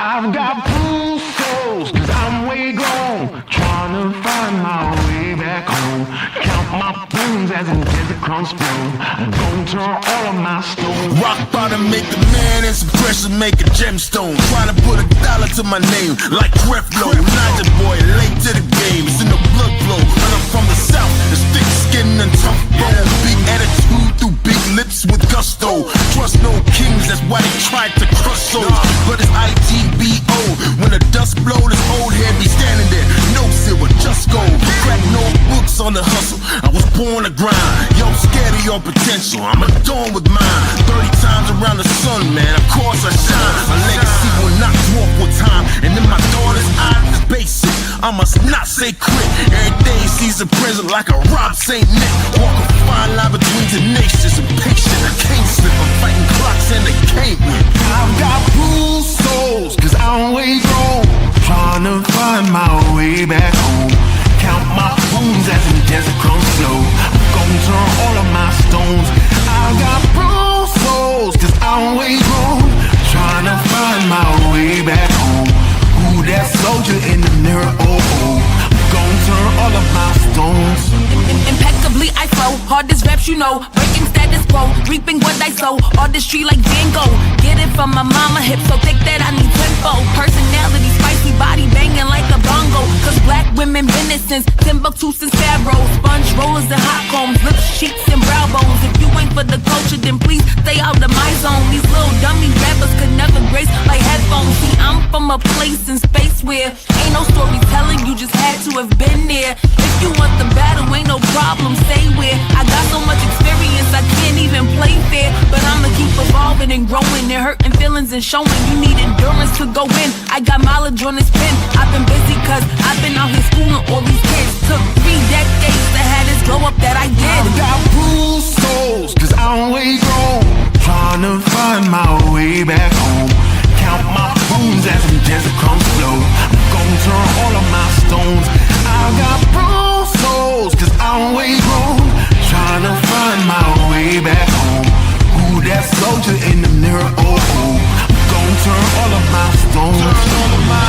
I've got blue souls, cause I'm way gone, trying to find my way back home. Count my bones as in desert crumbs spoon. I'm gonna turn all of my stones. Rock bottom make the man and some pressure make a gemstone. Trying to put $1 to my name like Creflo. Ninja boy, late to the game, it's in the blood flow. And I'm from the south, it's thick skin and tough bone. Big attitude through big lips with gusto. Trust no kings, that's why they tried to crush souls. But it's ITBO, when the dust blow, this old head be standing there. No silver, just gold. Crack no books on the hustle, I was born to grind. Yo, scared of your potential, I'm adorned with mine. 30 times around the sun, man, of course I shine. My legacy will not dwarf with time. And in my daughter's eyes, it's basic, I must not say quit. Every day sees a present like a Rob St. Nick. Walk a fine line between tenacious and patient. I can't slip, I'm fighting clocks and they can't win. I've got blue souls, cause I'm way gone, trying to find my way back home. Count my bones as in desert crumbs slow. I'm gonna turn all of my stones. I've got blue souls, cause I'm way gone, trying to find my way back home. Who that soldier in the mirror? Oh, oh. I'm gonna turn all of my stones. Impeccably I flow, hardest raps you know, breaking status quo, reaping what I sow, artistry like Van Gogh. Get it from my mama, hip so thick that I need tenfold. Personality spicy, body banging like a bongo. Cause black women been it since Timbuktu since Pharaoh. Sponge rollers and hot combs, lips, cheeks and brow bones. If you ain't for the culture, then please stay out of my zone. These little dummy rappers could never grace like headphones. See, I'm from a place in space where ain't no storytelling, you just had to have been there. If you want the battle, ain't no problem, stay where. I got so much experience, I can't even play fair. But I'ma keep evolving and growing and hurting feelings and showing. You need endurance to go in, I got mileage on this pen. I've been busy cause I've been out here schooling all these kids. Took 3 decades to have this glow up that I did. I've got blue souls, cause I'm way gone, trying to find my way back home. Count my bones as in desert crumbs flow. I'm gonna turn all of my stones. I've got blue souls, cause I'm way gone, trying to find my way back home. Who that soldier in the mirror? Oh, oh. I'm gonna turn all of my stones. Turn all of my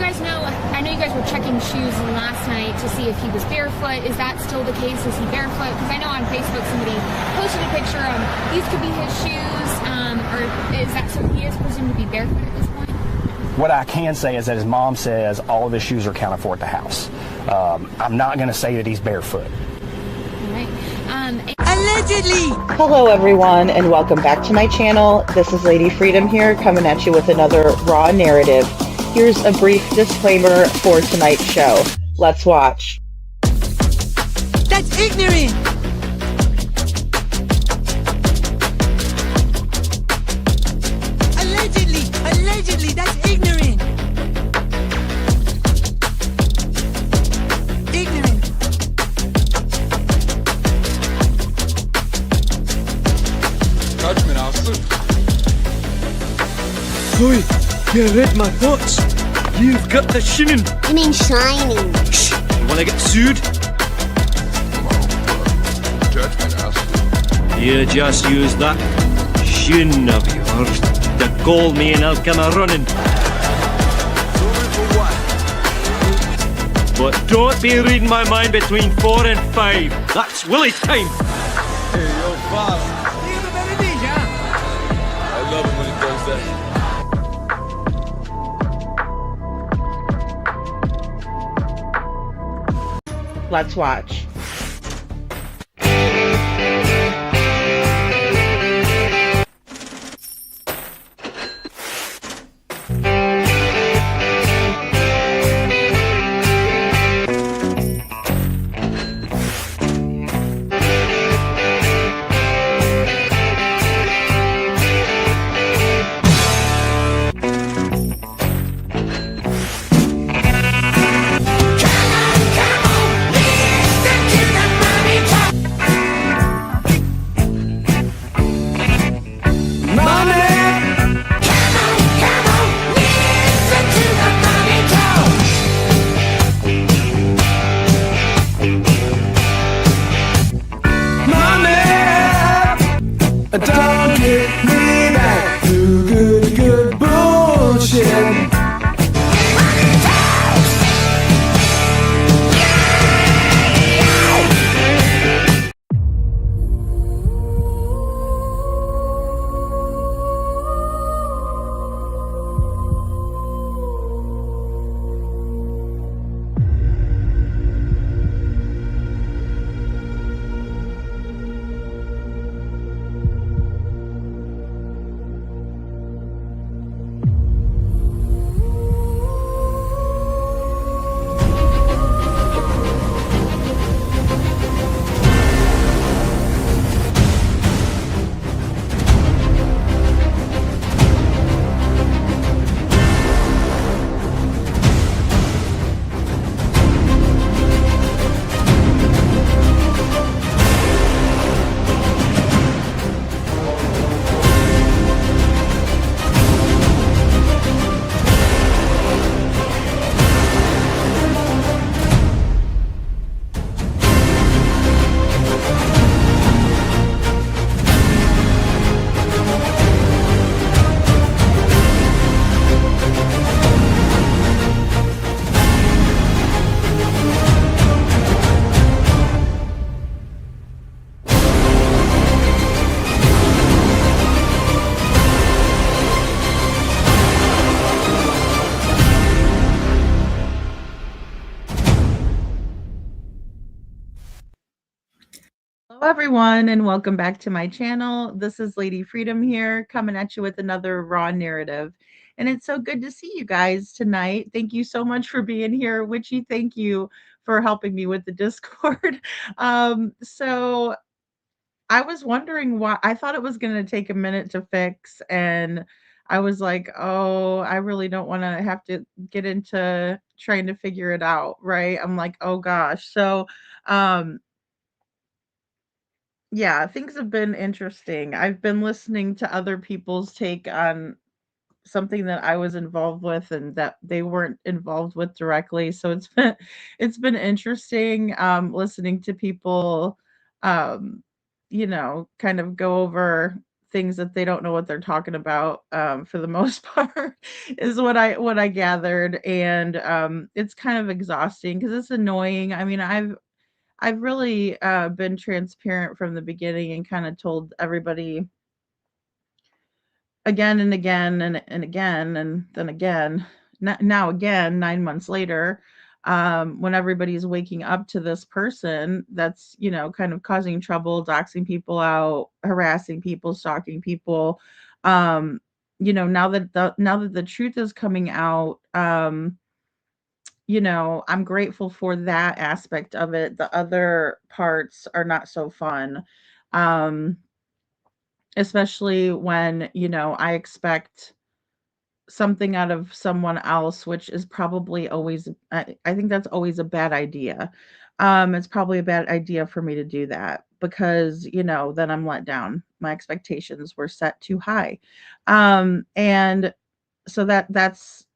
guys know, I know you guys were checking shoes last night to see if he was barefoot. Is that still the case? Is he barefoot? Because I know on Facebook somebody posted a picture of these could be his shoes, or is that so he is presumed to be barefoot at this point? What I can say is that his mom says all of his shoes are accounted for at the house. I'm not going to say that he's barefoot. All right. Allegedly! Hello everyone and welcome back to my channel. This is Lady Freedom here coming at you with another raw narrative. Here's a brief disclaimer for tonight's show. Let's watch. That's ignorant! Allegedly, that's ignorant! Ignorant! Judgment, officer. Oi, you read my thoughts. You've got the shinin. You mean shining? Shh, you wanna get sued? Judgment, officer. You just use that shin of yours to call me and I'll come a running. But don't be reading my mind between 4 and 5. That's Willie's time. Hey, yo, boss. I love it when he does that. Let's watch. Don't get me back to good bullshit. Hello everyone and welcome back to my channel. This is Lady Freedom here coming at you with another raw narrative. And it's so good to see you guys tonight. Thank you so much for being here. Witchy, thank you for helping me with the Discord. So I was wondering why. I thought it was going to take a minute to fix, and I was like, oh, I really don't want to have to get into trying to figure it out, right? I'm like, oh gosh. So um yeah, things have been interesting. I've been listening to other people's take on something that I was involved with and that they weren't involved with directly. So it's been interesting listening to people kind of go over things that they don't know what they're talking about, for the most part, is what I gathered, and it's kind of exhausting because it's annoying. I mean, I've really been transparent from the beginning and kind of told everybody again and again and again and then again, now again 9 months later, when everybody's waking up to this person that's, kind of causing trouble, doxing people out, harassing people, stalking people. um now that the truth is coming out, I'm grateful for that aspect of it. The other parts are not so fun. um Especially when, I expect something out of someone else, which is probably always, I think that's always a bad idea. It's probably a bad idea for me to do that because, then I'm let down. My expectations were set too high. And so that's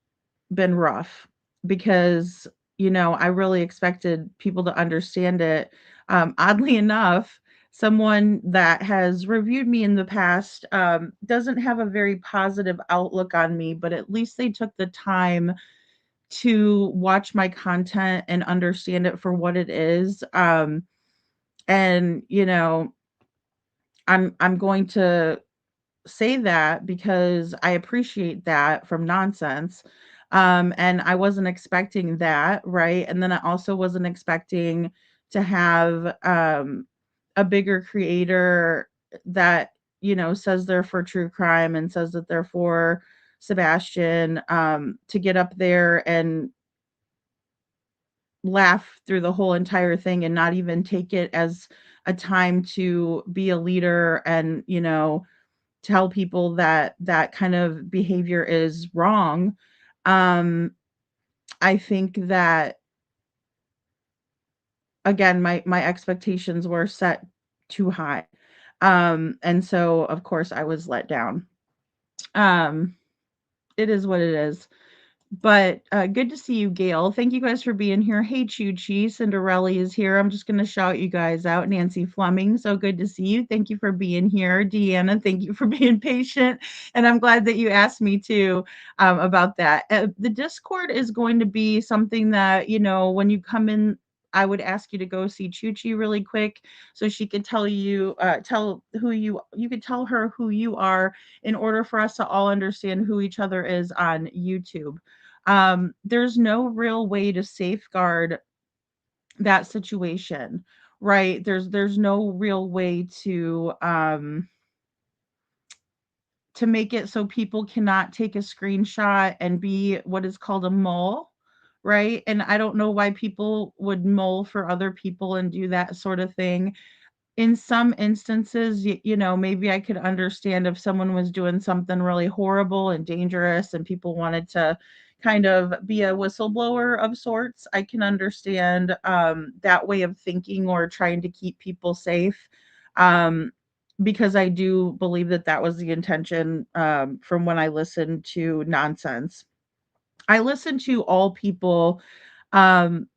been rough because, I really expected people to understand it. Oddly enough, someone that has reviewed me in the past, doesn't have a very positive outlook on me, but at least they took the time to watch my content and understand it for what it is. And I'm going to say that because I appreciate that from nonsense. And I wasn't expecting that, right? And then I also wasn't expecting to have a bigger creator that, says they're for true crime and says that they're for Sebastian, to get up there and laugh through the whole entire thing and not even take it as a time to be a leader and, tell people that that kind of behavior is wrong. um I think that, again, my expectations were set too high. And so of course I was let down. um it is what it is. But good to see you, Gail. Thank you guys for being here. Hey, Choo Chi, Cinderella is here. I'm just going to shout you guys out. Nancy Fleming, so good to see you. Thank you for being here. Deanna, thank you for being patient. And I'm glad that you asked me too, about that. The Discord is going to be something that, when you come in, I would ask you to go see Choo Chi really quick so she could tell you, tell who you could tell her who you are in order for us to all understand who each other is on YouTube. There's no real way to safeguard that situation, right? There's no real way to make it so people cannot take a screenshot and be what is called a mole, right? And I don't know why people would mole for other people and do that sort of thing. In some instances, maybe I could understand if someone was doing something really horrible and dangerous and people wanted to kind of be a whistleblower of sorts. I can understand that way of thinking or trying to keep people safe, um, because I do believe that that was the intention, from when I listened to nonsense. I listen to all people. Um,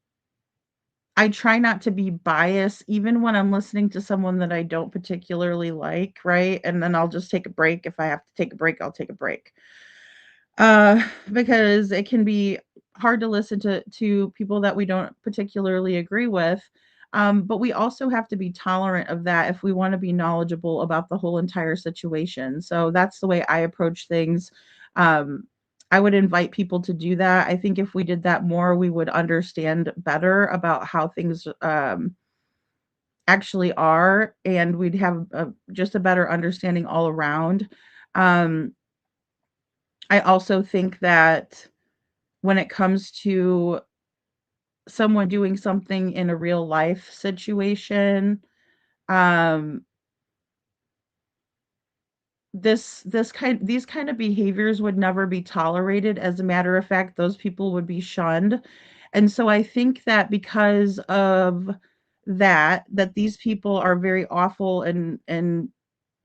I try not to be biased even when I'm listening to someone that I don't particularly like, right? And then I'll just take a break. If I have to take a break, I'll take a break. Because it can be hard to listen to people that we don't particularly agree with. But we also have to be tolerant of that if we want to be knowledgeable about the whole entire situation. So that's the way I approach things. Um, I would invite people to do that. I think if we did that more, we would understand better about how things actually are, and we'd have just a better understanding all around. Um, I also think that when it comes to someone doing something in a real life situation, um, these kind of behaviors would never be tolerated. As a matter of fact, those people would be shunned. And so I think that because of that these people are very awful and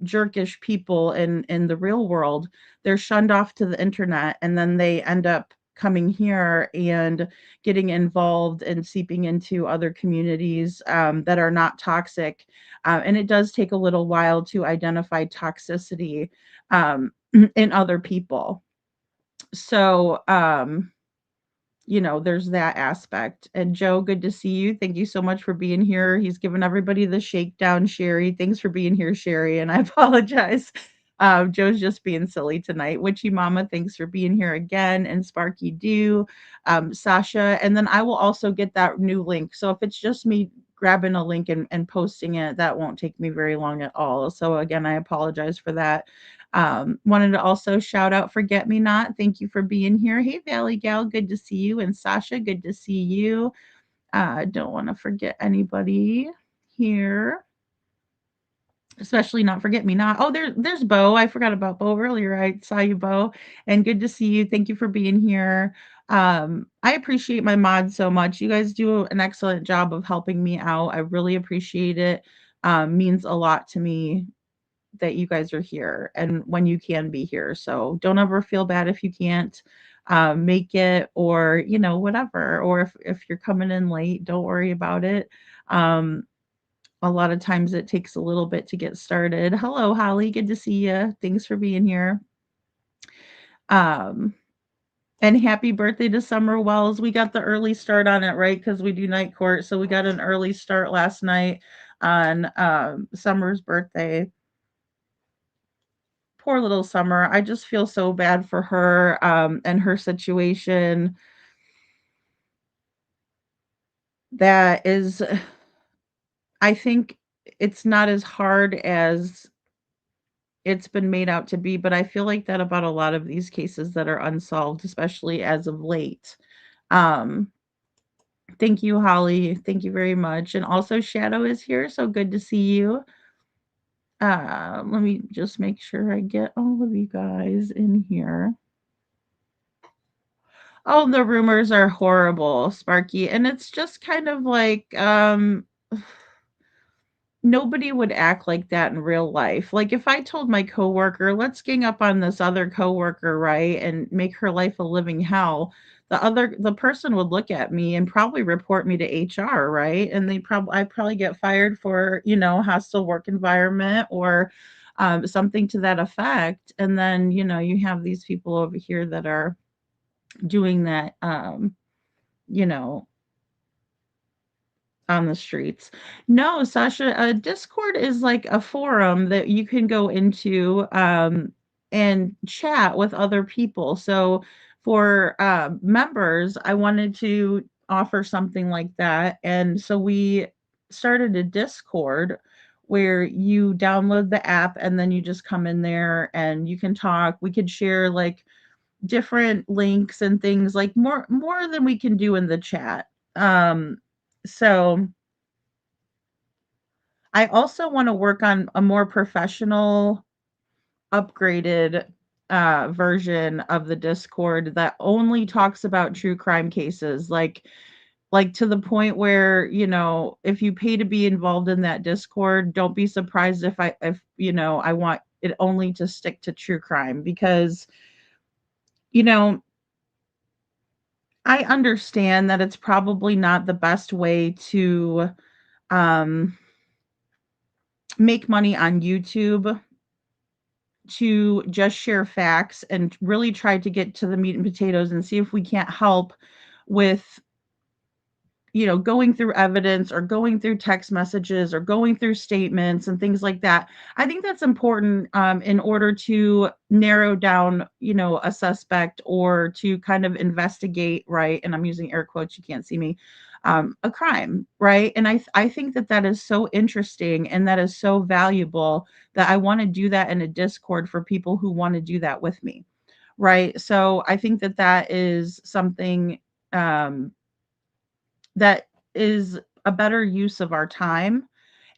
jerkish people in the real world, they're shunned off to the internet, and then they end up coming here and getting involved and seeping into other communities that are not toxic. And it does take a little while to identify toxicity in other people. So, there's that aspect. And Joe, good to see you. Thank you so much for being here. He's given everybody the shakedown, Sherry. Thanks for being here, Sherry. And I apologize. Joe's just being silly tonight. Witchy Mama, thanks for being here again. And Sparky Do, Sasha. And then I will also get that new link. So if it's just me grabbing a link and posting it, that won't take me very long at all. So again, I apologize for that. Wanted to also shout out Forget Me Not. Thank you for being here. Hey, Valley Gal, good to see you. And Sasha, good to see you. Don't want to forget anybody here, especially not Forget Me Not. Oh, there's Bo. I forgot about Bo earlier. I saw you, Bo, and good to see you. Thank you for being here. I appreciate my mods so much. You guys do an excellent job of helping me out. I really appreciate it. Means a lot to me that you guys are here and when you can be here. So don't ever feel bad if you can't make it, or whatever. Or if you're coming in late, don't worry about it. A lot of times it takes a little bit to get started. Hello, Holly. Good to see you. Thanks for being here. And happy birthday to Summer Wells. We got the early start on it, right? Because we do night court. So we got an early start last night on Summer's birthday. Poor little Summer. I just feel so bad for her and her situation. That is, I think it's not as hard as it's been made out to be, but I feel like that about a lot of these cases that are unsolved, especially as of late. Um, Thank you, Holly. Thank you very much. And also Shadow is here, so good to see you. Let me just make sure I get all of you guys in here. Oh, the rumors are horrible, Sparky. And it's just kind of like nobody would act like that in real life. Like if I told my coworker, let's gang up on this other coworker, right, and make her life a living hell, the person would look at me and probably report me to HR, right? And I'd probably get fired for, hostile work environment or something to that effect. And then, you have these people over here that are doing that, you know, on the streets. No, Sasha, Discord is like a forum that you can go into and chat with other people. So for members, I wanted to offer something like that. And so we started a Discord where you download the app and then you just come in there and you can talk. We could share like different links and things, like more than we can do in the chat. So I also want to work on a more professional, upgraded version of the Discord that only talks about true crime cases, like to the point where, if you pay to be involved in that Discord, don't be surprised if I want it only to stick to true crime, because you know I understand that it's probably not the best way to um, make money on YouTube, to just share facts and really try to get to the meat and potatoes and see if we can't help with going through evidence or going through text messages or going through statements and things like that. I think that's important in order to narrow down, a suspect, or to kind of investigate, right? And I'm using air quotes, you can't see me, a crime, right? And I think that is so interesting and that is so valuable that I want to do that in a Discord for people who want to do that with me, right? So I think that is something that is a better use of our time,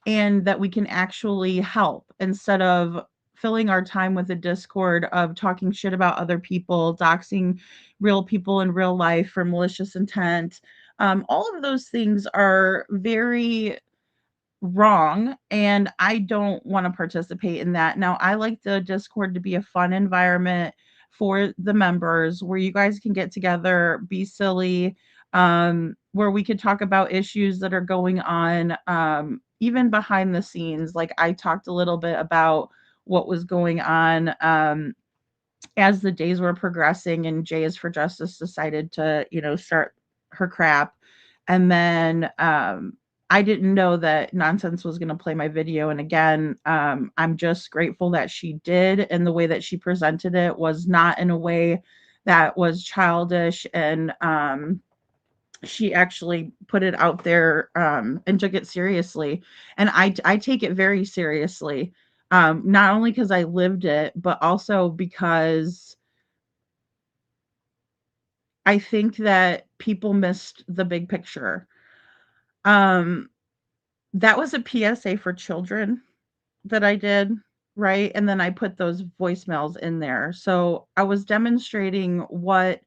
and that we can actually help instead of filling our time with a Discord of talking shit about other people, doxing real people in real life for malicious intent. All of those things are very wrong, and I don't want to participate in that. Now, I like the Discord to be a fun environment for the members where you guys can get together, be silly, where we could talk about issues that are going on, even behind the scenes. Like I talked a little bit about what was going on as the days were progressing, and Jay is for Justice decided to, start her crap. And then I didn't know that Nonsense was going to play my video. And again, I'm just grateful that she did. And the way that she presented it was not in a way that was childish. And she actually put it out there and took it seriously. And I take it very seriously, not only because I lived it, but also because I think that people missed the big picture. Um, that was a PSA for children that I did, right? And then I put those voicemails in there. So I was demonstrating what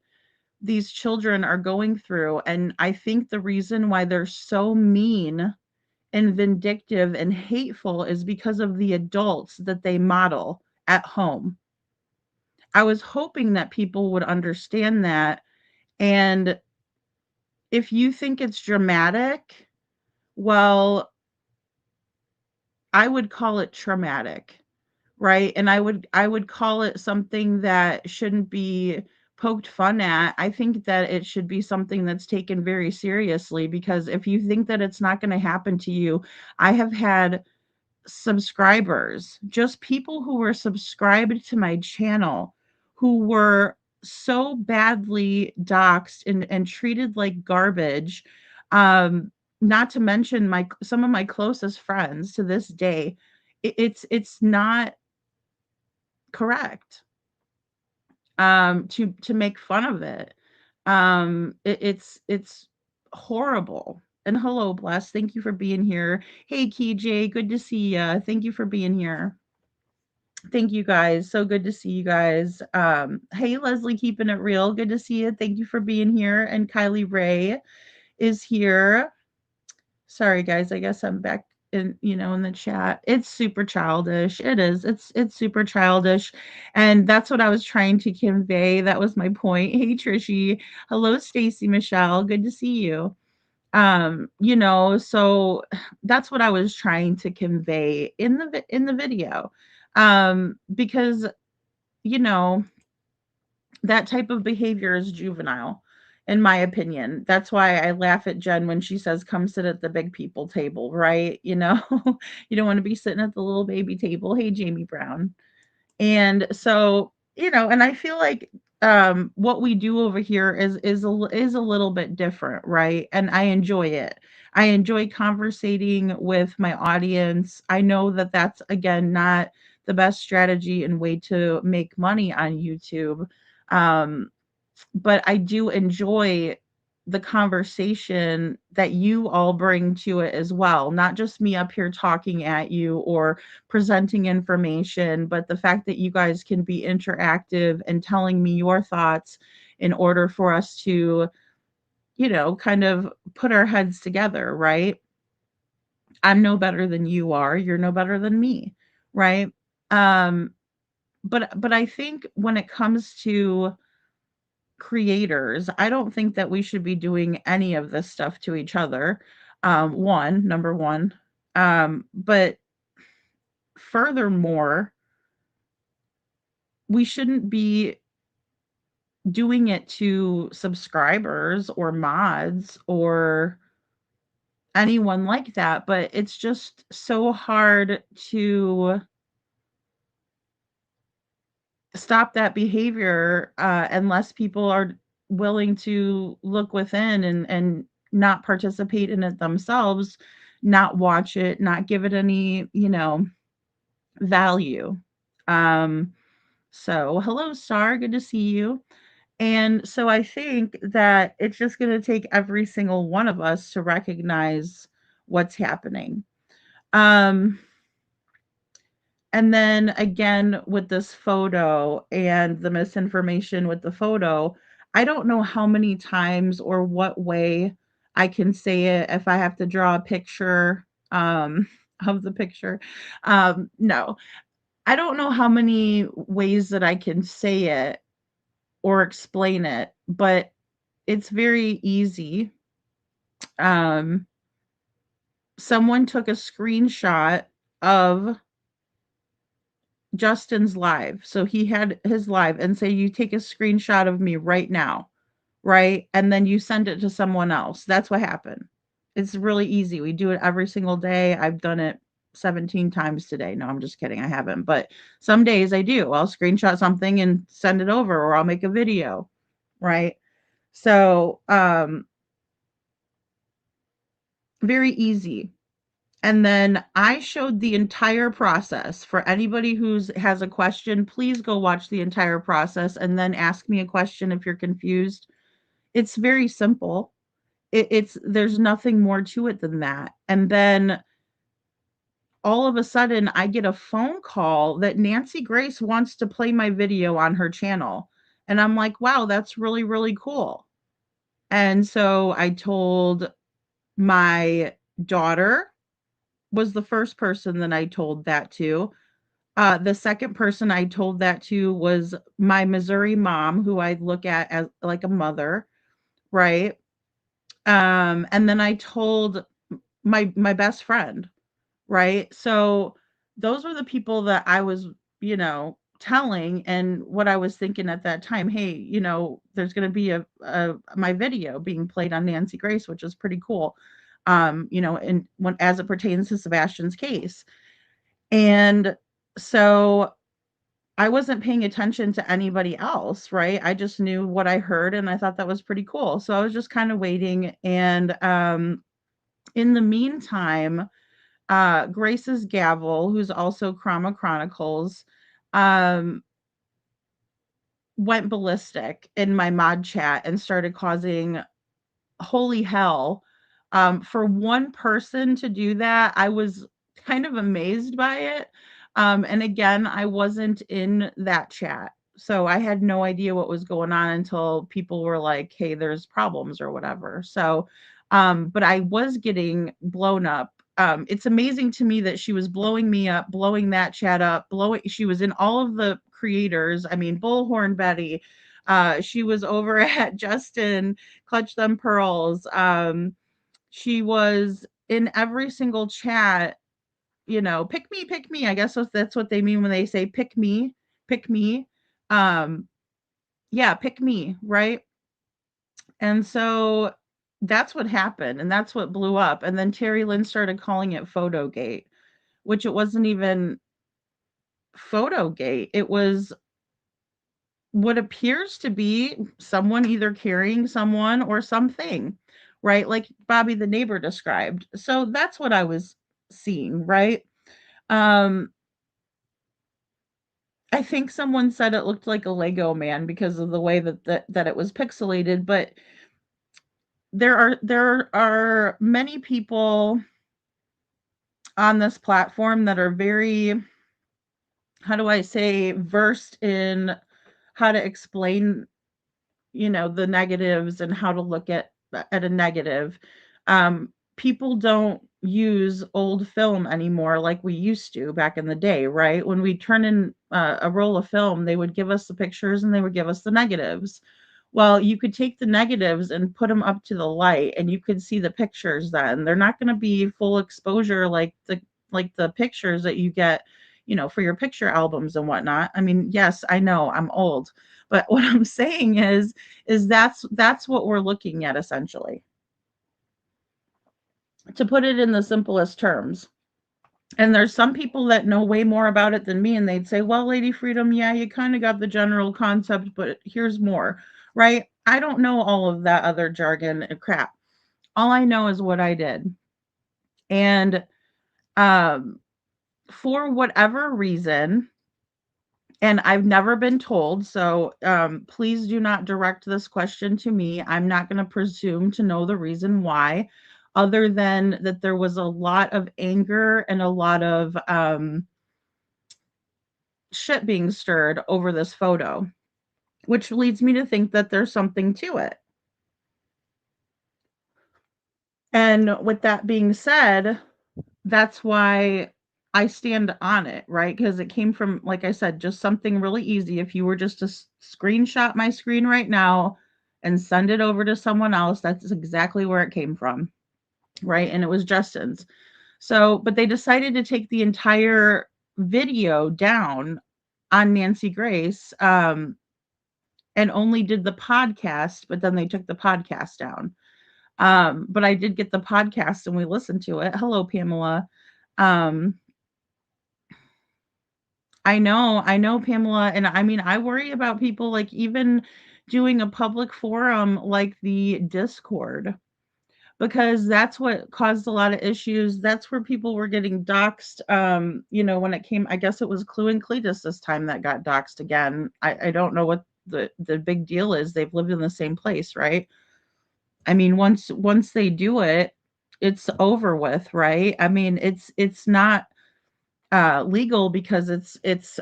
these children are going through. And I think the reason why they're so mean and vindictive and hateful is because of the adults that they model at home. I was hoping that people would understand that. And if you think it's dramatic, well, I would call it traumatic, right? And I would call it something that shouldn't be poked fun at. I think that it should be something that's taken very seriously, because if you think that it's not going to happen to you, I have had subscribers, just people who were subscribed to my channel, who were so badly doxxed and treated like garbage. Not to mention my some of my closest friends to this day. It's not correct to make fun of it. It's horrible. And hello, Bless. Thank you for being here. Hey, KJ, good to see ya. Thank you for being here. Thank you guys. So good to see you guys. Hey, Leslie, keeping it real. Good to see you. Thank you for being here. And Kylie Ray is here. Sorry, guys. I guess I'm back in the chat. It's super childish. It is. It's super childish. And that's what I was trying to convey. That was my point. Hey, Trishy. Hello, Stacy Michelle. Good to see you. So that's what I was trying to convey in the video. Because you know, that type of behavior is juvenile, in my opinion. That's why I laugh at Jen when she says, come sit at the big people table, right? You don't want to be sitting at the little baby table. Hey, Jamie Brown. And so, and I feel like what we do over here is a little bit different, right? And I enjoy it. I enjoy conversating with my audience. I know that that's again not the best strategy and way to make money on YouTube. Um, but I do enjoy the conversation that you all bring to it as well. Not just me up here talking at you or presenting information, but the fact that you guys can be interactive and telling me your thoughts in order for us to, kind of put our heads together, right? I'm no better than you are. You're no better than me, right? Um, but I think when it comes to creators, I don't think that we should be doing any of this stuff to each other. Number one. But furthermore, we shouldn't be doing it to subscribers or mods or anyone like that. But it's just so hard to stop that behavior unless people are willing to look within and not participate in it themselves, not watch it, not give it any, value. So hello, Star, good to see you. And so I think that it's just going to take every single one of us to recognize what's happening. And then again, with this photo and the misinformation with the photo, I don't know how many times or what way I can say it if I have to draw a picture of the picture. No, I don't know how many ways that I can say it or explain it, but it's very easy. Um, Someone took a screenshot of Justin's live. So he had his live and say, you take a screenshot of me right now, right? And then you send it to someone else. That's what happened. It's really easy. We do it every single day. I've done it 17 times today. No, I'm just kidding. I haven't. But some days I do. I'll screenshot something and send it over, or I'll make a video, right? So, very easy. And then I showed the entire process. For anybody who's has a question, please go watch the entire process and then ask me a question if you're confused. It's very simple. It's there's nothing more to it than that. And then all of a sudden I get a phone call that Nancy Grace wants to play my video on her channel. And I'm like, wow, that's really, really cool. And so I told my daughter was the first person that I told that to. The second person I told that to was my Missouri mom, who I look at as like a mother, right? And then I told my best friend, right? So those were the people that I was, telling, and what I was thinking at that time. Hey, there's going to be a my video being played on Nancy Grace, which is pretty cool. And when as it pertains to Sebastian's case. And so I wasn't paying attention to anybody else, right? I just knew what I heard and I thought that was pretty cool. So I was just kind of waiting. And in the meantime, Grace's Gavel, who's also Chroma Chronicles, um, went ballistic in my mod chat and started causing holy hell. For one person to do that, I was kind of amazed by it. And again, I wasn't in that chat. So I had no idea what was going on until people were like, hey, there's problems or whatever. So, but I was getting blown up. It's amazing to me that she was blowing me up, blowing that chat up, she was in all of the creators. I mean, Bullhorn Betty, she was over at Justin Clutch Them Pearls. She was in every single chat, pick me. I guess that's what they mean when they say pick me, pick me. Um, yeah, pick me, right? And so that's what happened, and that's what blew up. And then Terry Lynn started calling it Photogate, which it wasn't even Photogate. It was what appears to be someone either carrying someone or something, right? Like Bobby the neighbor described. So that's what I was seeing, right? Um, I think someone said it looked like a Lego man because of the way that it was pixelated, but there are many people on this platform that are very, how do I say, versed in how to explain the negatives and how to look at a negative. People don't use old film anymore like we used to back in the day, right? When we turn in a roll of film, they would give us the pictures and they would give us the negatives. Well, you could take the negatives and put them up to the light and you could see the pictures then. They're not going to be full exposure like the pictures that you get, for your picture albums and whatnot. I mean, yes, I know I'm old, but what I'm saying is that's what we're looking at essentially. To put it in the simplest terms. And there's some people that know way more about it than me, and they'd say, well, Lady Freedom, yeah, you kind of got the general concept, but here's more, right? I don't know all of that other jargon and crap. All I know is what I did. And for whatever reason, and I've never been told, so please do not direct this question to me. I'm not going to presume to know the reason why, other than that there was a lot of anger and a lot of shit being stirred over this photo, which leads me to think that there's something to it. And with that being said, that's why I stand on it, right? Because it came from, like I said, just something really easy. If you were just to screenshot my screen right now and send it over to someone else, that's exactly where it came from, right? And it was Justin's. So, but they decided to take the entire video down on Nancy Grace, and only did the podcast, but then they took the podcast down. But I did get the podcast and we listened to it. Hello, Pamela. Um, I know, Pamela, and I mean, I worry about people like even doing a public forum like the Discord, because that's what caused a lot of issues. That's where people were getting doxxed. When it came, I guess it was Clue and Cletus this time that got doxxed again. I don't know what the big deal is. They've lived in the same place, right? I mean, once they do it, it's over with, right? I mean, it's not legal because it's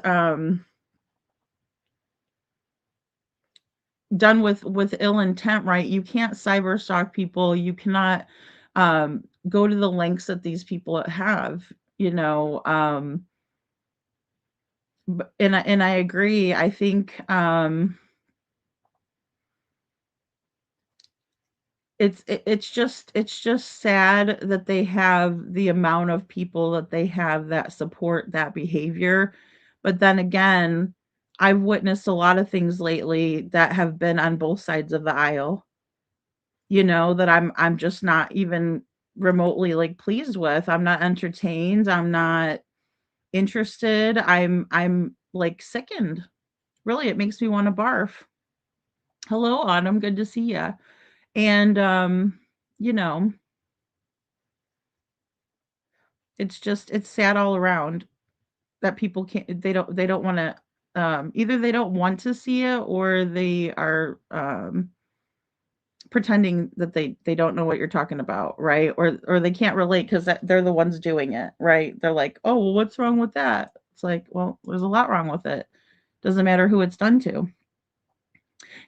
done with ill intent, right? You can't cyber stalk people. You cannot go to the lengths that these people have, you know. And I agree. I think it's just sad that they have the amount of people that they have that support that behavior. But then again, I've witnessed a lot of things lately that have been on both sides of the aisle, that I'm just not even remotely like pleased with. I'm not entertained. I'm not interested. I'm like sickened. Really, it makes me want to barf. Hello, Autumn. Good to see you. And you know, it's sad all around that people can't they don't want to either they don't want to see it or they are pretending that they don't know what you're talking about, right? Or they can't relate because they're the ones doing it, right? They're like, oh, well, what's wrong with that? It's like, well, there's a lot wrong with it. Doesn't matter who it's done to.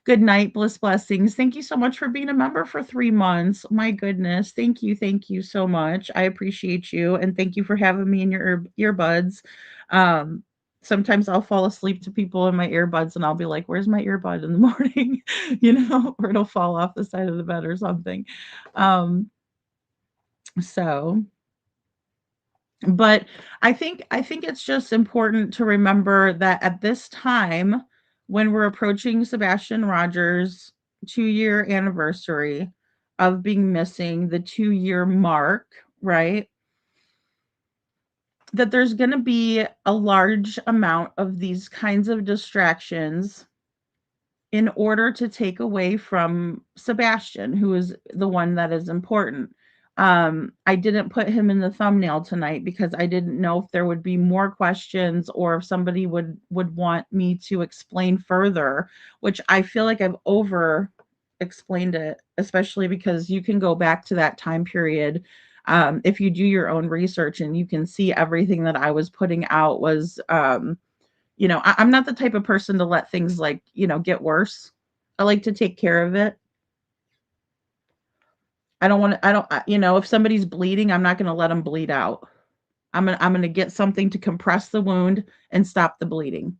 Good night, bliss blessings. Thank you so much for being a member for 3 months. My goodness, thank you so much. I appreciate you, and thank you for having me in your earbuds. Um, Sometimes I'll fall asleep to people in my earbuds, and I'll be like, "Where's my earbud?" in the morning, or it'll fall off the side of the bed or something. Um, so but I think it's just important to remember that at this time, when we're approaching Sebastian Rogers' 2-year anniversary of being missing, the 2-year mark, right? That there's going to be a large amount of these kinds of distractions in order to take away from Sebastian, who is the one that is important. I didn't put him in the thumbnail tonight because I didn't know if there would be more questions or if somebody would want me to explain further, which I feel like I've over explained it, especially because you can go back to that time period. If you do your own research, and you can see everything that I was putting out was I'm not the type of person to let things like, get worse. I like to take care of it. I don't, if somebody's bleeding, I'm not going to let them bleed out. I'm going to get something to compress the wound and stop the bleeding.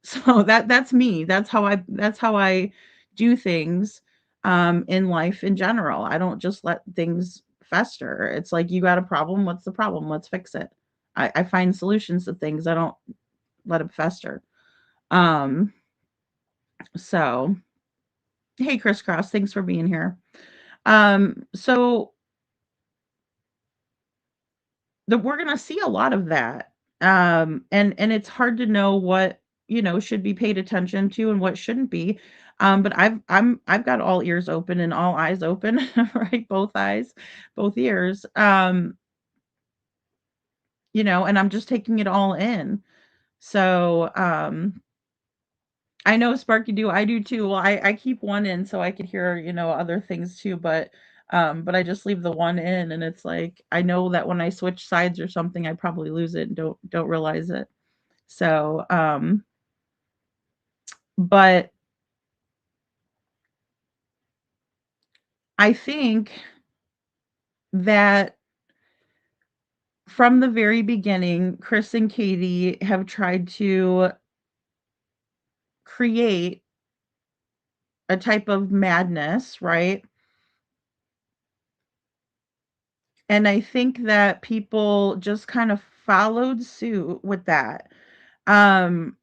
So that's me. That's how I do things in life in general. I don't just let things fester. It's like, you got a problem. What's the problem? Let's fix it. I find solutions to things. I don't let them fester. Um, So, hey, Crisscross, thanks for being here. So we're gonna see a lot of that, and it's hard to know what should be paid attention to and what shouldn't be. But I've got all ears open and all eyes open, right? Both eyes, both ears. And I'm just taking it all in. So, I know Sparky do. I do too. Well, I keep one in so I could hear, other things too, but I just leave the one in, and it's like I know that when I switch sides or something, I probably lose it and don't realize it. So, but I think that from the very beginning, Chris and Katie have tried to create a type of madness, right? And I think that people just kind of followed suit with that. Um,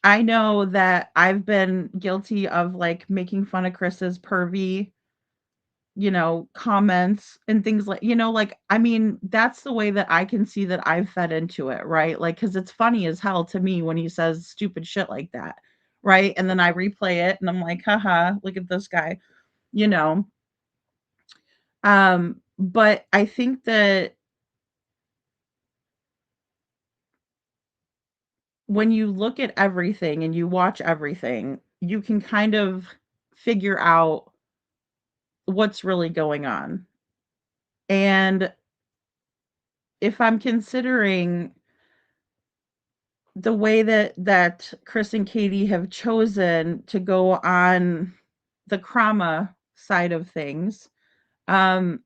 I know that I've been guilty of like making fun of Chris's pervy, comments and things like, like, I mean, that's the way that I can see that I've fed into it, right? Like, cause it's funny as hell to me when he says stupid shit like that, right? And then I replay it and I'm like, haha, look at this guy, you know. But I think that when you look at everything and you watch everything, you can kind of figure out what's really going on. And if I'm considering the way that Chris and Katie have chosen to go on the Krama side of things, um,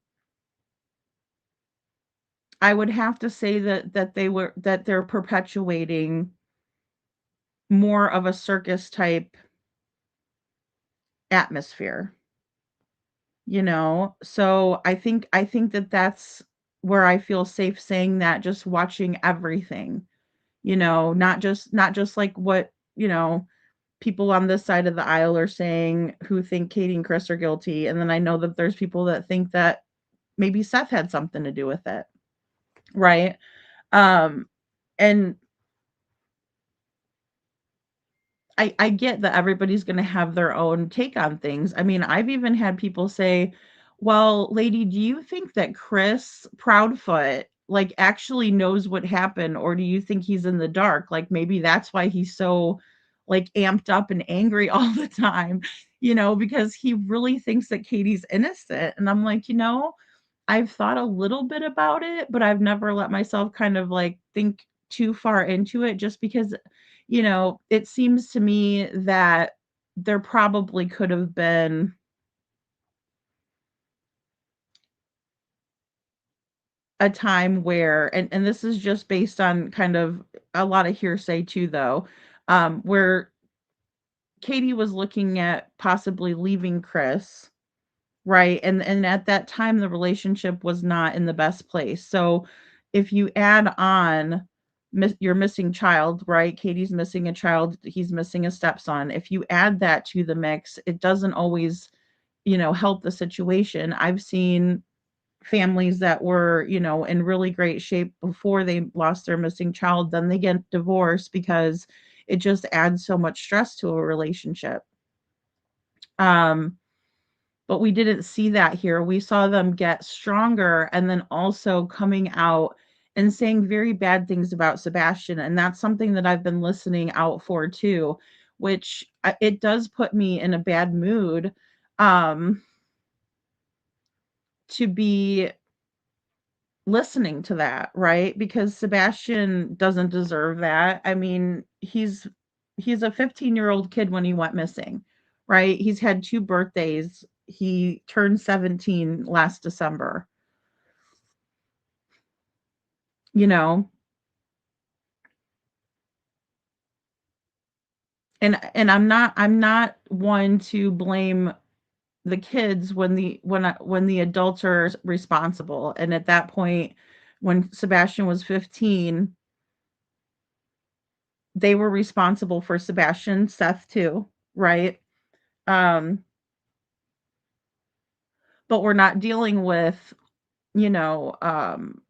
I would have to say that they're perpetuating more of a circus type atmosphere, So I think that that's where I feel safe saying that, just watching everything, not just like what, people on this side of the aisle are saying who think Katie and Chris are guilty. And then I know that there's people that think that maybe Seth had something to do with it. Right. Um, and I get that everybody's going to have their own take on things. I mean, I've even had people say, well, lady, do you think that Chris Proudfoot like actually knows what happened, or do you think he's in the dark? Like maybe that's why he's so like amped up and angry all the time, because he really thinks that Katie's innocent. And I'm like, I've thought a little bit about it, but I've never let myself kind of like think too far into it, just because, it seems to me that there probably could have been a time where, and this is just based on kind of a lot of hearsay too, though, where Katie was looking at possibly leaving Chris. Right, and at that time, the relationship was not in the best place. So, if you add on your missing child, right? Katie's missing a child, he's missing a stepson. If you add that to the mix, it doesn't always, help the situation. I've seen families that were, in really great shape before they lost their missing child, then they get divorced because it just adds so much stress to a relationship. Um, but we didn't see that here. We saw them get stronger and then also coming out and saying very bad things about Sebastian. And that's something that I've been listening out for too, which it does put me in a bad mood, um, to be listening to that, right? Because Sebastian doesn't deserve that. I mean, he's a 15-year-old kid when he went missing, right? He's had 2 birthdays. He turned 17 last December. You know, and I'm not one to blame the kids when the adults are responsible. And at that point, when Sebastian was 15, they were responsible for Sebastian, Seth too, right? Um, but we're not dealing with, you know, um,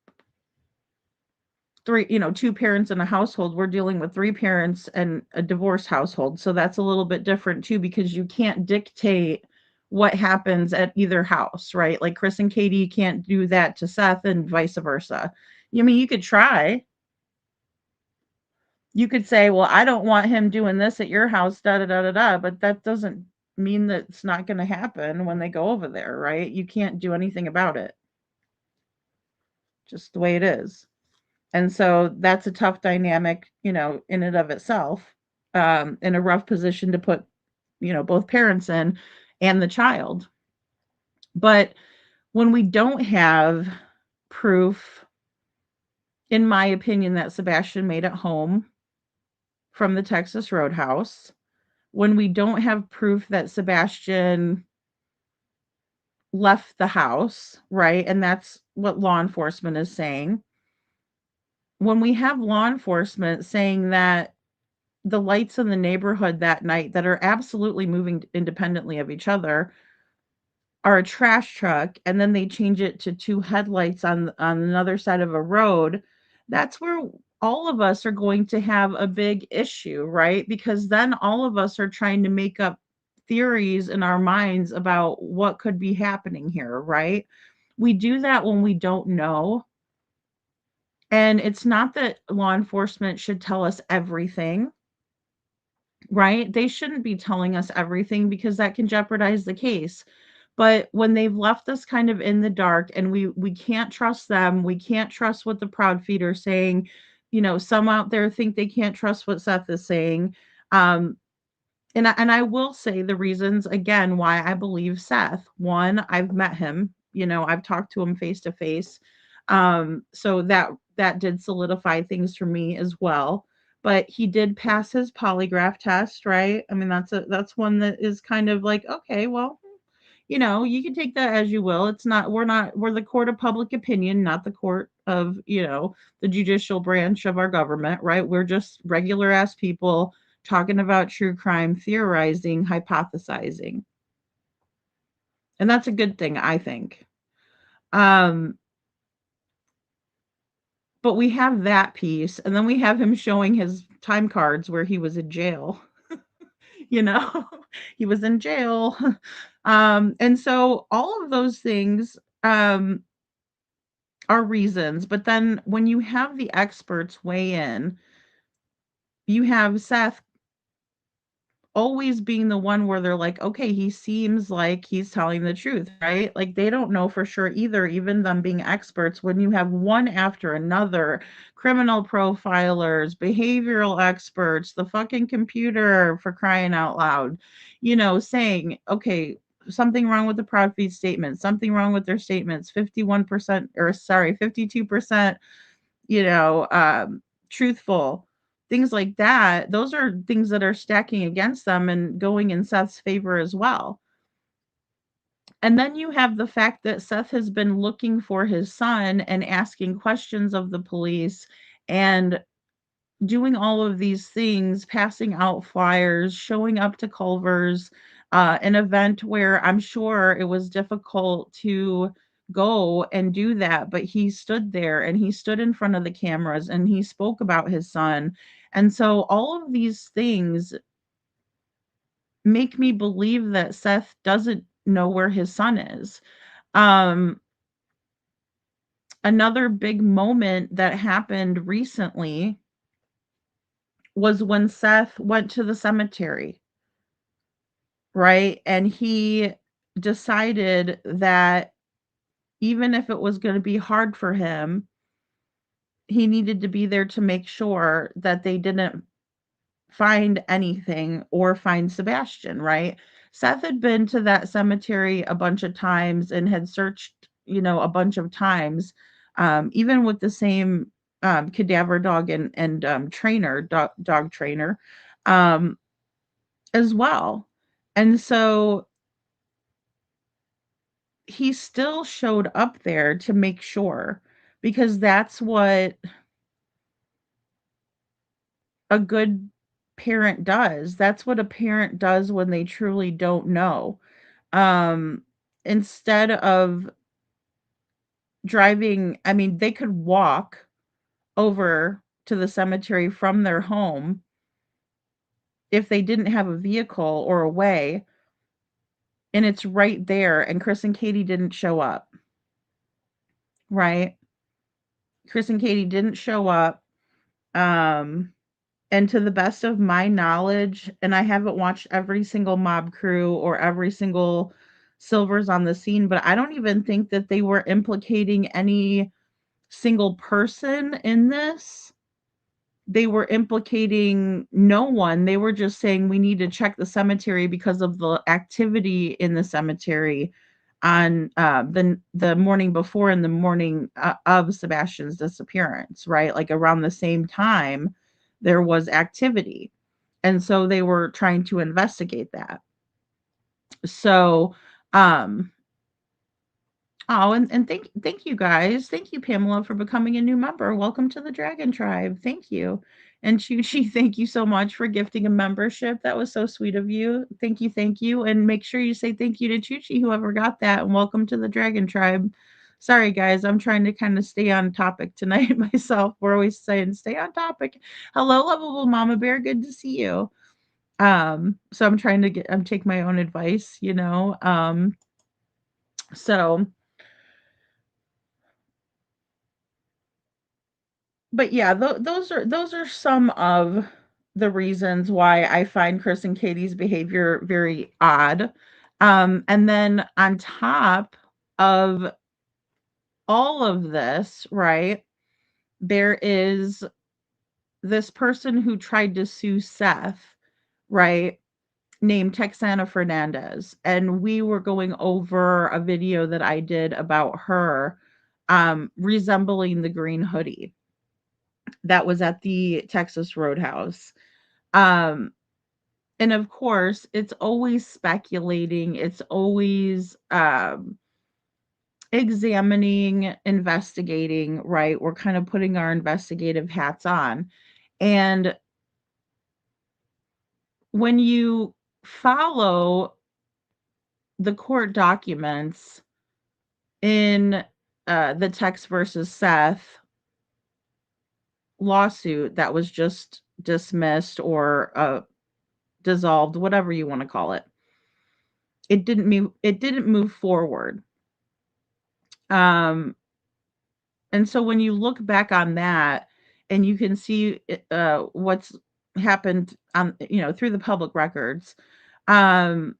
2 parents in a household. We're dealing with 3 parents and a divorced household. So that's a little bit different too, because you can't dictate what happens at either house, right? Like Chris and Katie can't do that to Seth and vice versa. I mean, you could try. You could say, "Well, I don't want him doing this at your house, da da da da da," but that doesn't mean that it's not going to happen when they go over there, right? You can't do anything about it. Just the way it is. And so that's a tough dynamic, in and of itself, in a rough position to put, both parents in and the child. But when we don't have proof, in my opinion, that Sebastian made it home from the Texas Roadhouse, when we don't have proof that Sebastian left the house, right? And that's what law enforcement is saying. When we have law enforcement saying that the lights in the neighborhood that night that are absolutely moving independently of each other are a trash truck, and then they change it to two headlights on another side of a road, that's where all of us are going to have a big issue, right? Because then all of us are trying to make up theories in our minds about what could be happening here, right? We do that when we don't know. And it's not that law enforcement should tell us everything, right? They shouldn't be telling us everything because that can jeopardize the case. But when they've left us kind of in the dark and we can't trust them, we can't trust what the proud feet are saying. You know, some out there think they can't trust what Seth is saying. Um, and I will say the reasons again why I believe Seth. One, I've met him, you know, I've talked to him face to face. So that did solidify things for me as well. But he did pass his polygraph test, right? I mean, that's one that is kind of like, okay, well, you know, you can take that as you will. It's not we're the court of public opinion, not the court of, you know, the judicial branch of our government, right? We're just regular ass people talking about true crime, theorizing, hypothesizing. And that's a good thing, I think. Um, but we have that piece, and then we have him showing his time cards where he was in jail. You know, he was in jail. And so all of those things are reasons. But then when you have the experts weigh in, you have Seth always being the one where they're like, okay, he seems like he's telling the truth, right? Like they don't know for sure either, even them being experts. When you have one after another, criminal profilers, behavioral experts, the fucking computer for crying out loud, you know, saying, okay, something wrong with the proud feed statement, something wrong with their statements, 51% or sorry, 52%, you know, truthful, things like that. Those are things that are stacking against them and going in Seth's favor as well. And then you have the fact that Seth has been looking for his son and asking questions of the police and doing all of these things, passing out flyers, showing up to Culver's, an event where I'm sure it was difficult to go and do that, but he stood there and he stood in front of the cameras and he spoke about his son. And so all of these things make me believe that Seth doesn't know where his son is. Um, Another big moment that happened recently was when Seth went to the cemetery, right? And he decided that even if it was going to be hard for him, he needed to be there to make sure that they didn't find anything or find Sebastian, right? Seth had been to that cemetery a bunch of times and had searched, you know, a bunch of times, even with the same cadaver dog and trainer, dog trainer, um, as well. And so he still showed up there to make sure because that's what a good parent does. That's what a parent does when they truly don't know. Um, Instead of driving, I mean, they could walk over to the cemetery from their home if they didn't have a vehicle or a way, and it's right there, and Chris and Katie didn't show up, right? Chris and Katie didn't show up. Um, and to the best of my knowledge, and I haven't watched every single mob crew or every single Silvers on the scene, but I don't even think that they were implicating any single person in this. They were implicating no one. They were just saying we need to check the cemetery because of the activity in the cemetery. on the morning before and the morning of Sebastian's disappearance, right? Like around the same time, there was activity, and so they were trying to investigate that. So, um, oh, and thank you guys. Thank you, Pamela, for becoming a new member. Welcome to the Dragon Tribe. Thank you. And Chuchi, thank you so much for gifting a membership. That was so sweet of you. Thank you, thank you. And make sure you say thank you to Chuchi, whoever got that, and welcome to the Dragon Tribe. Sorry, guys, I'm trying to kind of stay on topic tonight myself. We're always saying stay on topic. Hello, lovable Mama Bear. Good to see you. So I'm trying to take my own advice, you know. So but yeah, those are some of the reasons why I find Chris and Katie's behavior very odd. And then on top of all of this, right, there is this person who tried to sue Seth, right, named Texana Fernandez. And we were going over a video that I did about her resembling the green hoodie that was at the Texas Roadhouse. Um, and of course, it's always speculating, it's always examining, investigating, right? We're kind of putting our investigative hats on. And when you follow the court documents in the Tex versus Seth lawsuit that was just dismissed or dissolved, whatever you want to call it. It didn't move forward. Um and so when you look back on that and you can see what's happened on through the public records, um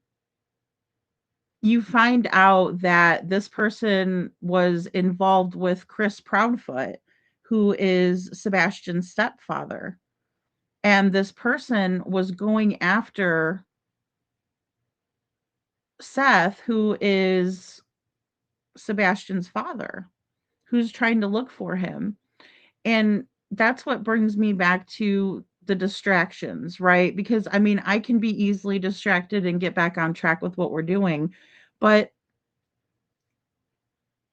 you find out that this person was involved with Chris Proudfoot, who is Sebastian's stepfather. And this person was going after Seth, who is Sebastian's father, who's trying to look for him. And that's what brings me back to the distractions, right? Because I mean, I can be easily distracted and get back on track with what we're doing. But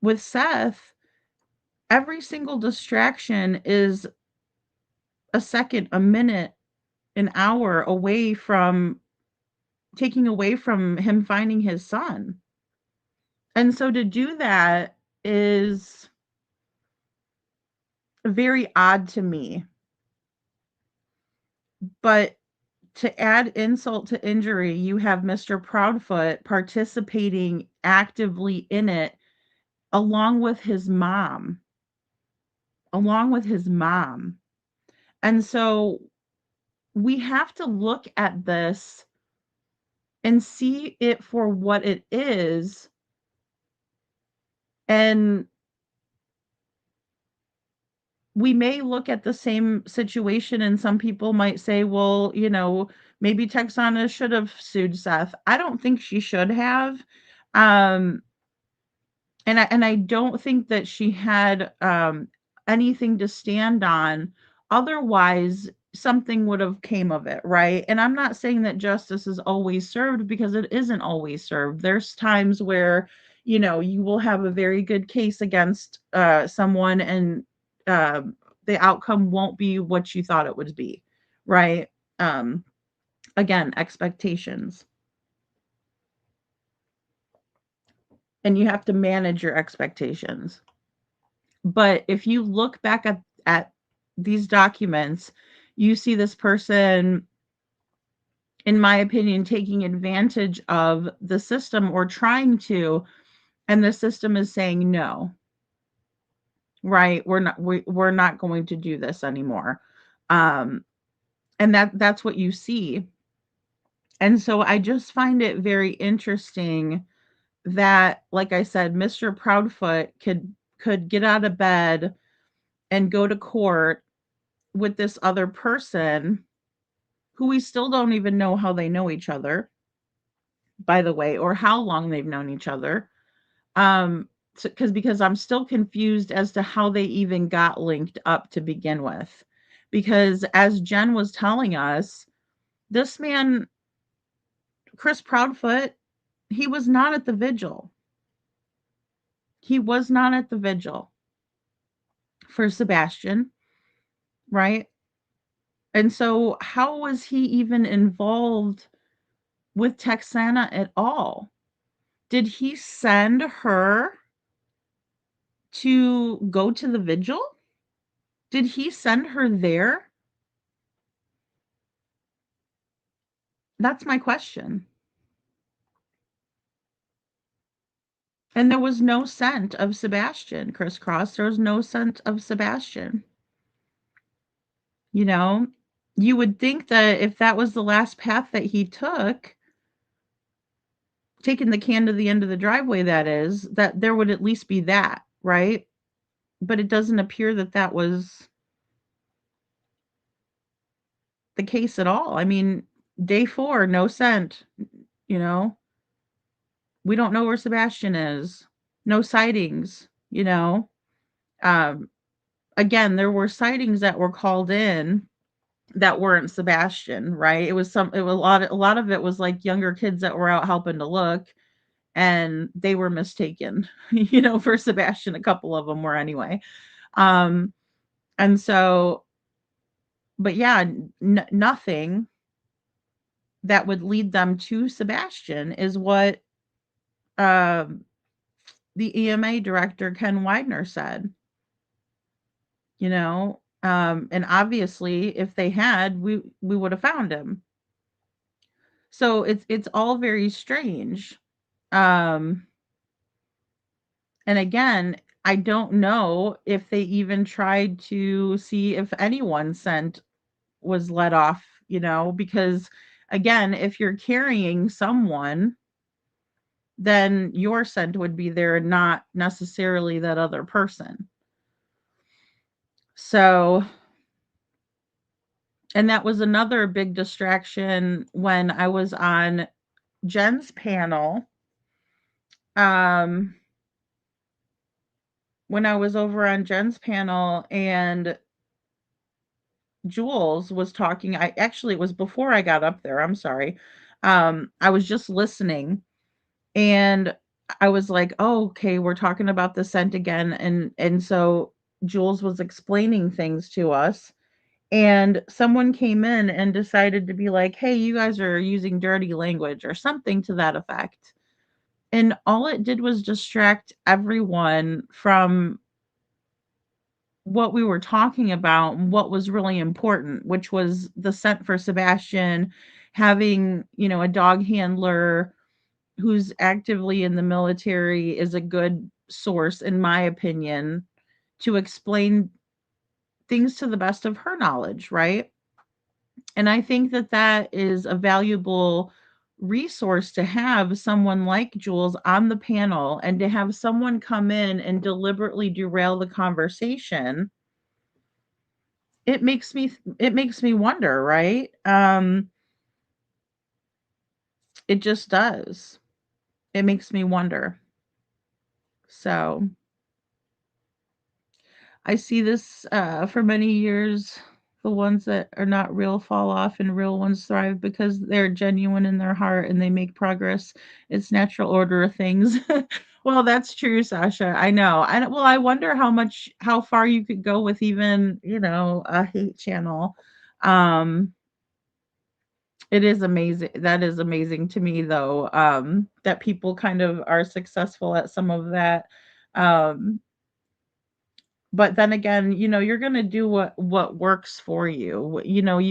with Seth, every single distraction is a second, a minute, an hour away from taking away from him finding his son. And so to do that is very odd to me. But to add insult to injury, you have Mr. Proudfoot participating actively in it along with his mom. Along with his mom. And so we have to look at this and see it for what it is. And we may look at the same situation and some people might say, well, maybe Texana should have sued Seth. I don't think she should have. Um, and I don't think that she had anything to stand on. Otherwise, something would have came of it, right? And I'm not saying that justice is always served, because it isn't always served. There's times where you will have a very good case against someone, and uh, the outcome won't be what you thought it would be, right? um Again, expectations, and you have to manage your expectations. But if you look back at these documents, you see this person, in my opinion, taking advantage of the system, or trying to, and the system is saying no. Right? We're not going to do this anymore. Um and that's what you see. And so I just find it very interesting that, like I said, Mr. Proudfoot could get out of bed and go to court with this other person who we still don't even know how they know each other, by the way, or how long they've known each other. Because I'm still confused as to how they even got linked up to begin with. Because as Jen was telling us, this man, Chris Proudfoot, he was not at the vigil. He was not at the vigil for Sebastian, right? And so, how was he even involved with Texana at all? Did he send her to go to the vigil? Did he send her there? That's my question. And there was no scent of Sebastian, crisscross. There was no scent of Sebastian. You know, you would think that if that was the last path that he took, taking the can to the end of the driveway, that is, that there would at least be that, right? But it doesn't appear that that was the case at all. I mean, day 4, no scent, you know. We don't know where Sebastian is. No sightings, you know. Um, Again, there were sightings that were called in that weren't Sebastian, right? It was a lot of it was like younger kids that were out helping to look and they were mistaken, for Sebastian. A couple of them were anyway. Um and so but yeah, nothing that would lead them to Sebastian is what um the EMA director Ken Widener said. And obviously if they had, we would have found him. So it's all very strange. Um and again, I don't know if they even tried to see if anyone's scent was let off, because again, if you're carrying someone, then your scent would be there, not necessarily that other person. So, and that was another big distraction when I was on Jen's panel. Um, when I was over on Jen's panel and Jules was talking, it was before I got up there. I'm sorry. I was just listening and I was like, "Oh, okay, we're talking about the scent again." And so Jules was explaining things to us and someone came in and decided to be like, "Hey, you guys are using dirty language," or something to that effect. And all it did was distract everyone from what we were talking about, what was really important, which was the scent for Sebastian, having, a dog handler who's actively in the military is a good source, in my opinion, to explain things to the best of her knowledge, right? And I think that that is a valuable resource to have someone like Jules on the panel and to have someone come in and deliberately derail the conversation. It makes me wonder, right? It just does. It makes me wonder. So I see this for many years. The ones that are not real fall off and real ones thrive because they're genuine in their heart and they make progress. It's natural order of things. Well, that's true, Sasha. I know. I wonder how far you could go with even, a hate channel. Um, It is amazing. That is amazing to me though, that people kind of are successful at some of that. Um, but then again, you're gonna do what works for you.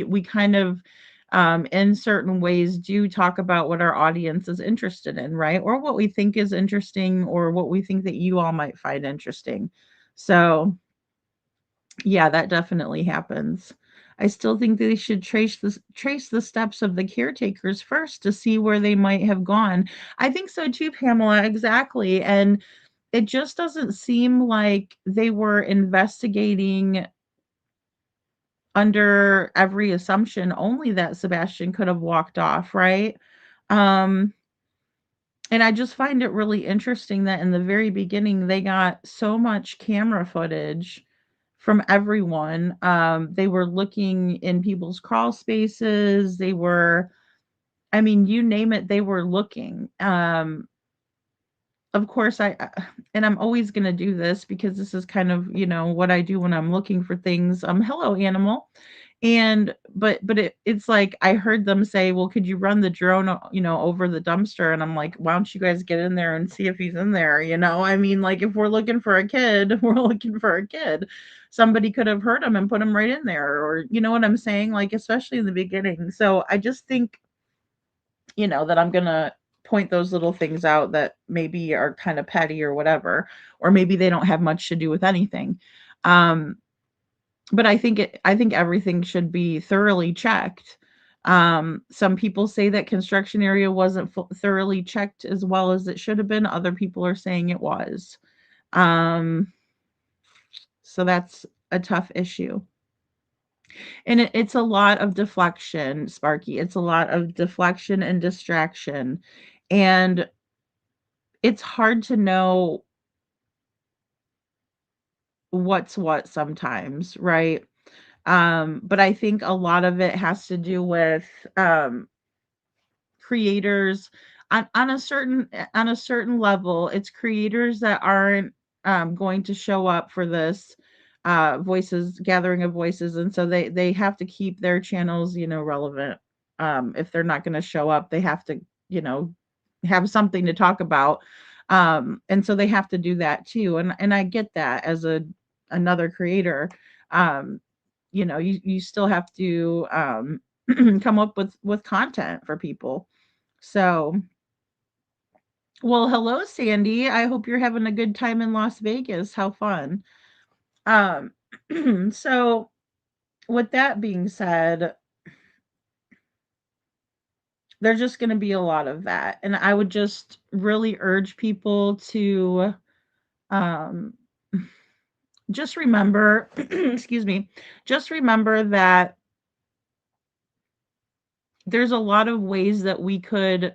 We kind of in certain ways do talk about what our audience is interested in, right? Or what we think is interesting or what we think that you all might find interesting. So yeah, that definitely happens. I still think they should trace the steps of the caretakers first to see where they might have gone. I think so too, Pamela, exactly. And it just doesn't seem like they were investigating under every assumption only that Sebastian could have walked off, right? Um And I just find it really interesting that in the very beginning, they got so much camera footage from everyone. They were looking in people's crawl spaces. They were, I mean, you name it, they were looking. Of course, and I'm always going to do this because this is kind of, what I do when I'm looking for things. Hello, animal. And but it's like I heard them say, well, could you run the drone, over the dumpster? And I'm like, why don't you guys get in there and see if he's in there? I mean, like, if we're looking for a kid, we're looking for a kid. Somebody could have heard him and put him right in there, or you know what I'm saying? Like, especially in the beginning. So I just think, that I'm gonna point those little things out that maybe are kind of petty or whatever, or maybe they don't have much to do with anything. Um, but I think everything should be thoroughly checked. Some people say that construction area wasn't thoroughly checked as well as it should have been. Other people are saying it was. Um, so that's a tough issue. And it's a lot of deflection, Sparky. It's a lot of deflection and distraction. And it's hard to know what's what sometimes, right? But I think a lot of it has to do with creators on a certain level. It's creators that aren't going to show up for this voices gathering of voices, and so they have to keep their channels, relevant. If they're not going to show up, they have to, have something to talk about. And so they have to do that too, and I get that as another creator. um you still have to come up with content for people. So, well, hello, Sandy. I hope you're having a good time in Las Vegas. How fun. Um, so with that being said, there's just going to be a lot of that. And I would just really urge people to um just remember, excuse me, just remember that there's a lot of ways that we could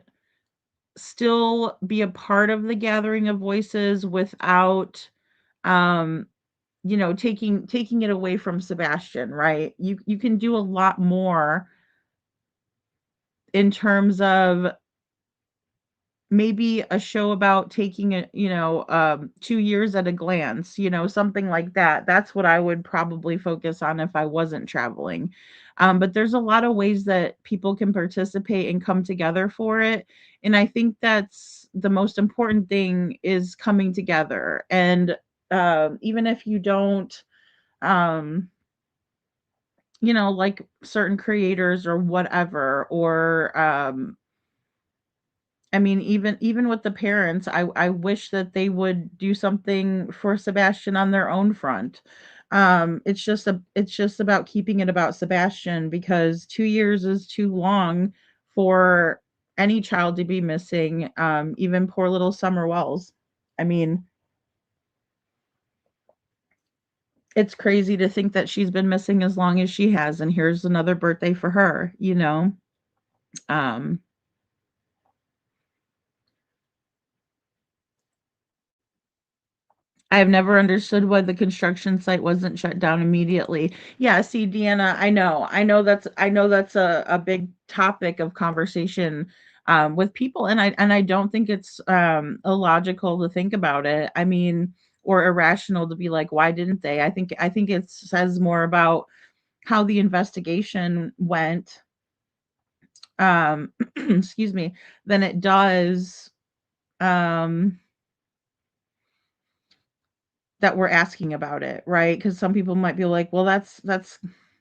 still be a part of the gathering of voices without um taking it away from Sebastian, right? You can do a lot more in terms of maybe a show about taking it, 2 years at a glance, something like that. That's what I would probably focus on if I wasn't traveling. But there's a lot of ways that people can participate and come together for it. And I think that's the most important thing, is coming together. And even if you don't, um, like certain creators or whatever, or I mean, even with the parents, I wish that they would do something for Sebastian on their own front. It's just about keeping it about Sebastian, because 2 years is too long for any child to be missing, even poor little Summer Wells. I mean, it's crazy to think that she's been missing as long as she has, and here's another birthday for her. Um, I've never understood why the construction site wasn't shut down immediately. Yeah, see, Deanna, I know that's a big topic of conversation with people, and I don't think it's illogical to think about it. I mean, or irrational to be like, why didn't they? I think it says more about how the investigation went, excuse me, than it does um that we're asking about it, right? Because some people might be like, well, that's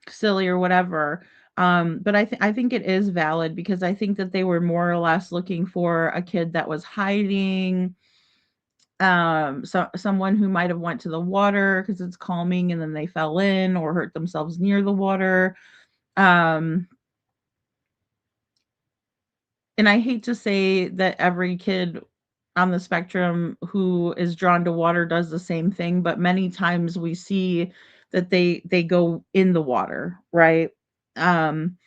silly or whatever. But I think it is valid, because I think that they were more or less looking for a kid that was hiding, so someone who might have went to the water because it's calming and then they fell in or hurt themselves near the water. Um, and I hate to say that every kid on the spectrum who is drawn to water does the same thing, but many times we see that they go in the water, right? Um,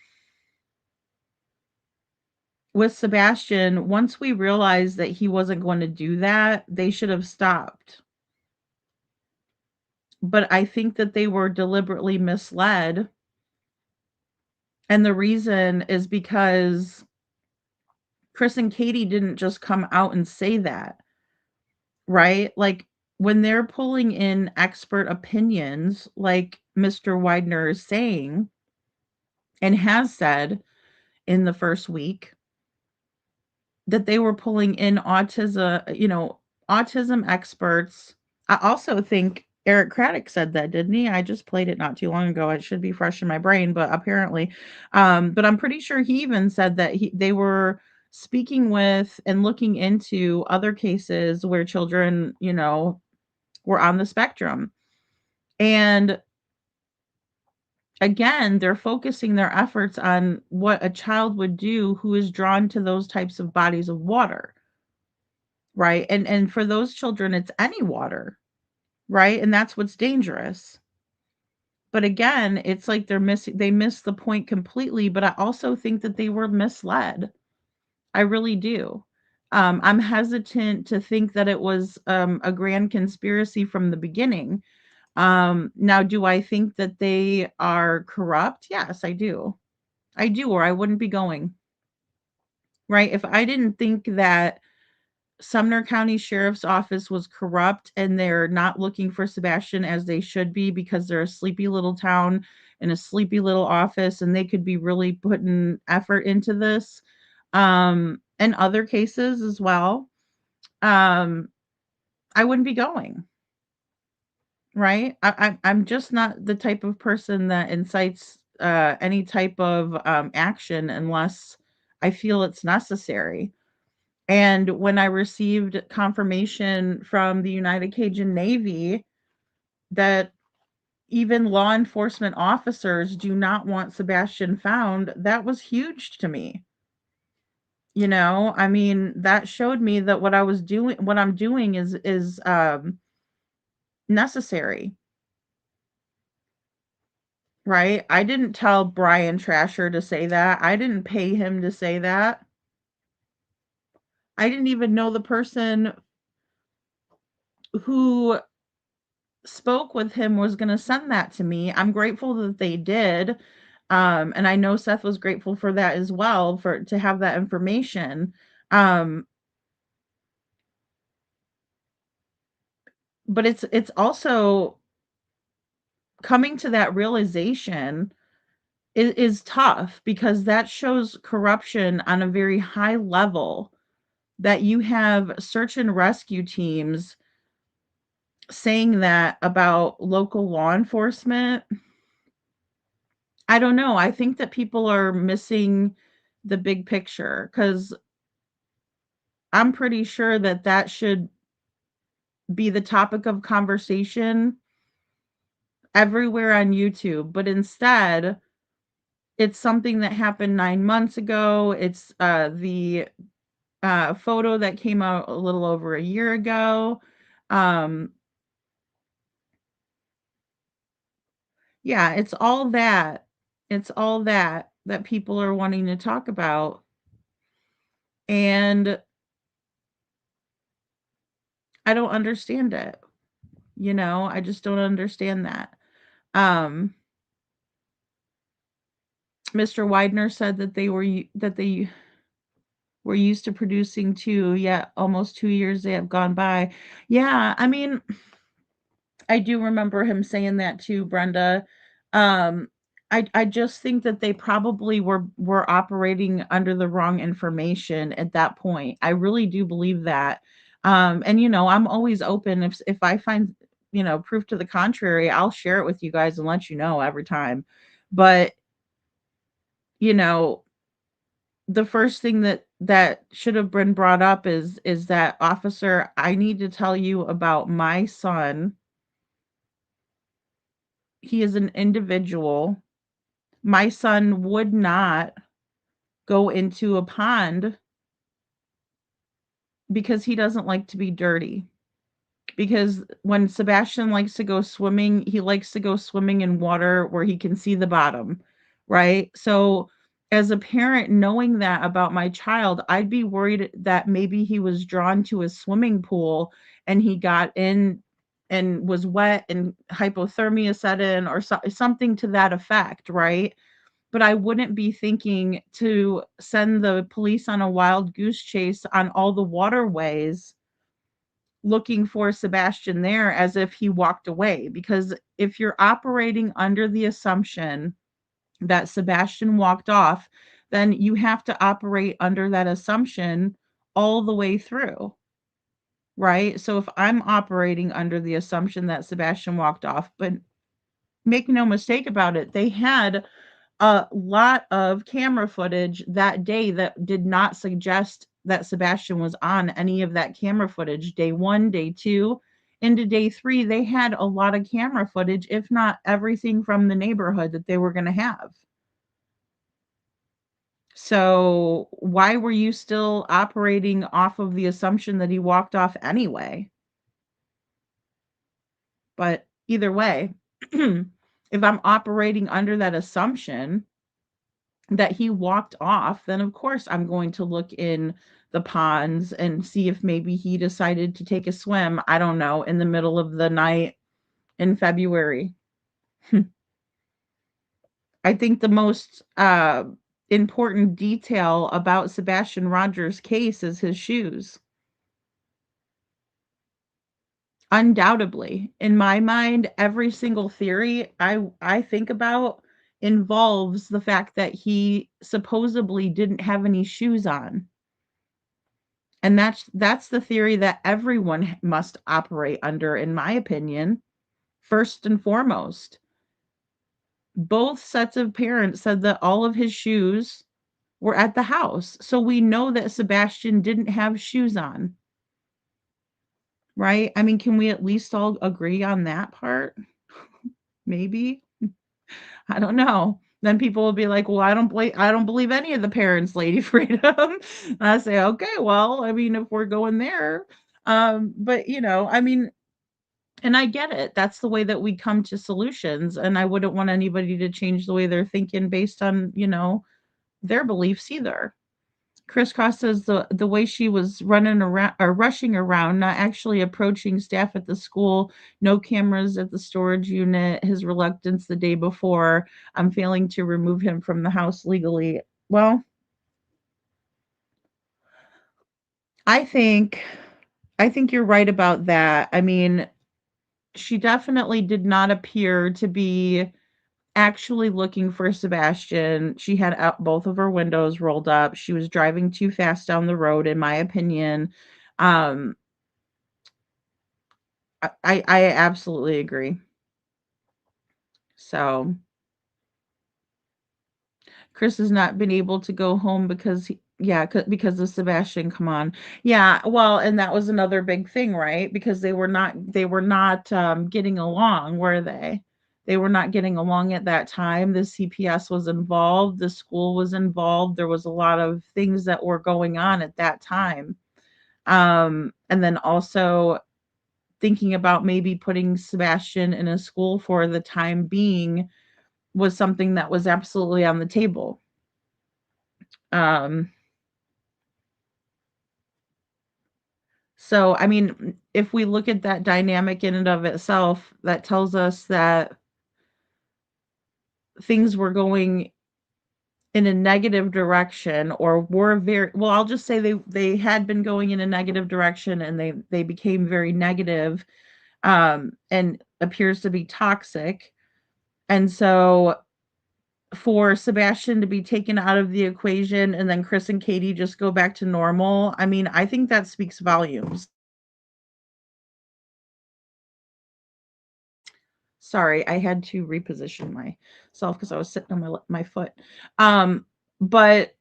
with Sebastian, once we realized that he wasn't going to do that, they should have stopped. But I think that they were deliberately misled. And the reason is because Chris and Katie didn't just come out and say that, right? Like when they're pulling in expert opinions, like Mr. Widener is saying and has said in the first week, that they were pulling in autism experts. I also think Eric Craddock said that, didn't he? I just played it not too long ago. It should be fresh in my brain, but apparently, but I'm pretty sure he even said that they were speaking with and looking into other cases where children, were on the spectrum. And again, they're focusing their efforts on what a child would do who is drawn to those types of bodies of water. Right? And for those children, it's any water, right? And that's what's dangerous. But again, it's like they missed the point completely, but I also think that they were misled. I really do. I'm hesitant to think that it was a grand conspiracy from the beginning. Now, do I think that they are corrupt? Yes, I do. I do, or I wouldn't be going. Right? If I didn't think that Sumner County Sheriff's Office was corrupt and they're not looking for Sebastian as they should be because they're a sleepy little town in a sleepy little office and they could be really putting effort into this. And other cases as well. Um, I wouldn't be going. Right? I'm just not the type of person that incites any type of action unless I feel it's necessary. And when I received confirmation from the United Cajun Navy that even law enforcement officers do not want Sebastian found, that was huge to me. I mean, that showed me that what I'm doing is necessary, right? I didn't tell Brian Trasher to say that. I didn't pay him to say that. I didn't even know the person who spoke with him was going to send that to me. I'm grateful that they did. And I know Seth was grateful for that as well, to have that information. But it's also coming to that realization is tough because that shows corruption on a very high level, that you have search and rescue teams saying that about local law enforcement. I don't know. I think that people are missing the big picture because I'm pretty sure that that should be the topic of conversation everywhere on YouTube. But instead, it's something that happened 9 months ago. It's the photo that came out a little over a year ago. Yeah, it's all that. It's all that people are wanting to talk about. And I don't understand it. I just don't understand that. Um, Mr. Widener said that they were used to producing 2, yet almost 2 years they have gone by. Yeah, I mean, I do remember him saying that too, Brenda. Um, I just think that they probably were operating under the wrong information at that point. I really do believe that. And I'm always open if I find, proof to the contrary, I'll share it with you guys and let you know every time. But, you know, the first thing that should have been brought up is that, officer, I need to tell you about my son. He is an individual. My son would not go into a pond because he doesn't like to be dirty. Because when Sebastian likes to go swimming, he likes to go swimming in water where he can see the bottom, right? So as a parent, knowing that about my child, I'd be worried that maybe he was drawn to a swimming pool and he got in and was wet and hypothermia set in or something to that effect, right? But I wouldn't be thinking to send the police on a wild goose chase on all the waterways looking for Sebastian there as if he walked away. Because if you're operating under the assumption that Sebastian walked off, then you have to operate under that assumption all the way through, right? So if I'm operating under the assumption that Sebastian walked off, but make no mistake about it, they had a lot of camera footage that day that did not suggest that Sebastian was on any of that camera footage. Day 1, day 2, into day 3, they had a lot of camera footage, if not everything from the neighborhood that they were going to have. So why were you still operating off of the assumption that he walked off anyway? But either way, if I'm operating under that assumption that he walked off, then of course I'm going to look in the ponds and see if maybe he decided to take a swim, I don't know, in the middle of the night in February. I think the most important detail about Sebastian Rogers' case is his shoes. Undoubtedly, in my mind, every single theory I think about involves the fact that he supposedly didn't have any shoes on. And that's the theory that everyone must operate under, in my opinion, first and foremost. Both sets of parents said that all of his shoes were at the house. So we know that Sebastian didn't have shoes on, right? I mean, can we at least all agree on that part? Maybe. I don't know. Then people will be like, "Well, I don't believe any of the parents, Lady Freedom." I say, "Okay, well, I mean, if we're going there." But I mean, and I get it. That's the way that we come to solutions, and I wouldn't want anybody to change the way they're thinking based on, their beliefs either. Crisscross says the way she was running around or rushing around, not actually approaching staff at the school, no cameras at the storage unit, his reluctance the day before, I'm failing to remove him from the house legally. Well, I think I think you're right about that. I mean, she definitely did not appear to be actually looking for Sebastian. She had out both of her windows rolled up. She was driving too fast down the road, in my opinion. Um, I absolutely agree. So Chris has not been able to go home because because of Sebastian. Come on, yeah. Well, and that was another big thing, right? Because they were not getting along, were they? They were not getting along at that time. The CPS was involved. The school was involved. There was a lot of things that were going on at that time. And then also thinking about maybe putting Sebastian in a school for the time being was something that was absolutely on the table. Um, so, I mean, if we look at that dynamic in and of itself, that tells us that things were going in a negative direction or were very well, I'll just say they had been going in a negative direction and they became very negative and appears to be toxic. And so for Sebastian to be taken out of the equation and then Chris and Katie just go back to normal, I mean, I think that speaks volumes. Sorry, I had to reposition myself because I was sitting on my foot. But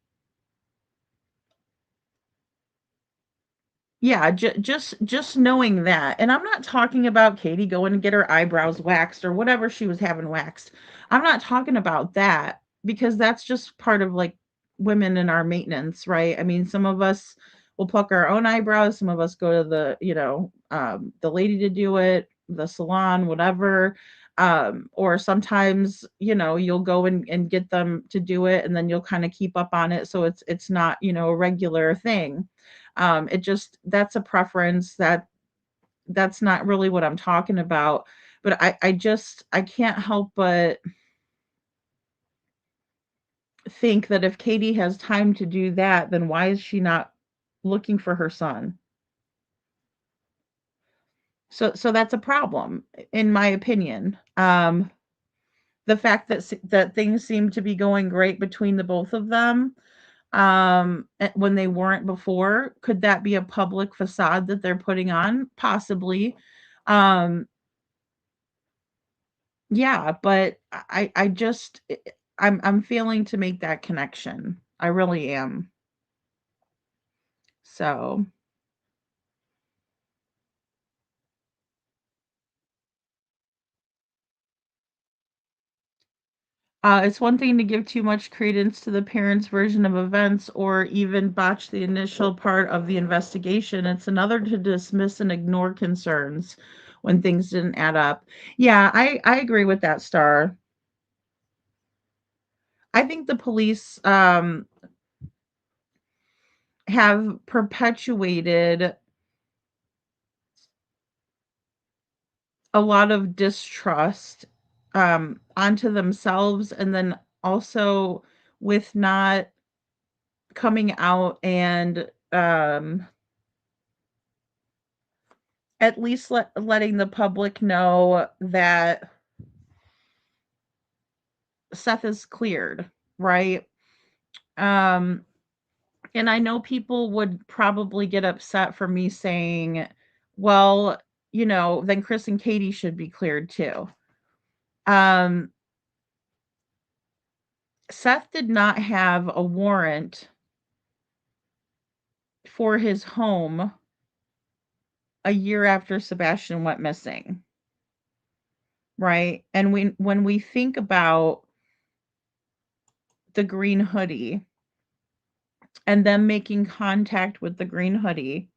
yeah, just knowing that, and I'm not talking about Katie going and get her eyebrows waxed or whatever she was having waxed. I'm not talking about that because that's just part of like women in our maintenance, right? I mean, some of us will pluck our own eyebrows, some of us go to the lady to do it, the salon, whatever. Or sometimes, you'll go and get them to do it, and then you'll kind of keep up on it, so it's not, a regular thing. It just That's a preference. That's not really what I'm talking about. But I can't help but think that if Katie has time to do that, then why is she not looking for her son? So that's a problem, in my opinion. The fact that things seem to be going great between the both of them, when they weren't before, could that be a public facade that they're putting on? Possibly. Um, yeah, but I just I'm failing to make that connection. I really am. So, it's one thing to give too much credence to the parents' version of events or even botch the initial part of the investigation. It's another to dismiss and ignore concerns when things didn't add up. Yeah, I agree with that, Star. I think the police have perpetuated a lot of distrust onto themselves, and then also with not coming out and at least letting the public know that Seth is cleared, right? Um, and I know people would probably get upset for me saying, well, then Chris and Katie should be cleared too. Um, Seth did not have a warrant for his home a year after Sebastian went missing, right? And when we think about the green hoodie and them making contact with the green hoodie,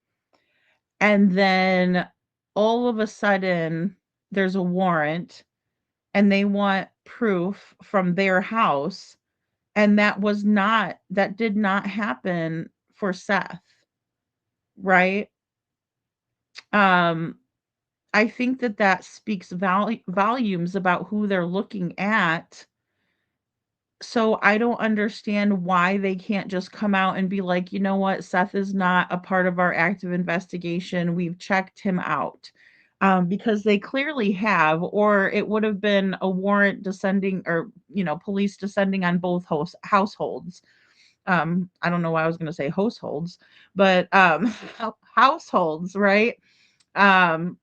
and then all of a sudden there's a warrant and they want proof from their house, and that did not happen for Seth, right? um I think that speaks volumes about who they're looking at. So I don't understand why they can't just come out and be like, you know what, Seth is not a part of our active investigation. We've checked him out. Because they clearly have, or it would have been a warrant descending, or police descending on both households. I don't know why I was going to say households, but households, right? Um,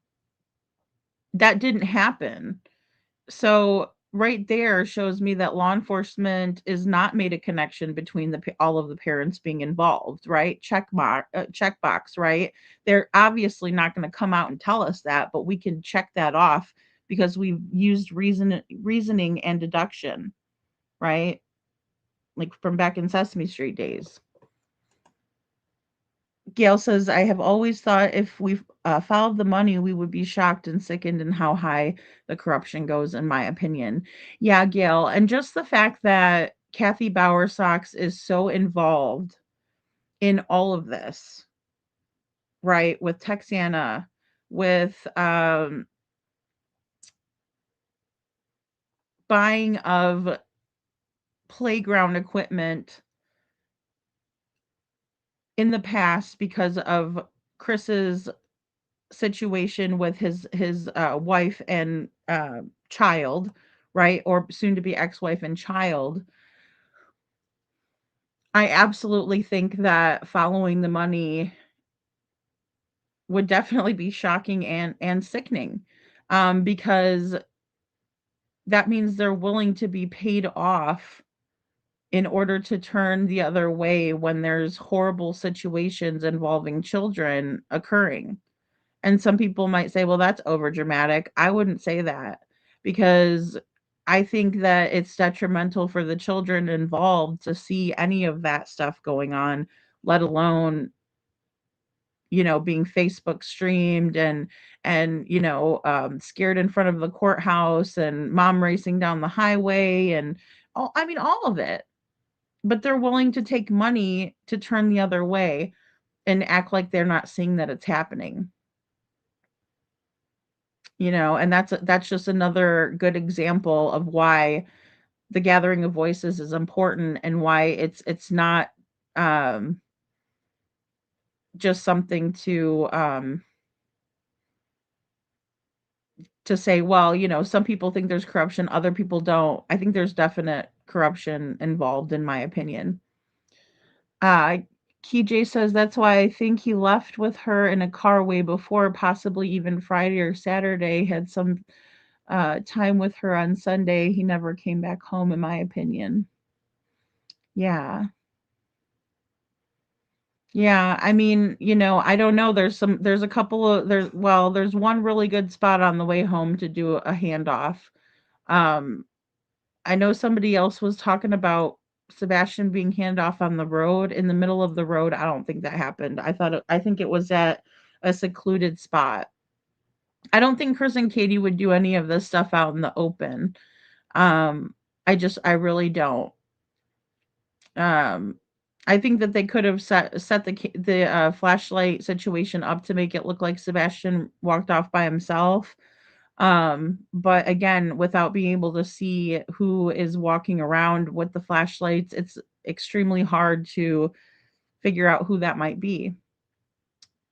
that didn't happen. So right there shows me that law enforcement is not made a connection between all of the parents being involved, right? Checkbox, right? They're obviously not going to come out and tell us that, but we can check that off because we've used reasoning and deduction, right? Like from back in Sesame Street days. Gail says, I have always thought if we followed the money, we would be shocked and sickened in how high the corruption goes, in my opinion. Yeah, Gail. And just the fact that Kathy Bowersox is so involved in all of this, right? With Texana, with buying of playground equipment in the past because of Chris's situation with his wife and child, right? Or soon to be ex-wife and child. I absolutely think that following the money would definitely be shocking and sickening, because that means they're willing to be paid off in order to turn the other way when there's horrible situations involving children occurring. And some people might say, well, that's over dramatic. I wouldn't say that, because I think that it's detrimental for the children involved to see any of that stuff going on, let alone, being Facebook streamed, and scared in front of the courthouse, and mom racing down the highway, and all of it. But they're willing to take money to turn the other way and act like they're not seeing that it's happening. And that's just another good example of why the gathering of voices is important, and why it's not um just something to say, well, some people think there's corruption, other people don't. I think there's definite corruption involved, in my opinion. uh KJ says that's why I think he left with her in a car way before, possibly even Friday or Saturday, had some time with her on Sunday. He never came back home, in my opinion. Yeah. Yeah, I mean, I don't know. There's a couple of there's one really good spot on the way home to do a handoff. Um, I know somebody else was talking about Sebastian being handed off on the road, in the middle of the road. I don't think that happened. I think it was at a secluded spot. I don't think Chris and Katie would do any of this stuff out in the open. Um, I really don't. Um, I think that they could have set the flashlight situation up to make it look like Sebastian walked off by himself. But again, without being able to see who is walking around with the flashlights, it's extremely hard to figure out who that might be.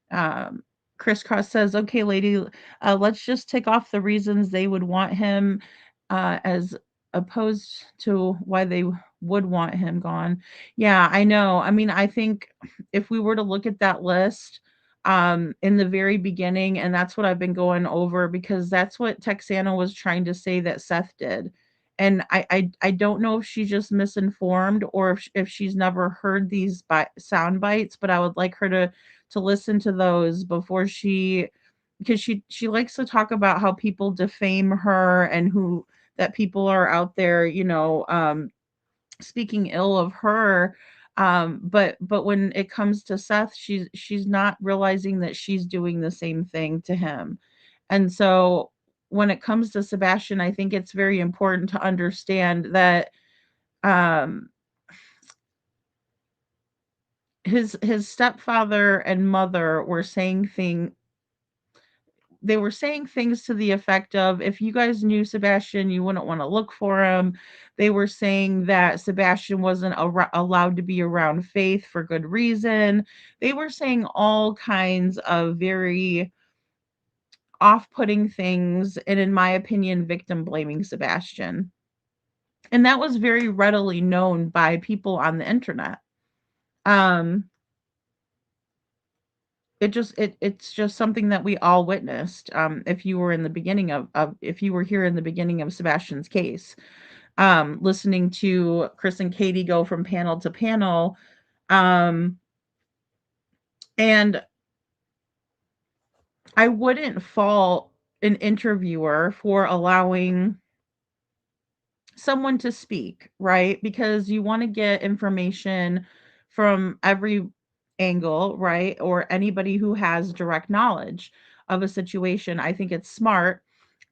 Um, Crisscross says, "Okay, lady, let's just tick off the reasons they would want him, as opposed to why they would want him gone." Yeah, I know. I mean, I think if we were to look at that list, in the very beginning, and that's what I've been going over, because that's what Texana was trying to say that Seth did. And I don't know if she's just misinformed, or if she's never heard these sound bites, but I would like her to listen to those before because she likes to talk about how people defame her, and who that people are out there, speaking ill of her. But when it comes to Seth, she's not realizing that she's doing the same thing to him. And so when it comes to Sebastian, I think it's very important to understand that um his stepfather and mother were saying things to the effect of, if you guys knew Sebastian, you wouldn't want to look for him. They were saying that Sebastian wasn't allowed to be around Faith for good reason. They were saying all kinds of very off-putting things, and in my opinion, victim blaming Sebastian. And that was very readily known by people on the internet. Um it's just something that we all witnessed. If you were in the beginning of if you were here in the beginning of Sebastian's case, listening to Chris and Katie go from panel to panel, um and I wouldn't fault an interviewer for allowing someone to speak, right? Because you want to get information from every angle, right? Or anybody who has direct knowledge of a situation. I think it's smart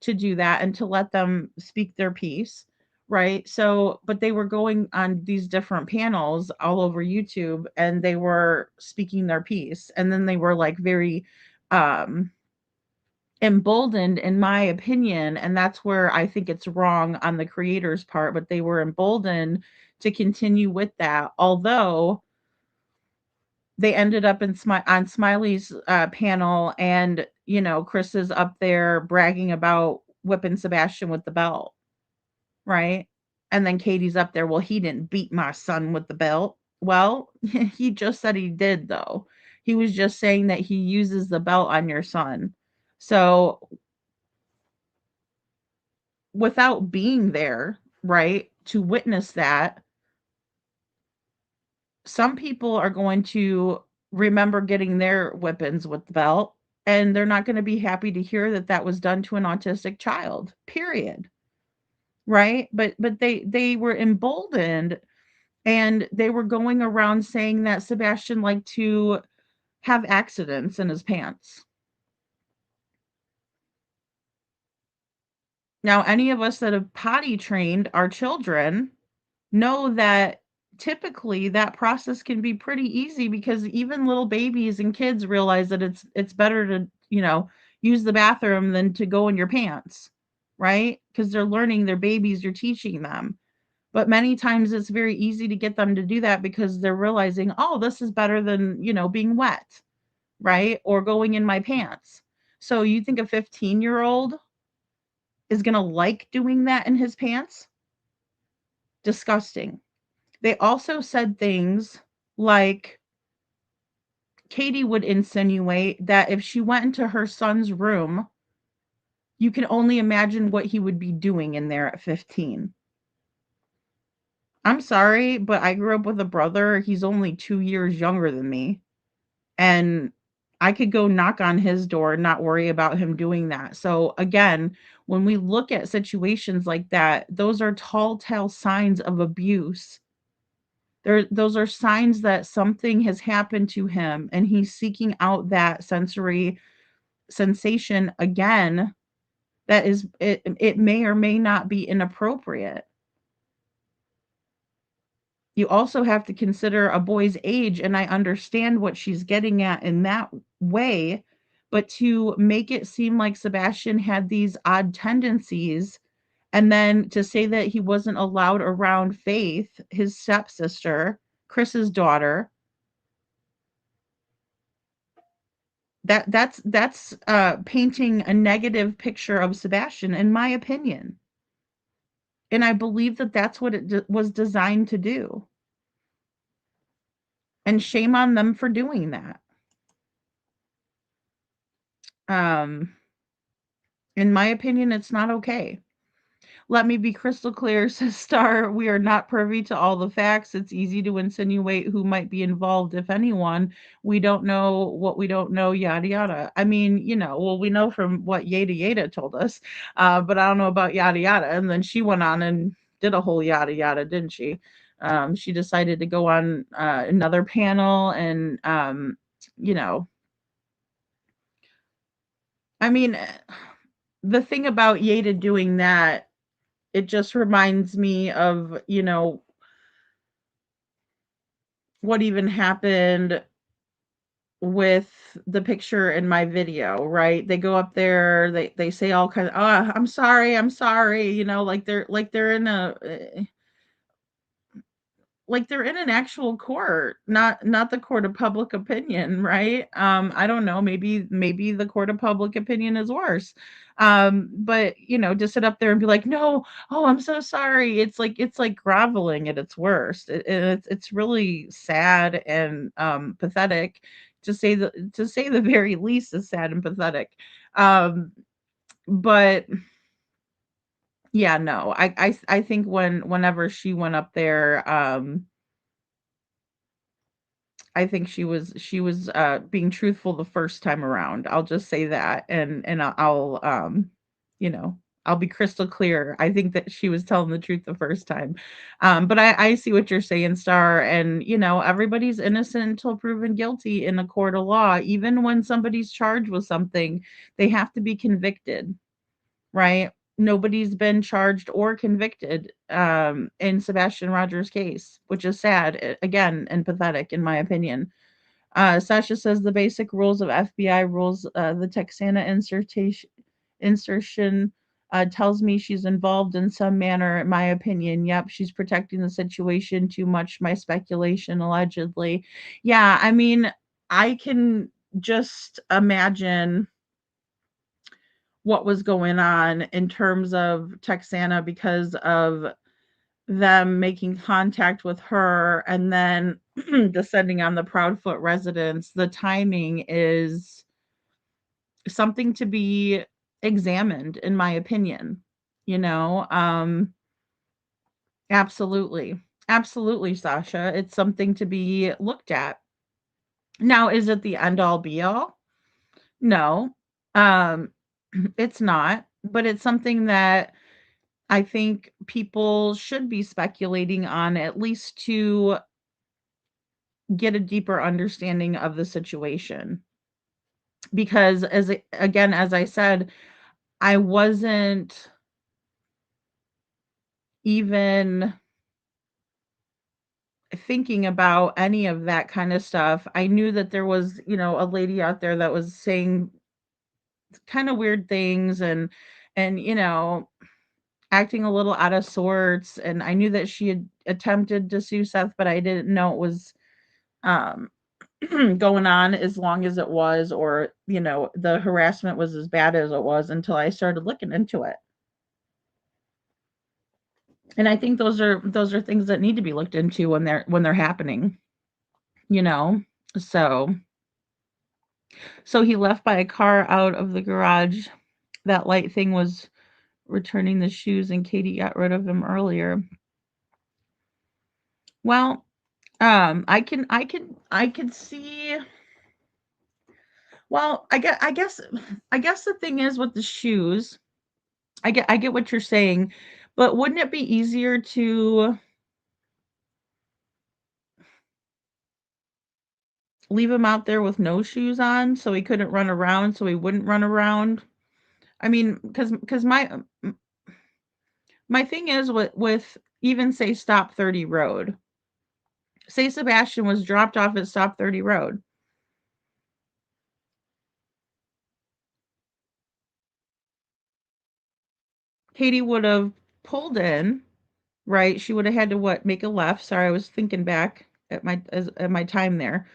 to do that and to let them speak their piece, right? So, but they were going on these different panels all over YouTube, and they were speaking their piece. And then they were like very um emboldened, in my opinion, and that's where I think it's wrong on the creator's part, but they were emboldened to continue with that, although they ended up on Smiley's panel, and Chris is up there bragging about whipping Sebastian with the belt, right? And then Katie's up there, well, he didn't beat my son with the belt. Well, he just said he did, though. He was just saying that he uses the belt on your son. So without being there, right, to witness that, some people are going to remember getting their weapons with the belt, and they're not going to be happy to hear that that was done to an autistic child, period. Right? But they were emboldened, and they were going around saying that Sebastian liked to have accidents in his pants. Now, any of us that have potty trained our children know that typically that process can be pretty easy because even little babies and kids realize that it's better to, use the bathroom than to go in your pants, right? Because they're learning, they're babies, you're teaching them. But many times it's very easy to get them to do that because they're realizing, oh, this is better than, being wet, right? Or going in my pants. So you think a 15-year-old is going to like doing that in his pants? Disgusting. They also said things like Katie would insinuate that if she went into her son's room, you can only imagine what he would be doing in there at 15. I'm sorry, but I grew up with a brother. He's only 2 years younger than me. And I could go knock on his door and not worry about him doing that. So again, when we look at situations like that, those are tall tale signs of abuse. Those are signs that something has happened to him and he's seeking out that sensory sensation again. That is, it may or may not be inappropriate. You also have to consider a boy's age, and I understand what she's getting at in that way, but to make it seem like Sebastian had these odd tendencies, and then to say that he wasn't allowed around Faith, his stepsister, Chris's daughter, that's painting a negative picture of Sebastian, in my opinion. And I believe that that's what it was designed to do. And shame on them for doing that. Um, in my opinion, it's not okay. Let me be crystal clear, says Star. We are not privy to all the facts. It's easy to insinuate who might be involved, if anyone. We don't know what we don't know, yada yada. I mean, well, we know from what Yada Yada told us, but I don't know about yada yada. And then she went on and did a whole yada yada, didn't she? She decided to go on another panel and, you know, I mean, the thing about Yada doing that, it just reminds me of, what even happened with the picture in my video, right? They go up there, they say all kinds of, "Oh, I'm sorry," like they're in a like they're in an actual court, not the court of public opinion, right? I don't know, maybe the court of public opinion is worse. But to sit up there and be like, no, oh, I'm so sorry. It's like groveling at its worst. It's really sad and pathetic, to say the very least. Is sad and pathetic. Um, but yeah, no, I think whenever she went up there, I think she was being truthful the first time around. I'll just say that, and you know, I'll be crystal clear. I think that she was telling the truth the first time. But I see what you're saying, Star, and everybody's innocent until proven guilty in a court of law. Even when somebody's charged with something, they have to be convicted, right? Nobody's been charged or convicted in Sebastian Rogers' case, which is sad, again, and pathetic, in my opinion. Sasha says the basic rules of FBI rules, the Texana insertion tells me she's involved in some manner, in my opinion. Yep, she's protecting the situation too much. My speculation, allegedly. Yeah, I mean, I can just imagine what was going on in terms of Texana because of them making contact with her and then descending on the Proudfoot residence. The timing is something to be examined, in my opinion. You know, absolutely. Absolutely, Sasha. It's something to be looked at. Now, is it the end all be all? No. Um, it's not, but it's something that I think people should be speculating on, at least to get a deeper understanding of the situation. Because as I said, I wasn't even thinking about any of that kind of stuff. I knew that there was, a lady out there that was saying kind of weird things and acting a little out of sorts, and I knew that she had attempted to sue Seth, but I didn't know it was um going on as long as it was, or the harassment was as bad as it was, until I started looking into it. And I think those are things that need to be looked into when they're happening, you know. So he left by a car out of the garage. That light thing was returning the shoes, and Katie got rid of them earlier. Well, I can see. Well, I guess the thing is with the shoes, I get what you're saying, but wouldn't it be easier to leave him out there with no shoes on so he couldn't run around, so he wouldn't run around? I mean, because my thing is with even say Stop 30 Road. Say Sebastian was dropped off at Stop 30 Road. Katie would have pulled in, right? She would have had to what? Make a left. Sorry, I was thinking back at my time there.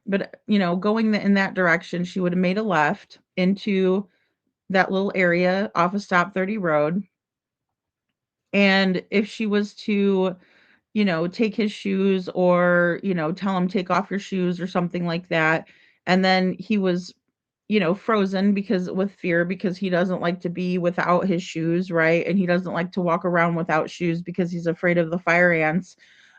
But going in that direction, she would have made a left into that little area off of Stop 30 Road. And if she was to, take his shoes, or, tell him take off your shoes or something like that, and then he was, frozen because with fear, because he doesn't like to be without his shoes, right? And he doesn't like to walk around without shoes because he's afraid of the fire ants.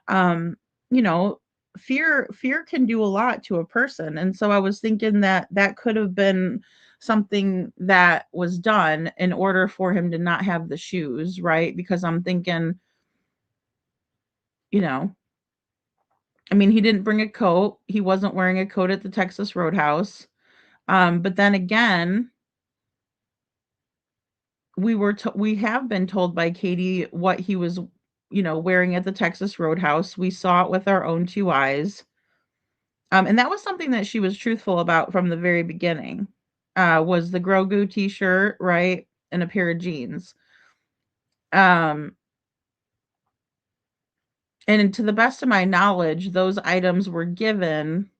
Um, you know, fear can do a lot to a person. And so I was thinking that that could have been something that was done in order for him to not have the shoes, right? Because I'm thinking, you know, I mean, he didn't bring a coat. He wasn't wearing a coat at the Texas Roadhouse. But then again, we have been told by Katie what he was, wearing at the Texas Roadhouse. We saw it with our own two eyes. And that was something that she was truthful about from the very beginning. Was the Grogu t-shirt, right? And a pair of jeans. Um, and to the best of my knowledge, those items were given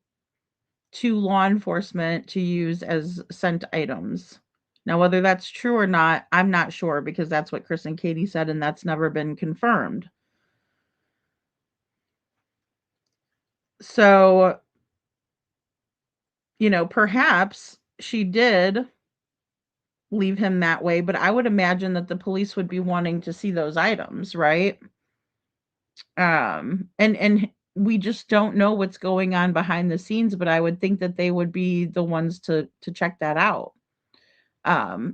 to law enforcement to use as scent items. Now, whether that's true or not, I'm not sure, because that's what Chris and Katie said, and that's never been confirmed. So, perhaps she did leave him that way, but I would imagine that the police would be wanting to see those items, right? And we just don't know what's going on behind the scenes, but I would think that they would be the ones to check that out.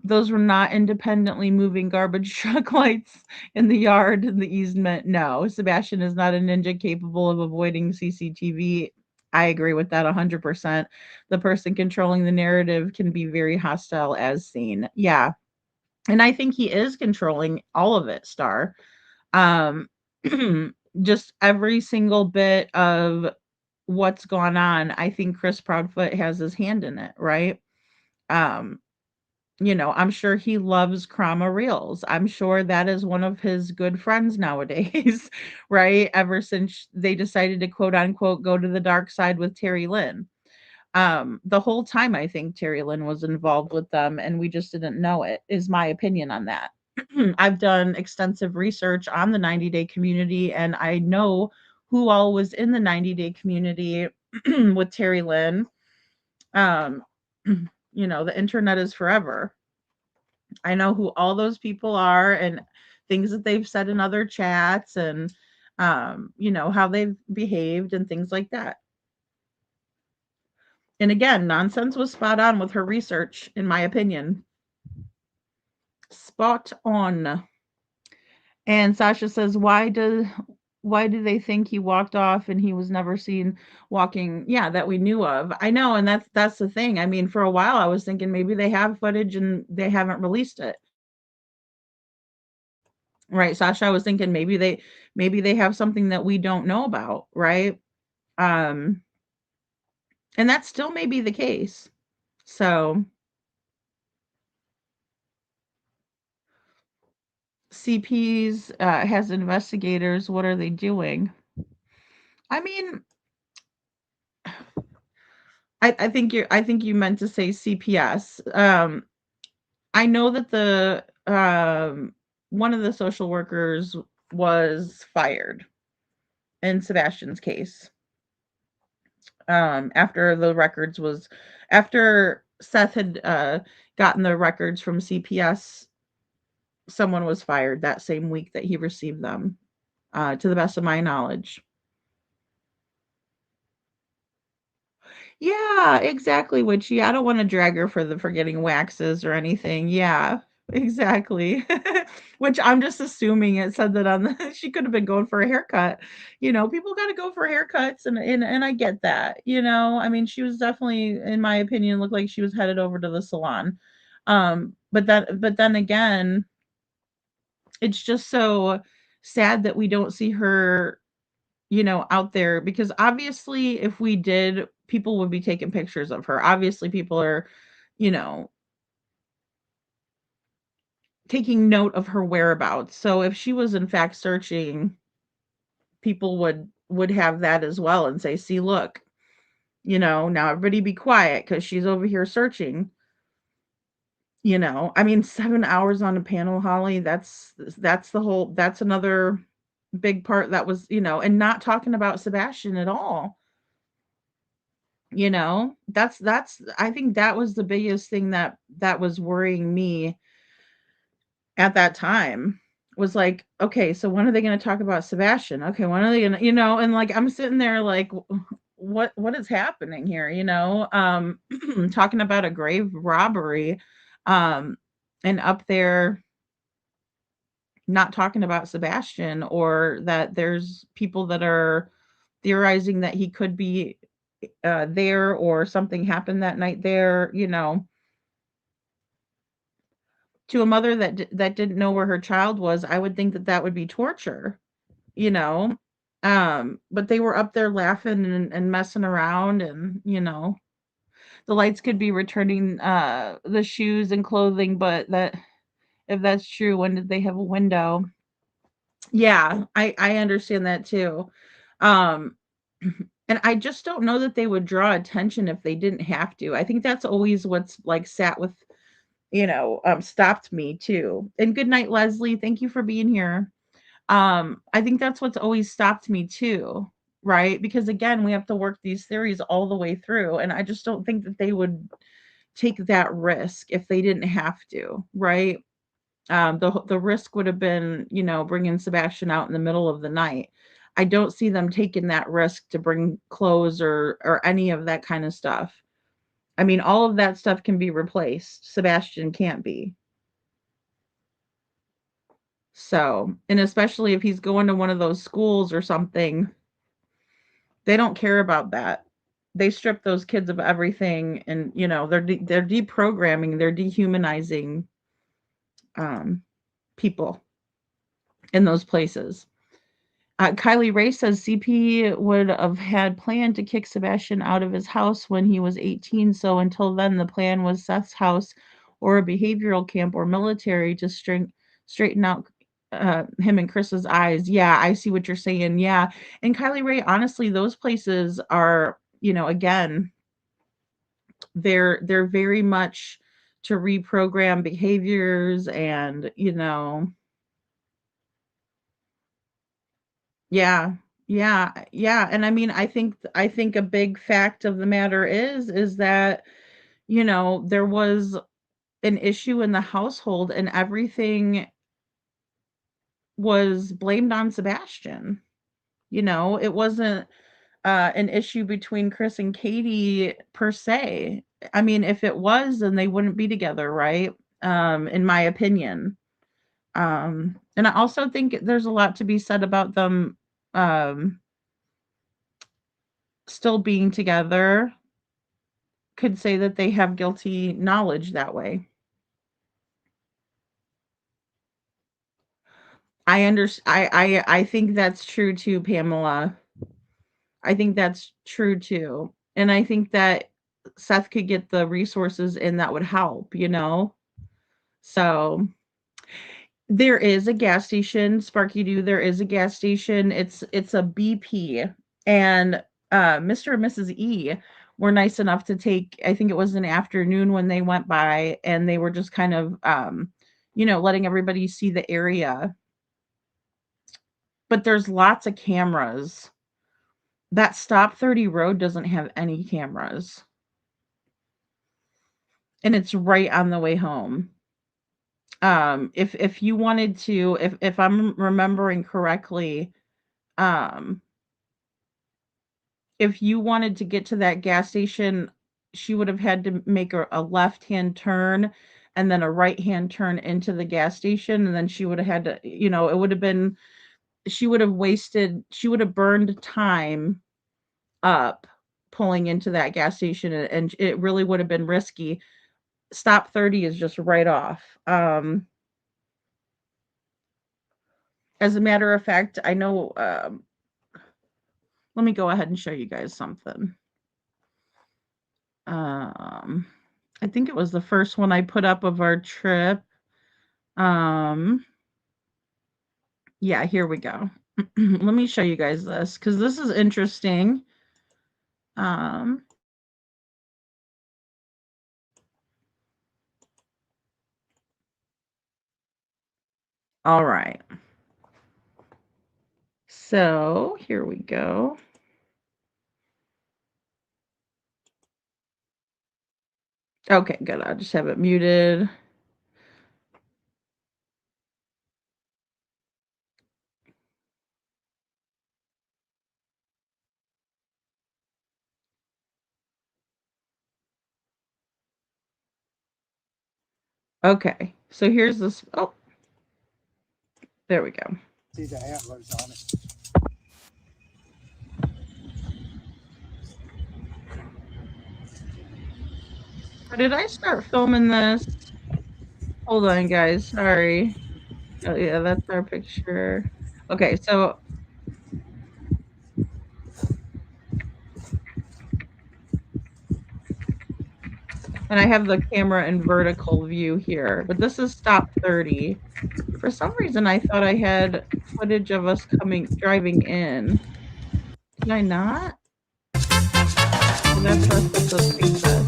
Those were not independently moving garbage truck lights in the yard in the easement. No, Sebastian is not a ninja capable of avoiding CCTV. I agree with that 100%. The person controlling the narrative can be very hostile as seen. Yeah. And I think he is controlling all of it, Star. Um, just every single bit of what's gone on. I think Chris Proudfoot has his hand in it, right? Um, I'm sure he loves Krama Reels. I'm sure that is one of his good friends nowadays, right? Ever since they decided to quote unquote go to the dark side with Terry Lynn. The whole time I think Terry Lynn was involved with them and we just didn't know it, is my opinion on that. I've done extensive research on the 90-day community, and I know who all was in the 90-day community with Terry Lynn. Um, the internet is forever. I know who all those people are and things that they've said in other chats, and how they've behaved and things like that. And again, Nonsense was spot on with her research, in my opinion. Spot on. And Sasha says, why why do they think he walked off and he was never seen walking, yeah, that we knew of? I know, and that's the thing. I mean, for a while I was thinking maybe they have footage and they haven't released it. Right, Sasha, I was thinking maybe they have something that we don't know about, right? Um, and that still may be the case. So, CPs has investigators. What are they doing? I mean, I think you meant to say CPS. I know that the one of the social workers was fired in Sebastian's case. After the records was after Seth had gotten the records from CPS, someone was fired that same week that he received them. To the best of my knowledge. Yeah, exactly, which, yeah, I don't wanna drag her for the forgetting waxes or anything. Yeah, exactly. Which I'm just assuming it said that on the she could have been going for a haircut. People gotta go for haircuts, and I get that, I mean, she was definitely, in my opinion, looked like she was headed over to the salon. But then again, it's just so sad that we don't see her, out there, because obviously if we did, people would be taking pictures of her. Obviously, people are, you know, taking note of her whereabouts. So if she was in fact searching, people would have that as well and say, "See, look, now everybody be quiet cuz she's over here searching." I mean, 7 hours on a panel, Holly, that's another big part that was, and not talking about Sebastian at all. That's I think that was the biggest thing that was worrying me at that time, was like, okay, so when are they going to talk about Sebastian? Okay, when are they going to, and like I'm sitting there like, what is happening here, talking about a grave robbery, um and up there not talking about Sebastian, or that there's people that are theorizing that he could be there, or something happened that night there, to a mother that didn't know where her child was. I would think that that would be torture, you know. But they were up there laughing and messing around, and the lights could be returning the shoes and clothing, but that if that's true, when did they have a window? Yeah, I understand that too. Um and I just don't know that they would draw attention if they didn't have to. I think that's always what's like sat with, stopped me too. And good night, Leslie. Thank you for being here. I think that's what's always stopped me too, right? Because again, we have to work these theories all the way through, and I just don't think that they would take that risk if they didn't have to, right? The risk would have been, bringing Sebastian out in the middle of the night. I don't see them taking that risk to bring clothes or any of that kind of stuff. I mean, all of that stuff can be replaced. Sebastian can't be. So, and especially if he's going to one of those schools or something, they don't care about that. They strip those kids of everything, and they're deprogramming, they're dehumanizing um, people in those places. Kylie Ray says CP would have had planned to kick Sebastian out of his house when he was 18. So until then, the plan was Seth's house or a behavioral camp or military to straighten out him and Chris's eyes. Yeah, I see what you're saying. Yeah. And Kylie Ray, honestly, those places are, again, they're very much to reprogram behaviors, and yeah. Yeah, and I mean, I think a big fact of the matter is that, there was an issue in the household, and everything was blamed on Sebastian. It wasn't an issue between Chris and Katie per se. I mean, if it was, then they wouldn't be together, right? In my opinion. And I also think there's a lot to be said about them um, still being together could say that they have guilty knowledge that way. I think that's true too, Pamela. I think that's true too. And I think that Seth could get the resources and that would help, you know? So there is a gas station, Sparky Doo. There is a gas station. It's a BP, and Mr. and Mrs. E were nice enough to take. I think it was an afternoon when they went by, and they were just kind of, letting everybody see the area. But there's lots of cameras. That Stop 30 road doesn't have any cameras, and it's right on the way home. If you wanted to, if I'm remembering correctly, um if you wanted to get to that gas station, she would have had to make a left-hand turn and then a right-hand turn into the gas station, and then she would have had to, it would have been, she would have burned time up pulling into that gas station, and it really would have been risky. Stop 30 is just right off. As a matter of fact, I know, let me go ahead and show you guys something. I think it was the first one I put up of our trip. Yeah, here we go. Let me show you guys this because this is interesting. All right. So here we go. Okay, good. I'll just have it muted. Okay, so here's this. Oh, there we go. See the antlers on it. Did I start filming this? Hold on, guys. Sorry. Oh, yeah, that's our picture. Okay, so and I have the camera in vertical view here, but this is Stop 30. For some reason, I thought I had footage of us driving in. Did I not? That's us at the pizza.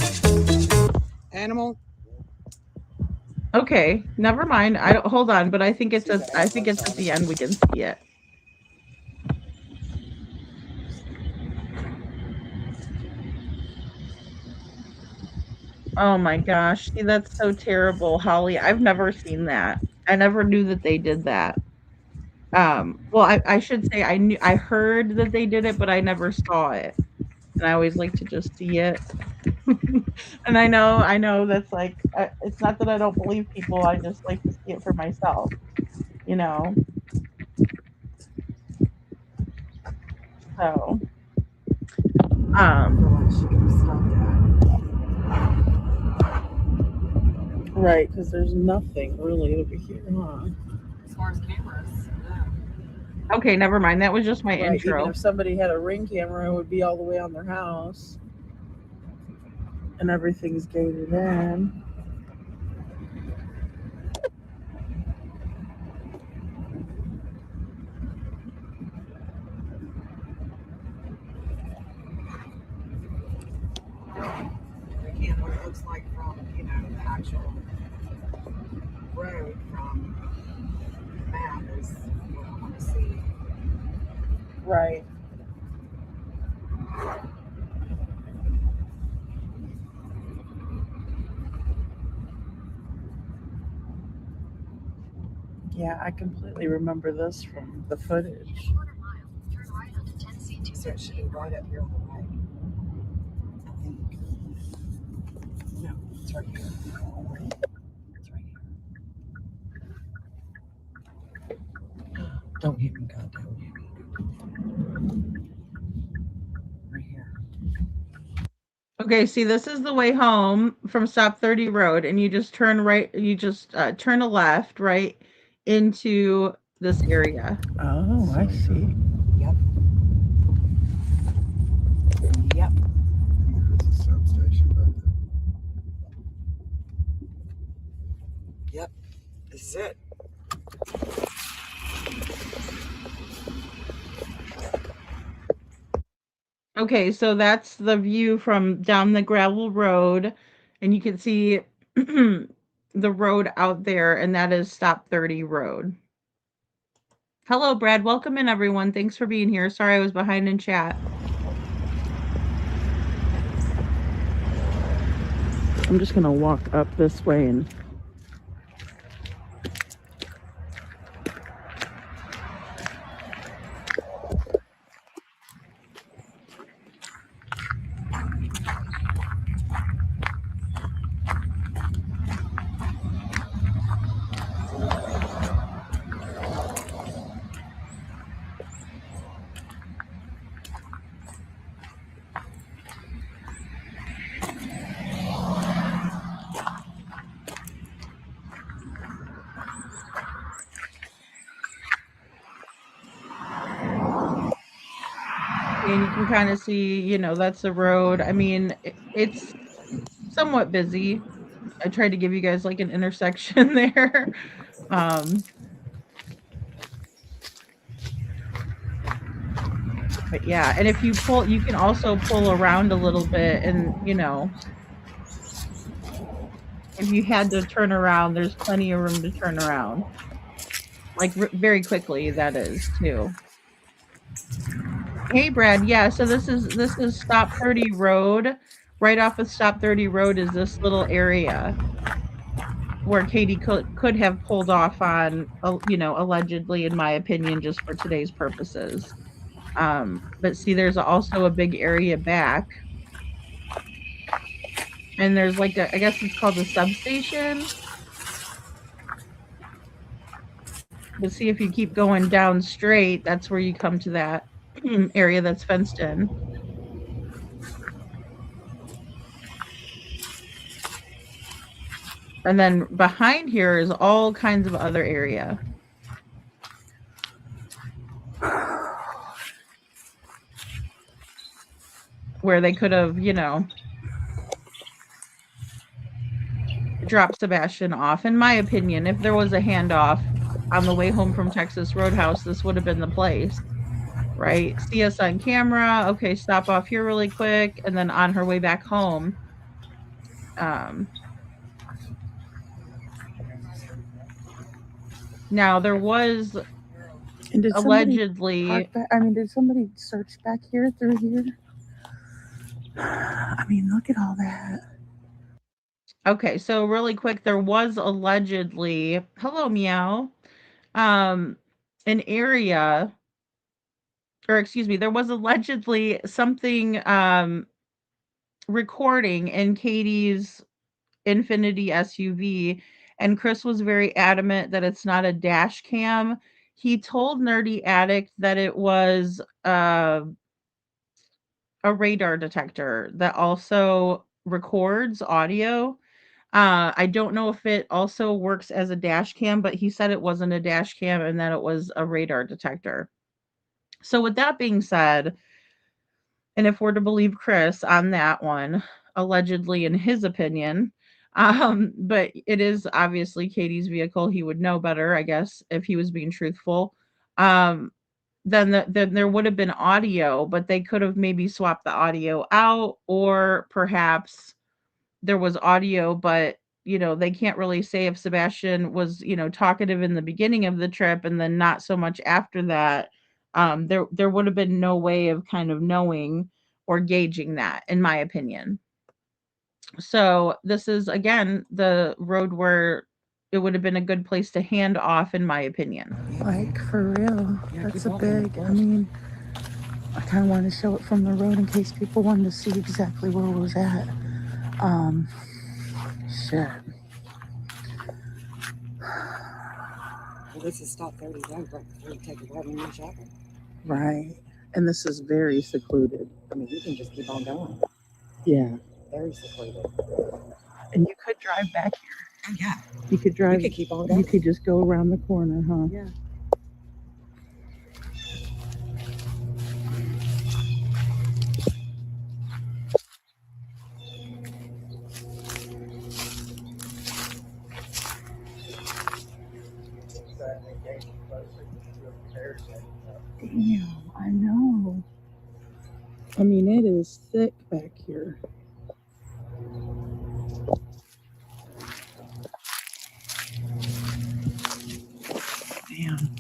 Animal. Okay, never mind. I don't hold on, but I think it's at the end we can see it. Oh my gosh. See, that's so terrible, Holly. I've never seen that. I never knew that they did that. Well, I should say I heard that they did it, but I never saw it. And I always like to just see it. And I know that's like, it's not that I don't believe people. I just like to see it for myself, you know? So, right, because there's nothing really over here, huh? As far as cameras, yeah. Okay, never mind. That was just my intro. Even if somebody had a Ring camera, it would be all the way on their house. And everything's gated in. Again, what it looks like from, the actual road from the map is what I want to see. Right. Yeah, I completely remember this from the footage. So it should be right up here on the right. I think. No, it's right here. It's right here. Don't hit me, God, don't hit me. Right here. Okay, see, this is the way home from Stop 30 Road, and you just turn right, you just turn a left, right, into this area. Oh, I see. Yep. Yep. There's a substation back there. Yep. This is it. Okay, so that's the view from down the gravel road, and you can see the road out there, and that is Stop 30 Road. Hello, Brad. Welcome in, everyone. Thanks for being here. Sorry I was behind in chat. I'm just going to walk up this way and and you can kind of see, you know, that's the road. I mean, it's somewhat busy. I tried to give you guys like an intersection there. But yeah, and if you pull, you can also pull around a little bit, and you know, if you had to turn around, there's plenty of room to turn around. Like very quickly, that is too. Hey Brad, yeah, so this is Stop 30 Road. Right off of Stop 30 Road is this little area where Katie could have pulled off on, you know, allegedly, in my opinion, just for today's purposes. But see, there's also a big area back, and there's like I guess it's called a substation. But see, if you keep going down straight, that's where you come to that area that's fenced in. And then behind here is all kinds of other area. Where they could have, you know, dropped Sebastian off. In my opinion, if there was a handoff on the way home from Texas Roadhouse, this would have been the place, right? See us on camera. Okay, stop off here really quick. And then on her way back home, now there was allegedly, did somebody search back here through here? I mean, look at all that. okay, so really quick, there was allegedly, hello meow, an area, or excuse me, there was allegedly something recording in Katie's Infinity SUV, and Chris was very adamant that it's not a dash cam. He told Nerdy Addict that it was a radar detector that also records audio. I don't know if it also works as a dash cam, but he said it wasn't a dash cam and that it was a radar detector. So with that being said, and if we're to believe Chris on that one, allegedly in his opinion, but it is obviously Katie's vehicle. He would know better, I guess, if he was being truthful. Then there would have been audio, but they could have maybe swapped the audio out, or perhaps there was audio, but you know, they can't really say if Sebastian was, you know, talkative in the beginning of the trip and then not so much after that. There would have been no way of kind of knowing or gauging that, in my opinion. So this is again the road where it would have been a good place to hand off, in my opinion. Like, for real. That's a big, I mean, I kind of wanted to show it from the road in case people wanted to see exactly where it was at. Shit. Well, this is Stop 30 Road right before you take a right in your shopping. Right. And this is very secluded. I mean, you can just keep on going. Yeah. Very secluded. And you could drive back here. Oh, yeah. You could drive. You could keep on going. You could just go around the corner, huh? Yeah. Yeah, I know. I mean, it is thick back here. Damn.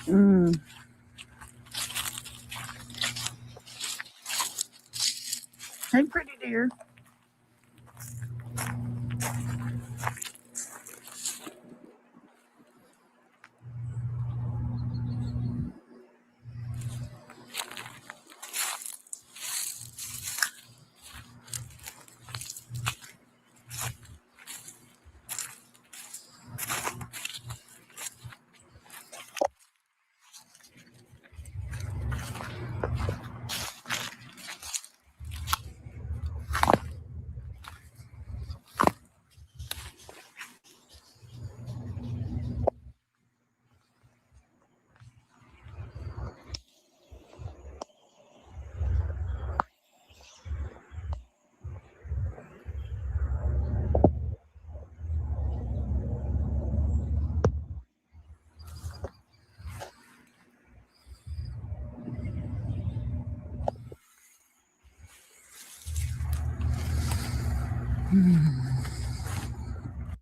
Mm. Hey, pretty dear.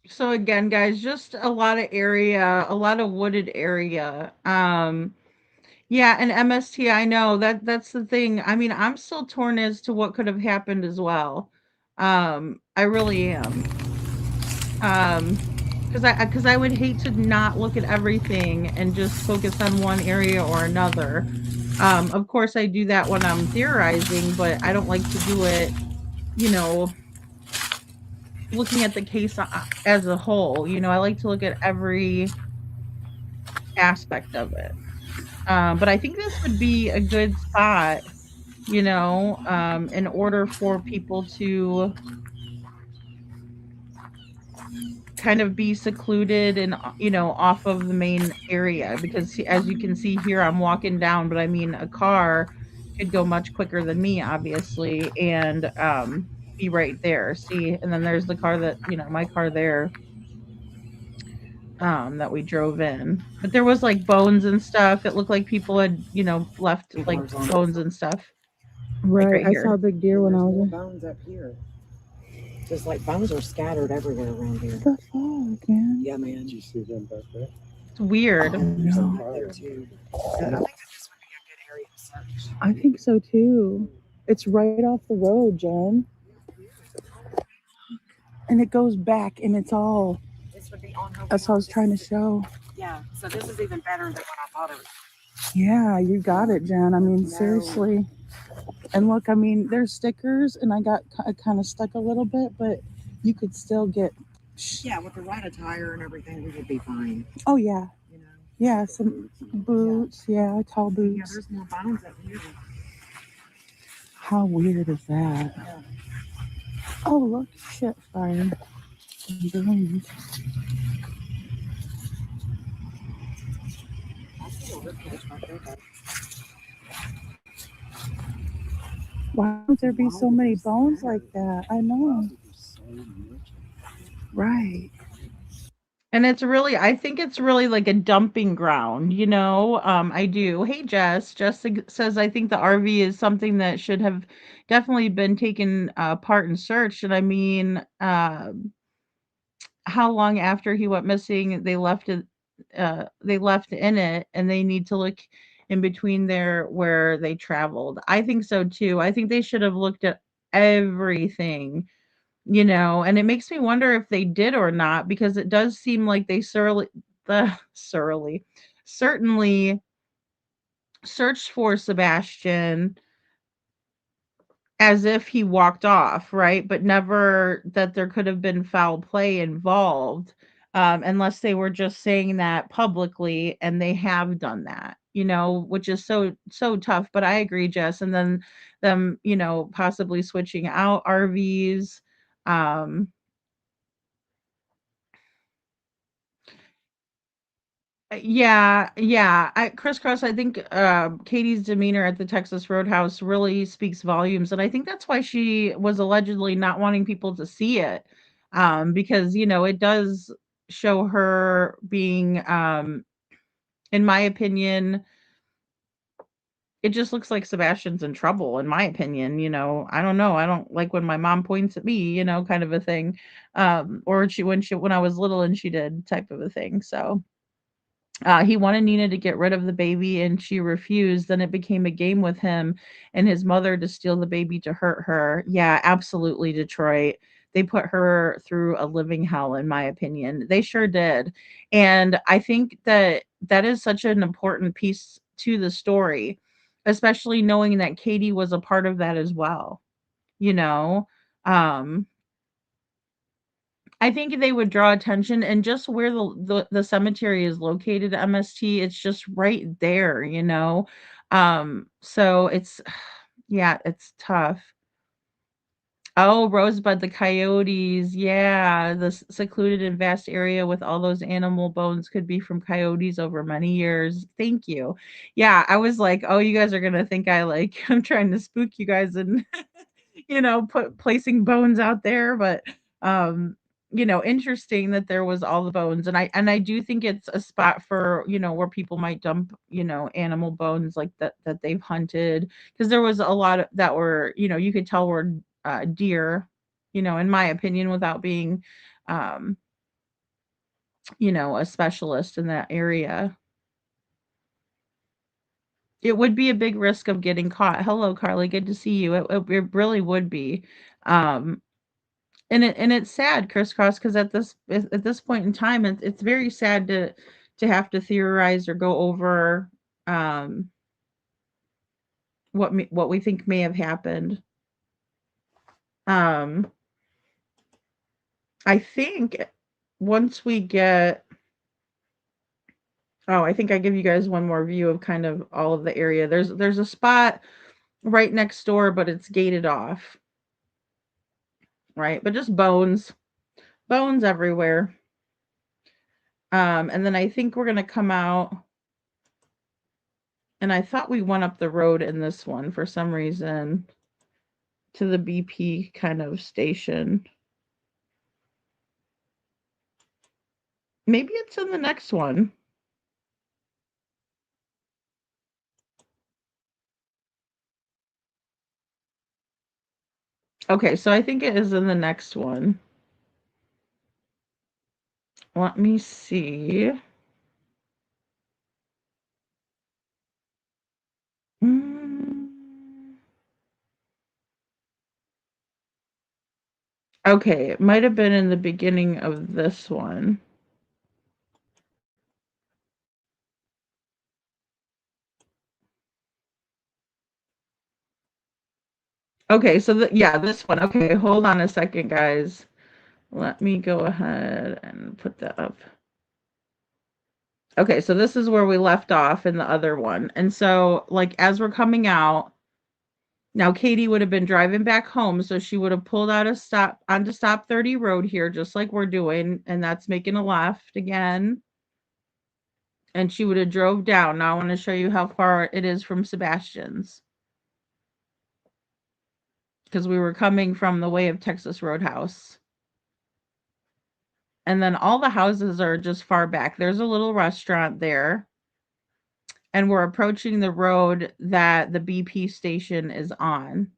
So again, guys, just a lot of area, a lot of wooded area. Yeah, and MST, I know that's the thing. I mean, I'm still torn as to what could have happened as well. I really am. Because I would hate to not look at everything and just focus on one area or another. Of course, I do that when I'm theorizing, but I don't like to do it, you know, looking at the case as a whole. You know, I like to look at every aspect of it. But I think this would be a good spot, you know, in order for people to kind of be secluded and, you know, off of the main area. Because as you can see here, I'm walking down, but I mean, a car could go much quicker than me, obviously, and be right there. See, and then there's the car that, you know, my car there, that we drove in. But there was like bones and stuff. It looked like people had, you know, left like bones and stuff. Like Right. I here. saw a big deer when I There's was more in. bones up here. Just like bones are scattered everywhere around here. What the fuck, man? Yeah, man. Did you see them back there? It's weird. There's some No. right there too. I think that this would be a good area to search. I think so too. It's right off the road, Jen. And it goes back and it's all. This would be on her. That's what I was trying to show. Yeah, so this is even better than what I thought it was. Yeah, you got it, Jen. I mean, seriously. And look, I mean, there's stickers, and I got kind of stuck a little bit, but you could still get. Yeah, with the right attire and everything, we would be fine. Oh yeah, You know. yeah, some boots, yeah, tall Yeah, boots. there's more bones up here. How weird is that? Yeah. Oh look, shit fire. Balloons. I see a ribcage right there, guys. Why would there be so many bones like that? I know. Right. And it's really, I think it's really like a dumping ground, you know? I do. Hey, Jess. Says, I think the RV is something that should have definitely been taken apart and searched. And I mean, how long after he went missing they left in it, and they need to look in between there where they traveled. I think so too. I think they should have looked at everything, you know, and it makes me wonder if they did or not, because it does seem like they surly certainly searched for Sebastian as if he walked off, right? But never that there could have been foul play involved, unless they were just saying that publicly, and they have done that, you know, which is so tough. But I agree, Jess. And then them, you know, possibly switching out RVs. Um, yeah, yeah. Crisscross, I think Katie's demeanor at the Texas Roadhouse really speaks volumes. And I think that's why she was allegedly not wanting people to see it. Because, you know, it does show her being, in my opinion, it just looks like Sebastian's in trouble, in my opinion. You know, I don't know. I don't like when my mom points at me, you know, kind of a thing. Or when I was little and she did, type of a thing. So he wanted Nina to get rid of the baby, and she refused. Then it became a game with him and his mother to steal the baby to hurt her. Yeah, absolutely, Detroit. They put her through a living hell, in my opinion. They sure did. And I think that that is such an important piece to the story, especially knowing that Katie was a part of that as well. You know, um, I think they would draw attention, and just where the cemetery is located, MST, it's just right there, you know? So it's yeah, it's tough. Oh, Rosebud, the coyotes. Yeah, the secluded and vast area with all those animal bones could be from coyotes over many years. Thank you. Yeah, I was like, oh, you guys are gonna think I like I'm trying to spook you guys and you know, put placing bones out there, but um, you know, interesting that there was all the bones. And I do think it's a spot for, you know, where people might dump, you know, animal bones like that they've hunted, because there was a lot of, that were, you know, you could tell were deer, you know, in my opinion, without being um, you know, a specialist in that area. It would be a big risk of getting caught. Hello, Carly. Good to see you. It really would be. Um, and it's sad, Crisscross, because at this point in time, it's very sad to have to theorize or go over um, what we think may have happened. Um, I think once we get, oh, I think I give you guys one more view of kind of all of the area. There's a spot right next door, but it's gated off, right? But just bones everywhere. And then I think we're gonna come out. And I thought we went up the road in this one for some reason to the BP kind of station. Maybe it's in the next one. Okay, so I think it is in the next one. Let me see. Mm. Okay, it might have been in the beginning of this one. Okay, so yeah, this one. Okay, hold on a second, guys. Let me go ahead and put that up. Okay, so this is where we left off in the other one. And so, like, as we're coming out, now Katie would have been driving back home, so she would have pulled out a stop onto Stop 30 Road here, just like we're doing, and that's making a left again. And she would have drove down. Now I want to show you how far it is from Sebastian's. because we were coming from the way of Texas Roadhouse. And then all the houses are just far back. There's a little restaurant there. And we're approaching the road that the BP station is on.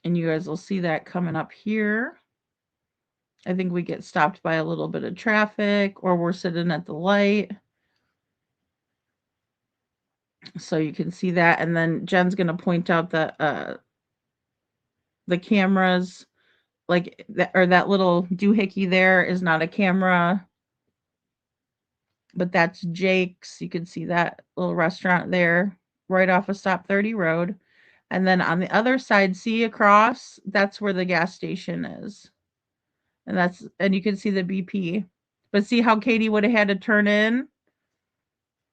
And you guys will see that coming up here. I think we get stopped by a little bit of traffic, or we're sitting at the light. So you can see that. And then Jen's going to point out the cameras, like that, or that little doohickey there is not a camera, but that's Jake's. You can see that little restaurant there right off of Stop 30 Road. And then on the other side, see across, that's where the gas station is. And you can see the BP. But see how Katie would have had to turn in?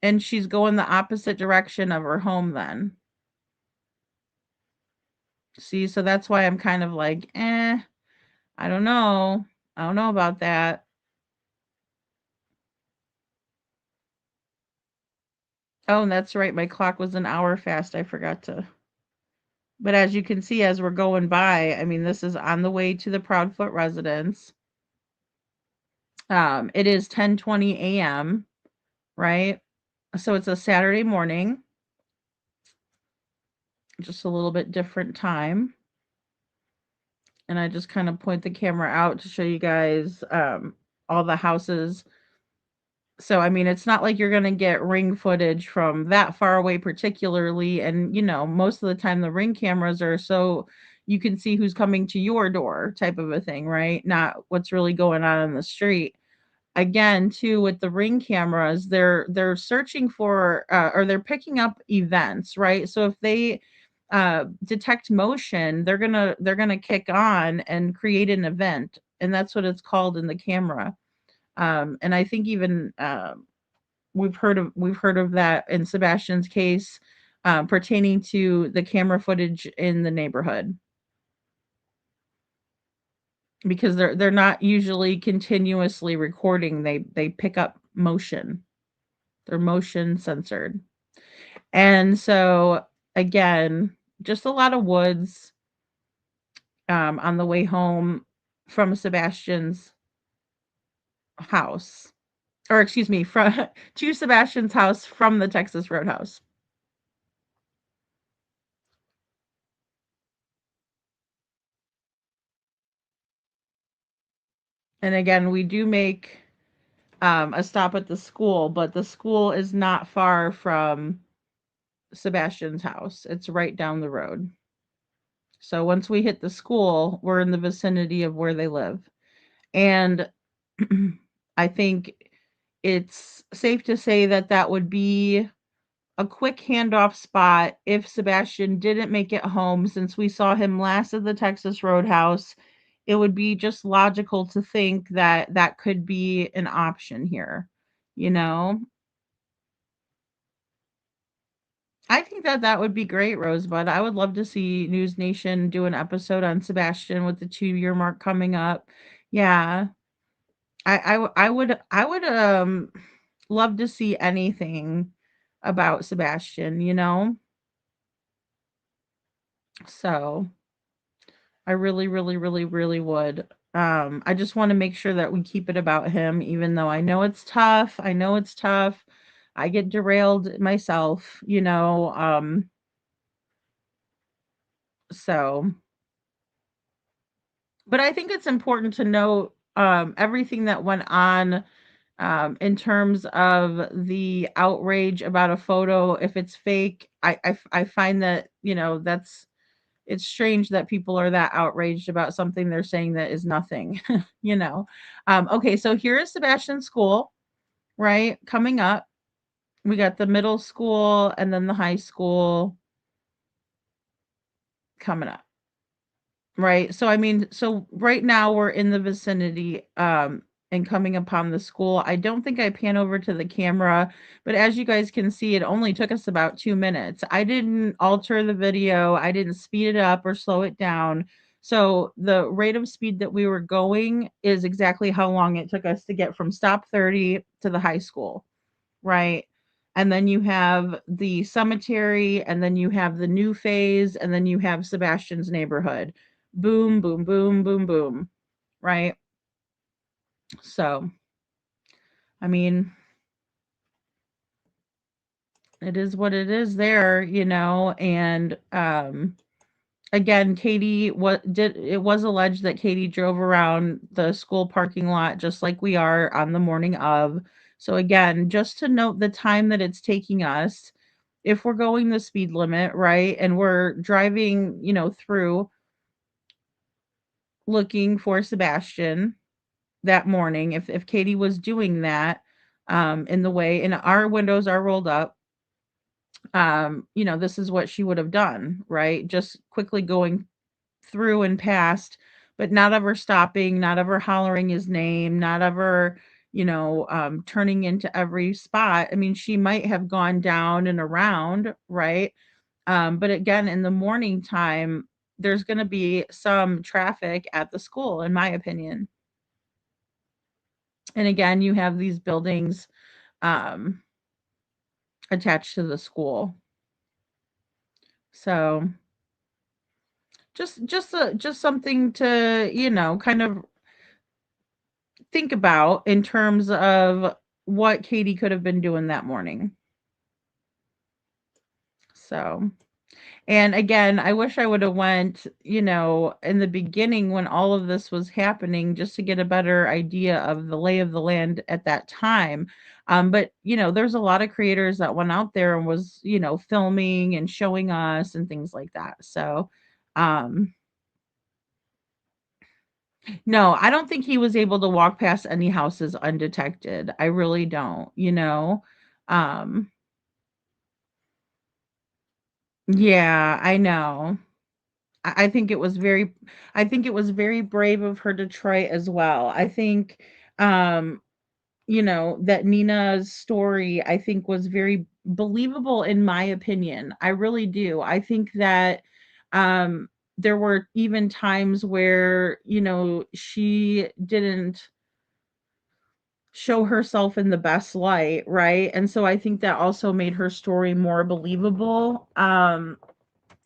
And she's going the opposite direction of her home then. See, so that's why I'm kind of like, I don't know. I don't know about that. Oh, and that's right. My clock was an hour fast. I forgot to. But as you can see, as we're going by, I mean, this is on the way to the Proudfoot residence. It is 10:20 a.m., right? So it's a Saturday morning. Just a little bit different time. And I just kind of point the camera out to show you guys all the houses. So, I mean, it's not like you're going to get ring footage from that far away, particularly. And, you know, most of the time the ring cameras are so you can see who's coming to your door type of a thing, right? Not what's really going on in the street. Again, too, with the ring cameras, they're searching for or they're picking up events, right? So if they detect motion, they're gonna kick on and create an event, and that's what it's called in the camera. And I think even we've heard of that in Sebastian's case, pertaining to the camera footage in the neighborhood, because they're not usually continuously recording. They pick up motion. They're motion censored. And so again, just a lot of woods on the way home from Sebastian's house, or excuse me, from to Sebastian's house from the Texas Roadhouse. And again, we do make a stop at the school, but the school is not far from Sebastian's house. It's right down the road. So once we hit the school, we're in the vicinity of where they live. And I think it's safe to say that that would be a quick handoff spot if Sebastian didn't make it home, since we saw him last at the Texas Roadhouse. It would be just logical to think that that could be an option here, you know? I think that that would be great, Rosebud. I would love to see News Nation do an episode on Sebastian with the 2-year mark coming up. Yeah. I would love to see anything about Sebastian, you know? So, I really, really, really, really would. I just want to make sure that we keep it about him, even though I know it's tough. I know it's tough. I get derailed myself, you know. So, but I think it's important to know everything that went on in terms of the outrage about a photo. If it's fake, I find that, you know, it's strange that people are that outraged about something they're saying that is nothing, you know. Okay, so here is Sebastian School, right? Coming up, we got the middle school and then the high school coming up. Right. So I mean, so right now we're in the vicinity and coming upon the school. I don't think I pan over to the camera, but as you guys can see, it only took us about 2 minutes. I didn't alter the video. I didn't speed it up or slow it down. So the rate of speed that we were going is exactly how long it took us to get from stop 30 to the high school, right? and then you have the cemetery, and then you have the new phase, and then you have Sebastian's neighborhood. Boom, boom, boom, boom, boom. Right? So, I mean, it is what it is there, and again, Katie it was alleged that Katie drove around the school parking lot just like we are on the morning of. So again, just to note the time that it's taking us, if we're going the speed limit, right, and we're driving, through looking for Sebastian that morning, if Katie was doing that, in the way, and our windows are rolled up, this is what she would have done, right? Just quickly going through and past, but not ever stopping, not ever hollering his name, not ever, turning into every spot. I mean, she might have gone down and around, right? But again, in the morning time, there's going to be some traffic at the school, in my opinion. And again, you have these buildings um, attached to the school. So just something to, kind of think about in terms of what Katie could have been doing that morning. So, and again, I wish I would have went, in the beginning when all of this was happening, just to get a better idea of the lay of the land at that time. But there's a lot of creators that went out there and was, filming and showing us and things like that. So, um, no, I don't think he was able to walk past any houses undetected. I really don't. Um, yeah, I know. I think it was very brave of her to try as well. I think, um, that Nina's story, I think, was very believable in my opinion. I really do. I think that there were even times where, she didn't show herself in the best light, right? And so I think that also made her story more believable.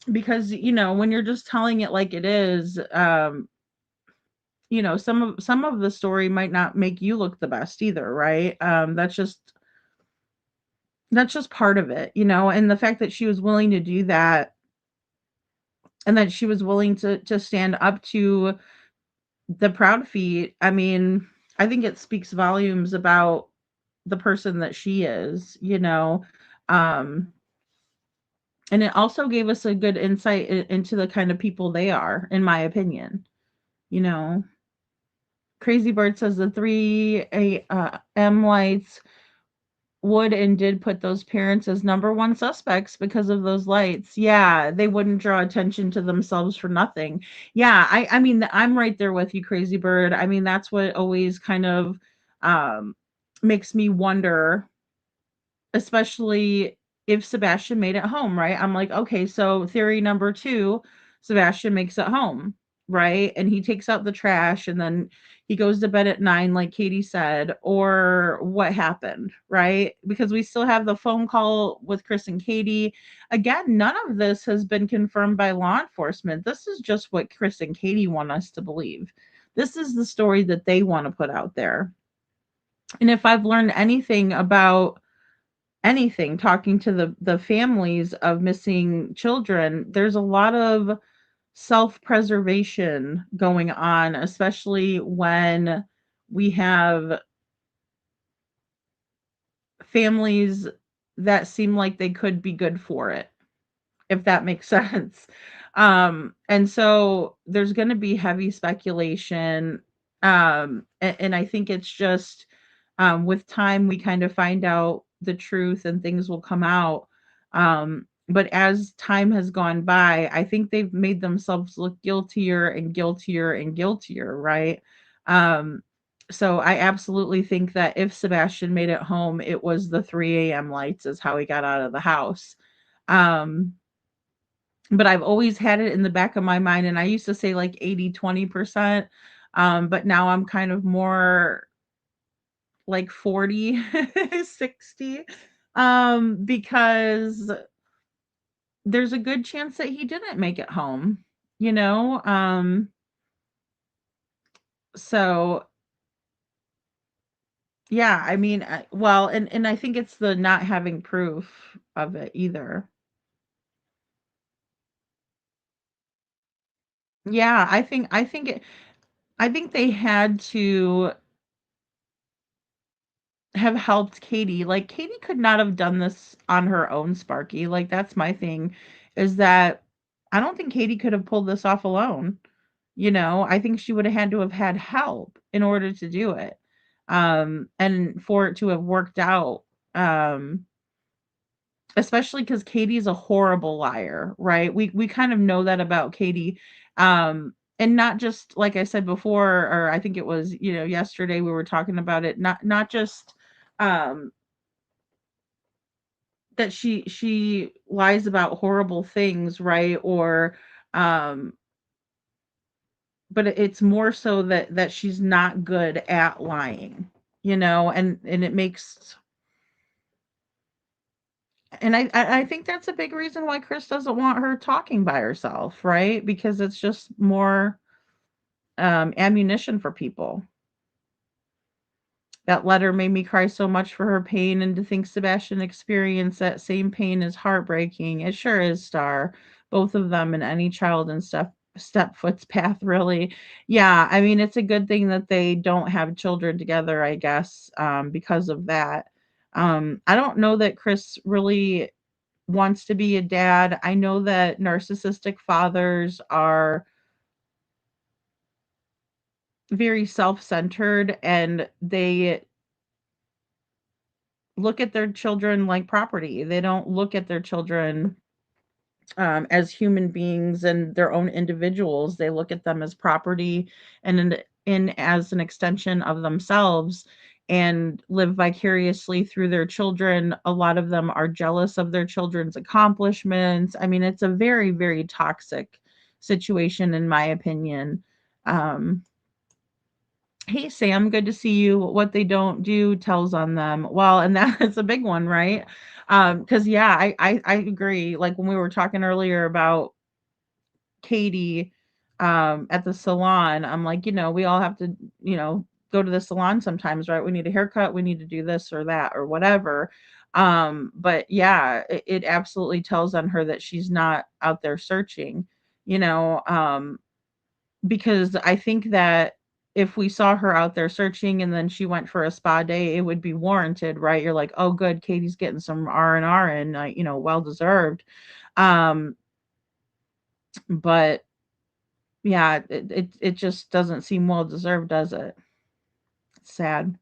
Because, when you're just telling it like it is, some of the story might not make you look the best either, right? That's just part of it, and the fact that she was willing to do that, and that she was willing to stand up to the proud feet. I mean, I think it speaks volumes about the person that she is. Um, and it also gave us a good insight into the kind of people they are, in my opinion. You know, Crazy Bird says the three M lights would and did put those parents as number one suspects because of those lights. Yeah, they wouldn't draw attention to themselves for nothing. Yeah, I mean, I'm right there with you, Crazy Bird. I mean, that's what always kind of um, makes me wonder, especially if Sebastian made it home, right? I'm like, okay, so theory number two, Sebastian makes it home, right? And he takes out the trash and then he goes to bed at 9, like Katie said, or what happened, right? Because we still have the phone call with Chris and Katie. Again, none of this has been confirmed by law enforcement. This is just what Chris and Katie want us to believe. This is the story that they want to put out there. And if I've learned anything about anything talking to the families of missing children, there's a lot of self-preservation going on, especially when we have families that seem like they could be good for it, if that makes sense. And so there's going to be heavy speculation. And I think it's just, with time, we kind of find out the truth and things will come out. But as time has gone by, I think they've made themselves look guiltier and guiltier and guiltier, right? Um, so I absolutely think that if Sebastian made it home, it was the 3 a.m. lights is how he got out of the house. Um, but I've always had it in the back of my mind, and I used to say like 80-20%. But now I'm kind of more like 40, 60. Because there's a good chance that he didn't make it home, you know? So yeah, I mean, well, and I think it's the not having proof of it either. Yeah, I think they had to have helped Katie. Like, Katie could not have done this on her own, Sparky. Like, that's my thing, is that I don't think Katie could have pulled this off alone. You know, I think she would have had to have had help in order to do it. And for it to have worked out, um, especially because Katie's a horrible liar, right? We kind of know that about Katie. And not just like I said before, or I think it was, yesterday we were talking about it, not just um that she lies about horrible things, right? Or um but it's more so that she's not good at lying, and it makes and I think that's a big reason why Chris doesn't want her talking by herself, right? Because it's just more ammunition for people. That letter made me cry so much for her pain, and to think Sebastian experienced that same pain is heartbreaking. It sure is, Star. Both of them and any child in Stepfoot's path, really. Yeah, I mean, it's a good thing that they don't have children together, I guess, because of that. I don't know that Chris really wants to be a dad. I know that narcissistic fathers are very self-centered, and they look at their children like property. They don't look at their children as human beings and their own individuals. They look at them as property and in as an extension of themselves, and live vicariously through their children. A lot of them are jealous of their children's accomplishments. I mean, it's a very, very toxic situation, in my opinion. Um, Hey Sam, good to see you. What they don't do tells on them. Well, and that's a big one, right? Because yeah, I agree. Like when we were talking earlier about Katie at the salon, I'm like, we all have to, go to the salon sometimes, right? We need a haircut, we need to do this or that or whatever. But yeah, it absolutely tells on her that she's not out there searching, you know. Because I think that if we saw her out there searching and then she went for a spa day, it would be warranted, right? You're like, "Oh, good, Katie's getting some R&R and, well deserved." Um, but yeah, it just doesn't seem well deserved, does it? Sad.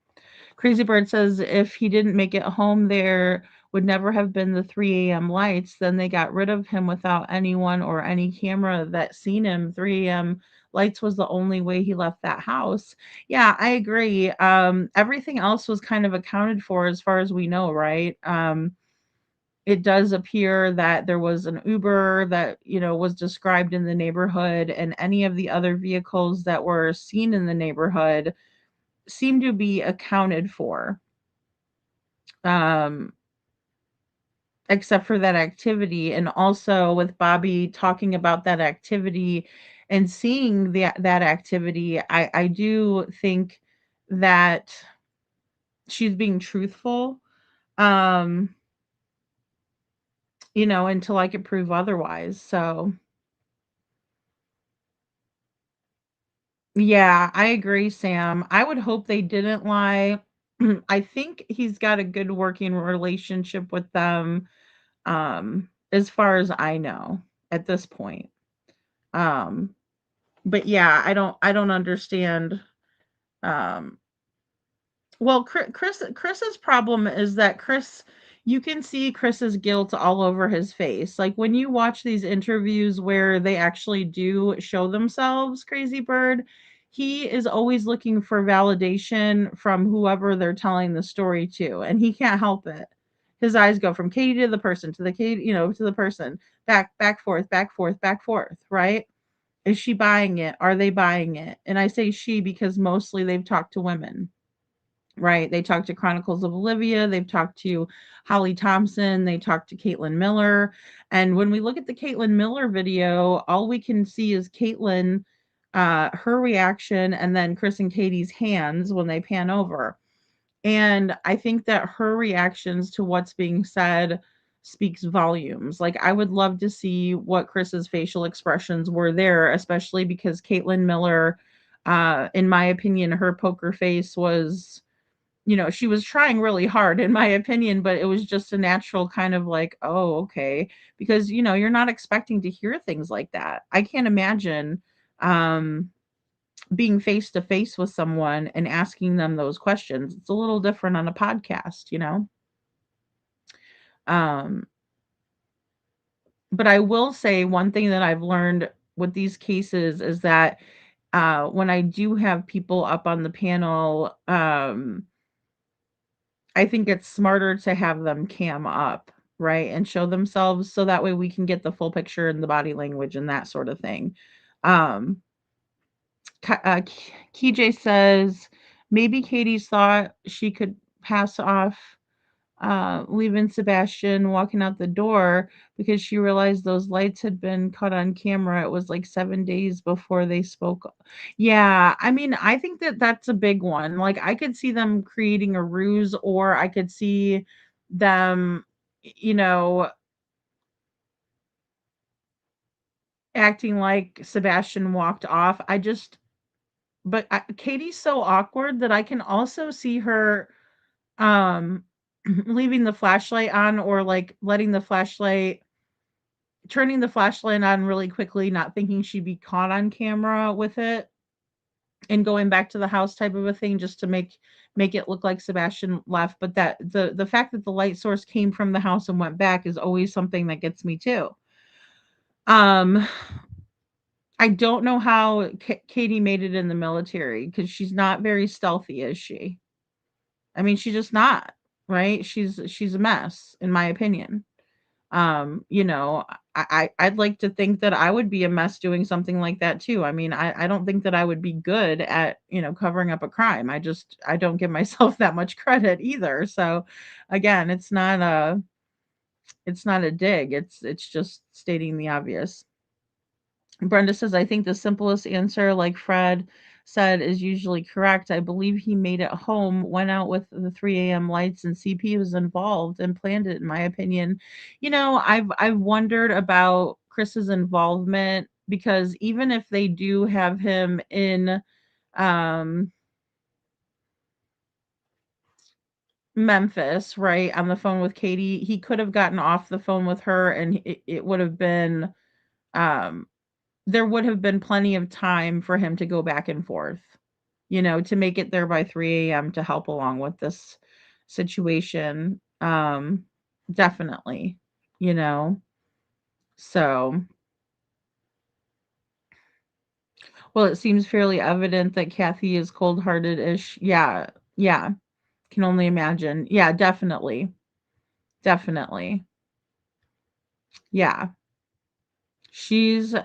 Crazy Bird says if he didn't make it home, there would never have been the 3 a.m. lights. Then they got rid of him without anyone or any camera that seen him. 3 a.m. lights was the only way he left that house. Yeah, I agree. Everything else was kind of accounted for as far as we know, right? It does appear that there was an Uber that, was described in the neighborhood, and any of the other vehicles that were seen in the neighborhood seem to be accounted for. Um, except for that activity, and also with Bobby talking about that activity and seeing that activity, I do think that she's being truthful, um, until I can prove otherwise. So yeah, I agree, Sam. I would hope they didn't lie. I think he's got a good working relationship with them, as far as I know at this point. Um, but yeah, I don't understand. Um, well, Chris's problem is that you can see Chris's guilt all over his face. Like when you watch these interviews where they actually do show themselves, Crazy Bird, he is always looking for validation from whoever they're telling the story to, and he can't help it. His eyes go from Katie to the person to the Katie, to the person, back forth, back forth, back forth, right? Is she buying it? Are they buying it? And I say she because mostly they've talked to women, right? They talked to Chronicles of Olivia, they've talked to Holly Thompson, they talked to Caitlin Miller. And when we look at the Caitlin Miller video, all we can see is Caitlin, her reaction, and then Chris and Katie's hands when they pan over. And I think that her reactions to what's being said speaks volumes. Like, I would love to see what Chris's facial expressions were there, especially because Caitlin Miller, in my opinion, her poker face was, she was trying really hard, in my opinion, but it was just a natural kind of like, oh, okay. Because, you're not expecting to hear things like that. I can't imagine being face to face with someone and asking them those questions. It's a little different on a podcast. Um, but I will say one thing that I've learned with these cases is that when I do have people up on the panel, I think it's smarter to have them cam up, right, and show themselves so that way we can get the full picture and the body language and that sort of thing. Um, KJ says maybe Katie thought she could pass off leaving Sebastian walking out the door because she realized those lights had been caught on camera. It was like 7 days before they spoke. Yeah, I mean, I think that that's a big one. Like, I could see them creating a ruse, or I could see them, you know, acting like Sebastian walked off. But Katie's so awkward that I can also see her um leaving the flashlight on, or like letting the flashlight turning the flashlight on really quickly, not thinking she'd be caught on camera with it, and going back to the house type of a thing, just to make it look like Sebastian left. But that the fact that the light source came from the house and went back is always something that gets me too. um I don't know how Katie made it in the military, because she's not very stealthy, is she? I mean, she's just not, right? She's a mess, in my opinion. I'd like to think that I would be a mess doing something like that too. I mean, I don't think that I would be good at, covering up a crime. I don't give myself that much credit either. So again, it's not a dig. It's just stating the obvious. Brenda says, I think the simplest answer, like Fred said, is usually correct. I believe he made it home, went out with the 3 a.m. lights, and CP was involved and planned it, in my opinion. I've wondered about Chris's involvement, because even if they do have him in um Memphis, right, on the phone with Katie, he could have gotten off the phone with her, and it would have been um there would have been plenty of time for him to go back and forth, to make it there by 3 a.m. to help along with this situation. Definitely, you know. So, well, it seems fairly evident that Kathy is cold-hearted-ish. Yeah, yeah, can only imagine. Yeah, definitely. Definitely. Yeah. She's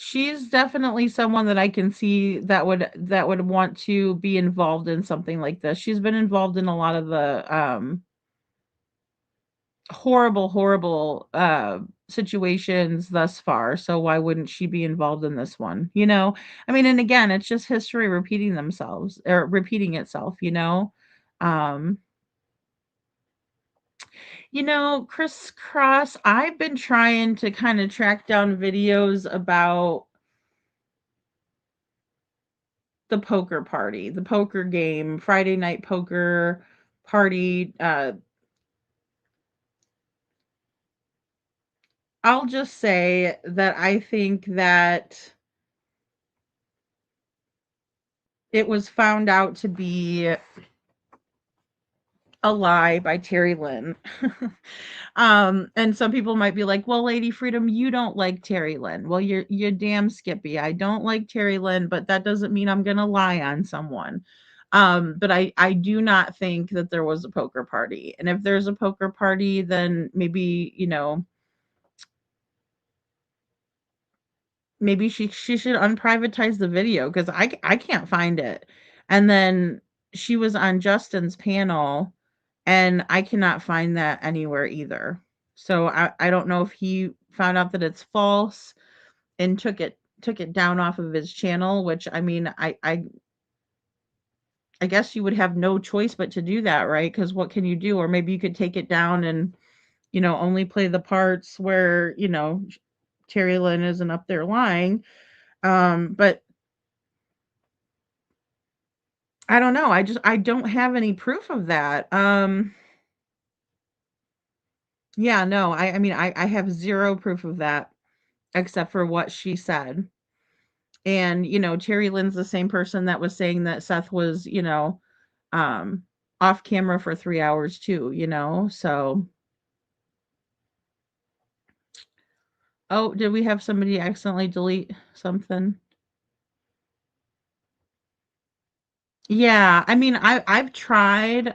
she's definitely someone that I can see that would want to be involved in something like this. She's been involved in a lot of the horrible, horrible situations thus far. So why wouldn't she be involved in this one? I mean, and again, it's just history repeating itself. Um, Crisscross, I've been trying to kind of track down videos about the poker party, the poker game, Friday night poker party. I'll just say that I think that it was found out to be a lie by Terry Lynn. And some people might be like, "Well, Lady Freedom, you don't like Terry Lynn." Well, you're damn Skippy. I don't like Terry Lynn, but that doesn't mean I'm gonna lie on someone. But I do not think that there was a poker party. And if there's a poker party, then maybe she should unprivatize the video, because I can't find it. And then she was on Justin's panel, and I cannot find that anywhere either. So I don't know if he found out that it's false and took it down off of his channel, which I mean, I guess you would have no choice but to do that, right? Because what can you do? Or maybe you could take it down and, only play the parts where, Terry Lynn isn't up there lying. But I don't know. I don't have any proof of that. Yeah, no, I mean I have zero proof of that except for what she said. And, Terry Lynn's the same person that was saying that Seth was, um off camera for 3 hours too, so oh, did we have somebody accidentally delete something? Yeah, I mean, I've tried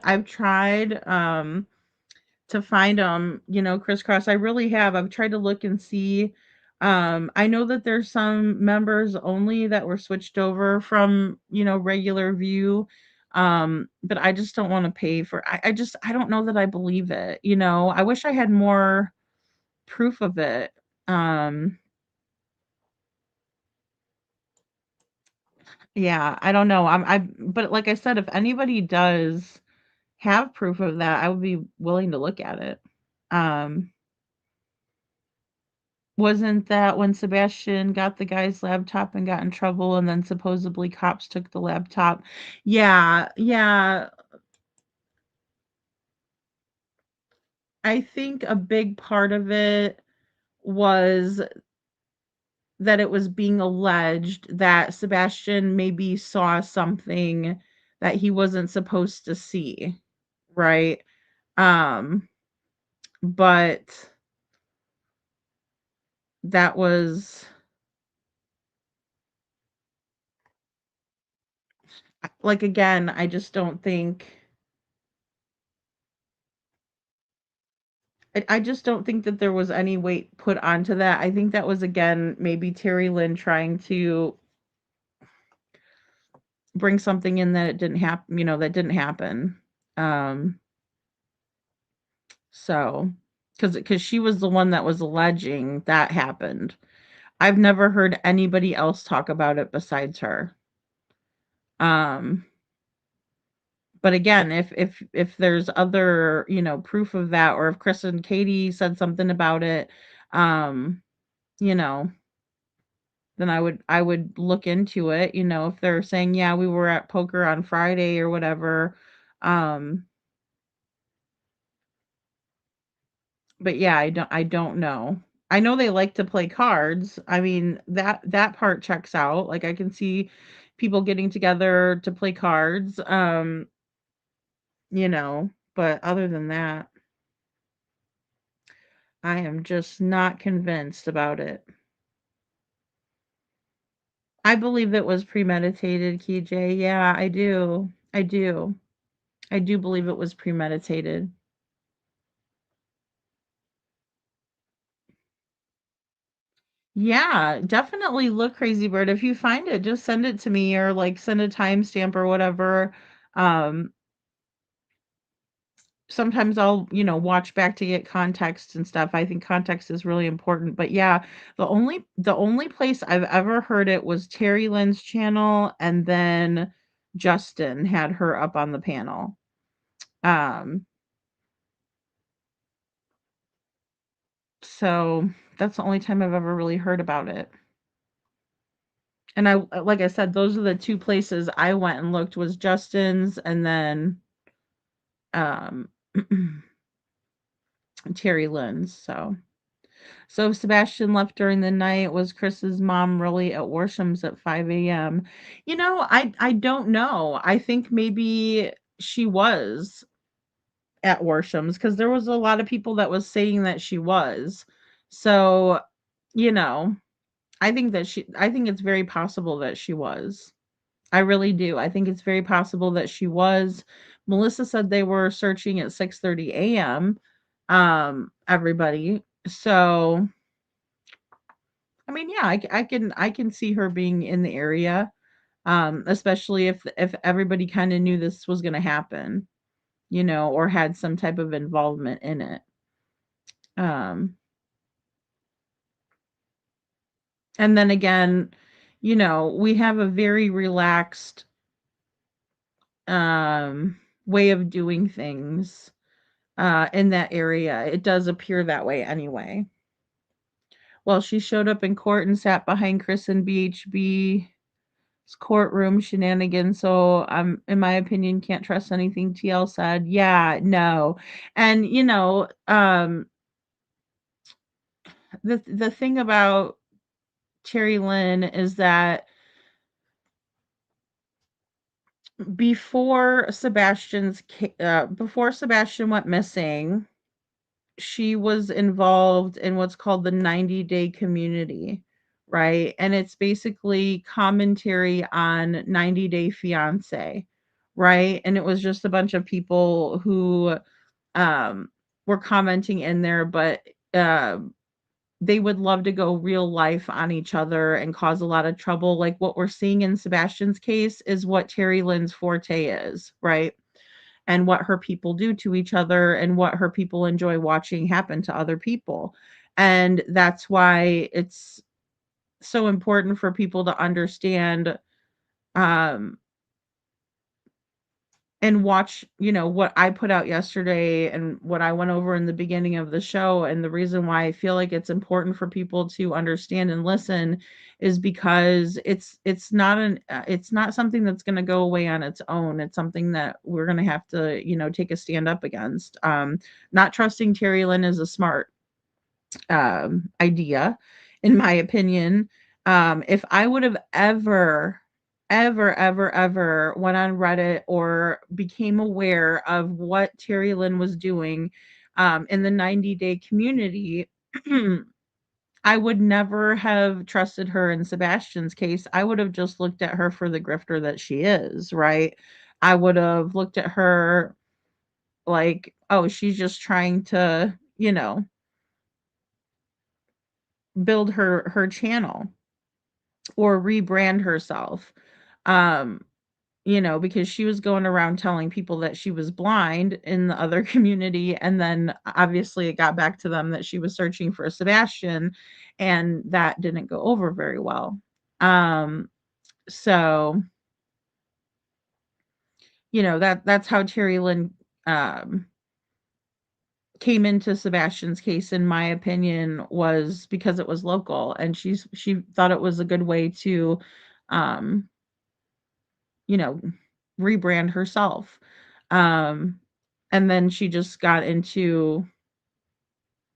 to find them, crisscross. I really have. I've tried to look and see. I know that there's some members only that were switched over from, regular view. But I just don't want to pay for I don't know that I believe it, I wish I had more proof of it. Um, yeah, I don't know. But like I said, if anybody does have proof of that, I would be willing to look at it. Um, wasn't that when Sebastian got the guy's laptop and got in trouble and then supposedly cops took the laptop? Yeah, yeah. I think a big part of it was that it was being alleged that Sebastian maybe saw something that he wasn't supposed to see, right? Um, but that was like, again, I just don't think I just don't think that there was any weight put onto that. I think that was, again, maybe Terry Lynn trying to bring something in that it didn't happen, that didn't happen. Um, so because she was the one that was alleging that happened. I've never heard anybody else talk about it besides her. Um, but again, if there's other, proof of that, or if Chris and Katie said something about it, um, you know, then I would look into it, if they're saying, "Yeah, we were at poker on Friday," or whatever. Um, but yeah, I don't know. I know they like to play cards. I mean, that part checks out. Like, I can see people getting together to play cards, but other than that, I am just not convinced about it. I believe it was premeditated, KJ. Yeah, I do. I do. I do believe it was premeditated. Yeah, definitely look, Crazy Bird. If you find it, just send it to me, or like send a timestamp or whatever. Um, Sometimes I'll, watch back to get context and stuff. I think context is really important. But yeah, the only place I've ever heard it was Terry Lynn's channel, and then Justin had her up on the panel. Um, so that's the only time I've ever really heard about it. And like I said, those are the two places I went and looked, was Justin's, and then um Terry Lynn's. So Sebastian left during the night. Was Chris's mom really at Warsham's at 5 a.m.? I don't know. I think maybe she was at Warsham's, because there was a lot of people that was saying that she was. So, you know, I think it's very possible that she was. I really do. I think it's very possible that she was. Melissa said they were searching at 6:30 a.m. Everybody. So, I mean, yeah, I can see her being in the area. especially if everybody kind of knew this was going to happen, or had some type of involvement in it. Um, and then again, we have a very relaxed way of doing things in that area. It does appear that way anyway. Well, she showed up in court and sat behind Chris and BHB's courtroom shenanigans. So, in my opinion, can't trust anything TL said. Yeah, no, and the thing about Terry Lynn is that before Sebastian went missing, she was involved in what's called the 90-day community, right? And it's basically commentary on 90 Day Fiance, right? And it was just a bunch of people who um were commenting in there, but uh, they would love to go real life on each other and cause a lot of trouble. Like what we're seeing in Sebastian's case is what Terry Lynn's forte is, right? And what her people do to each other and what her people enjoy watching happen to other people. And that's why it's so important for people to understand um and watch, what I put out yesterday and what I went over in the beginning of the show. And the reason why I feel like it's important for people to understand and listen is because it's not something that's going to go away on its own. It's something that we're going to have to, take a stand up against. Not trusting Terry Lynn is a smart idea, in my opinion. If I would have ever went on Reddit or became aware of what Terry Lynn was doing in the 90-day community, I would never have trusted her in Sebastian's case. I would have just looked at her for the grifter that she is, right? I would have looked at her like, oh, she's just trying to, build her channel or rebrand herself. Um, because she was going around telling people that she was blind in the other community, and then obviously it got back to them that she was searching for Sebastian, and that didn't go over very well. So that's how Terry Lynn um came into Sebastian's case, in my opinion, was because it was local, and she thought it was a good way to um you know, rebrand herself. Um, and then she just got into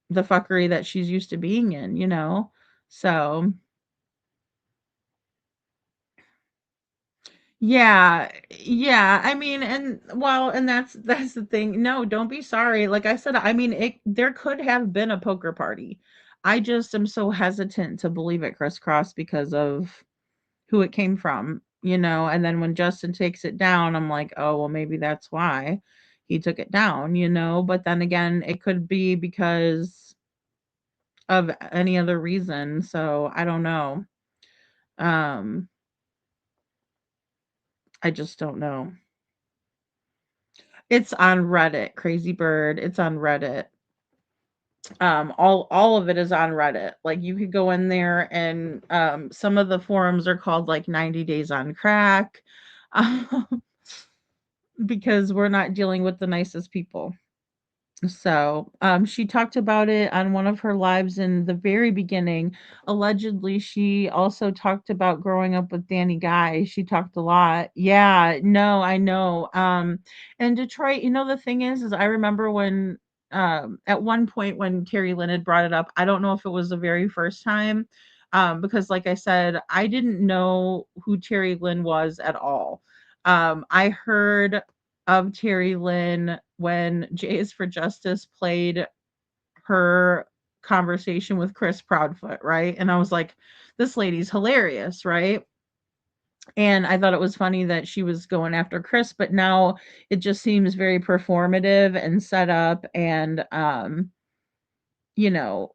the fuckery that she's used to being in. So, yeah, yeah. I mean, and well, and that's the thing. No, don't be sorry. Like I said, I mean, there could have been a poker party. I just am so hesitant to believe it crisscross because of who it came from. And then when Justin takes it down, I'm like, "Oh, well, maybe that's why he took it down." But then again, it could be because of any other reason, so I don't know. Um, I just don't know. It's on Reddit, Crazy Bird, it's on Reddit. All of it is on Reddit. Like, you could go in there and, some of the forums are called, like, 90 Days on Crack, because we're not dealing with the nicest people. So, she talked about it on one of her lives in the very beginning. Allegedly, she also talked about growing up with Danny Guy. She talked a lot. Yeah, no, I know. And Detroit, the thing is I remember when, at one point when Terry Lynn had brought it up, I don't know if it was the very first time, because like I said, I didn't know who Terry Lynn was at all. I heard of Terry Lynn when J is for Justice played her conversation with Chris Proudfoot, right? And I was like, this lady's hilarious, right? And I thought it was funny that she was going after Chris, but now it just seems very performative and set up, and you know,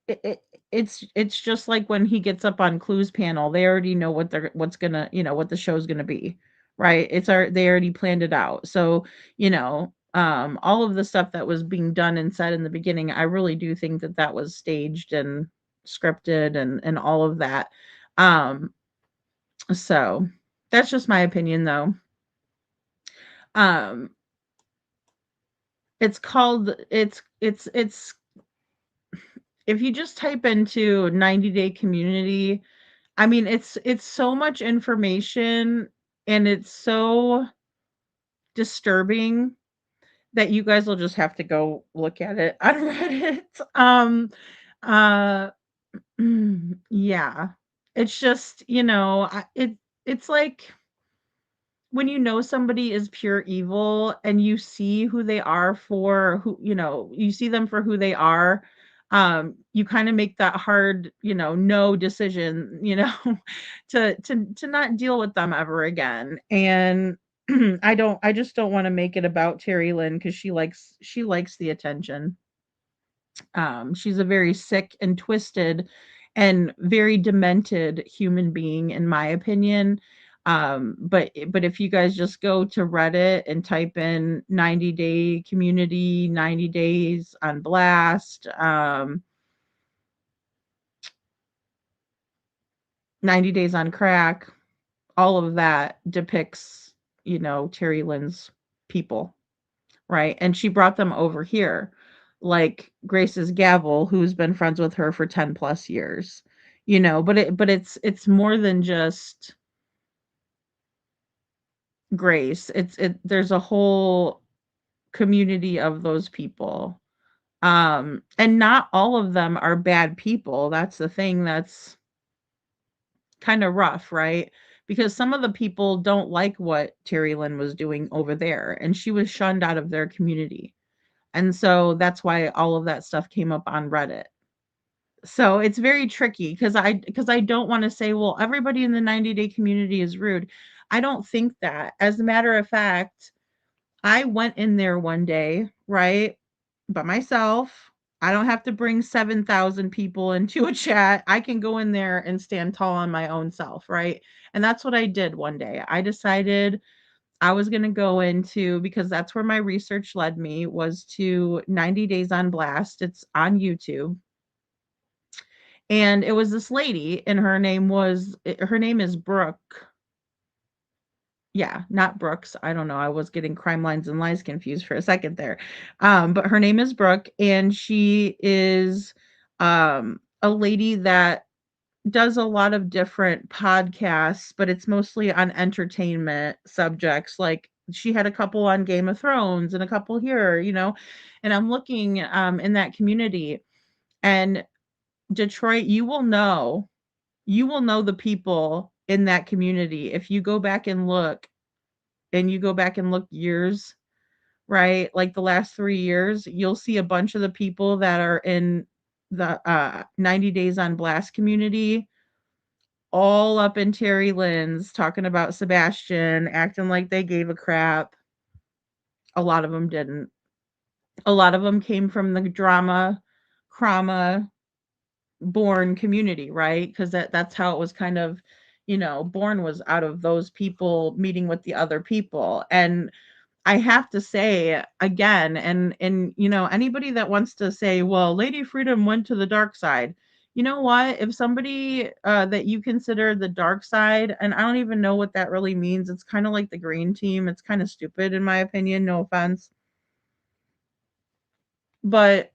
it it's just like when he gets up on Clue's panel, they already know what's gonna, what the show's gonna be, right? They already planned it out. So, all of the stuff that was being done and said in the beginning, I really do think that that was staged and scripted and all of that. Um, so that's just my opinion though. Um, it's called it's if you just type into 90-day community, I mean, it's so much information and it's so disturbing that you guys will just have to go look at it on Reddit. Uh, yeah. It's just, it's like when you know somebody is pure evil and you see who they are for who, you see them for who they are, you kind of make that hard, no decision, to not deal with them ever again. And I just don't want to make it about Terry Lynn because she likes the attention. She's a very sick and twisted and very demented human being, in my opinion. But if you guys just go to Reddit and type in 90-day community, 90 days on blast, 90 days on crack, all of that depicts, Terry Lynn's people. Right, and she brought them over here, like Grace's gavel, who's been friends with her for 10 plus years, but it's more than just Grace. There's a whole community of those people. And not all of them are bad people. That's the thing that's kind of rough, right? Because some of the people don't like what Terry Lynn was doing over there, and she was shunned out of their community. And so that's why all of that stuff came up on Reddit. So it's very tricky because I don't want to say, well, everybody in the 90-day community is rude. I don't think that. As a matter of fact, I went in there one day, right? By myself. I don't have to bring 7,000 people into a chat. I can go in there and stand tall on my own self, right? And that's what I did one day. I decided I was going to go into, because that's where my research led me, was to 90 Days on Blast. It's on YouTube. And it was this lady, and her name is Brooke. Yeah, not Brooks. I don't know. I was getting Crime Lines and Lies confused for a second there. But her name is Brooke, and she is a lady that does a lot of different podcasts, but it's mostly on entertainment subjects. Like she had a couple on Game of Thrones and a couple here, and I'm looking in that community, and Detroit, you will know the people in that community if you go back and look, years, right? Like the last 3 years, you'll see a bunch of the people that are in the 90 Days on Blast community all up in Terry Lynn's talking about Sebastian, acting like they gave a crap. A lot of them didn't. A lot of them came from the drama, crama born community, right? Because that's how it was kind of, born, was out of those people meeting with the other people. And I have to say again, and anybody that wants to say, well, Lady Freedom went to the dark side. You know what? If somebody that you consider the dark side, and I don't even know what that really means, it's kind of like the green team. It's kind of stupid in my opinion, no offense. But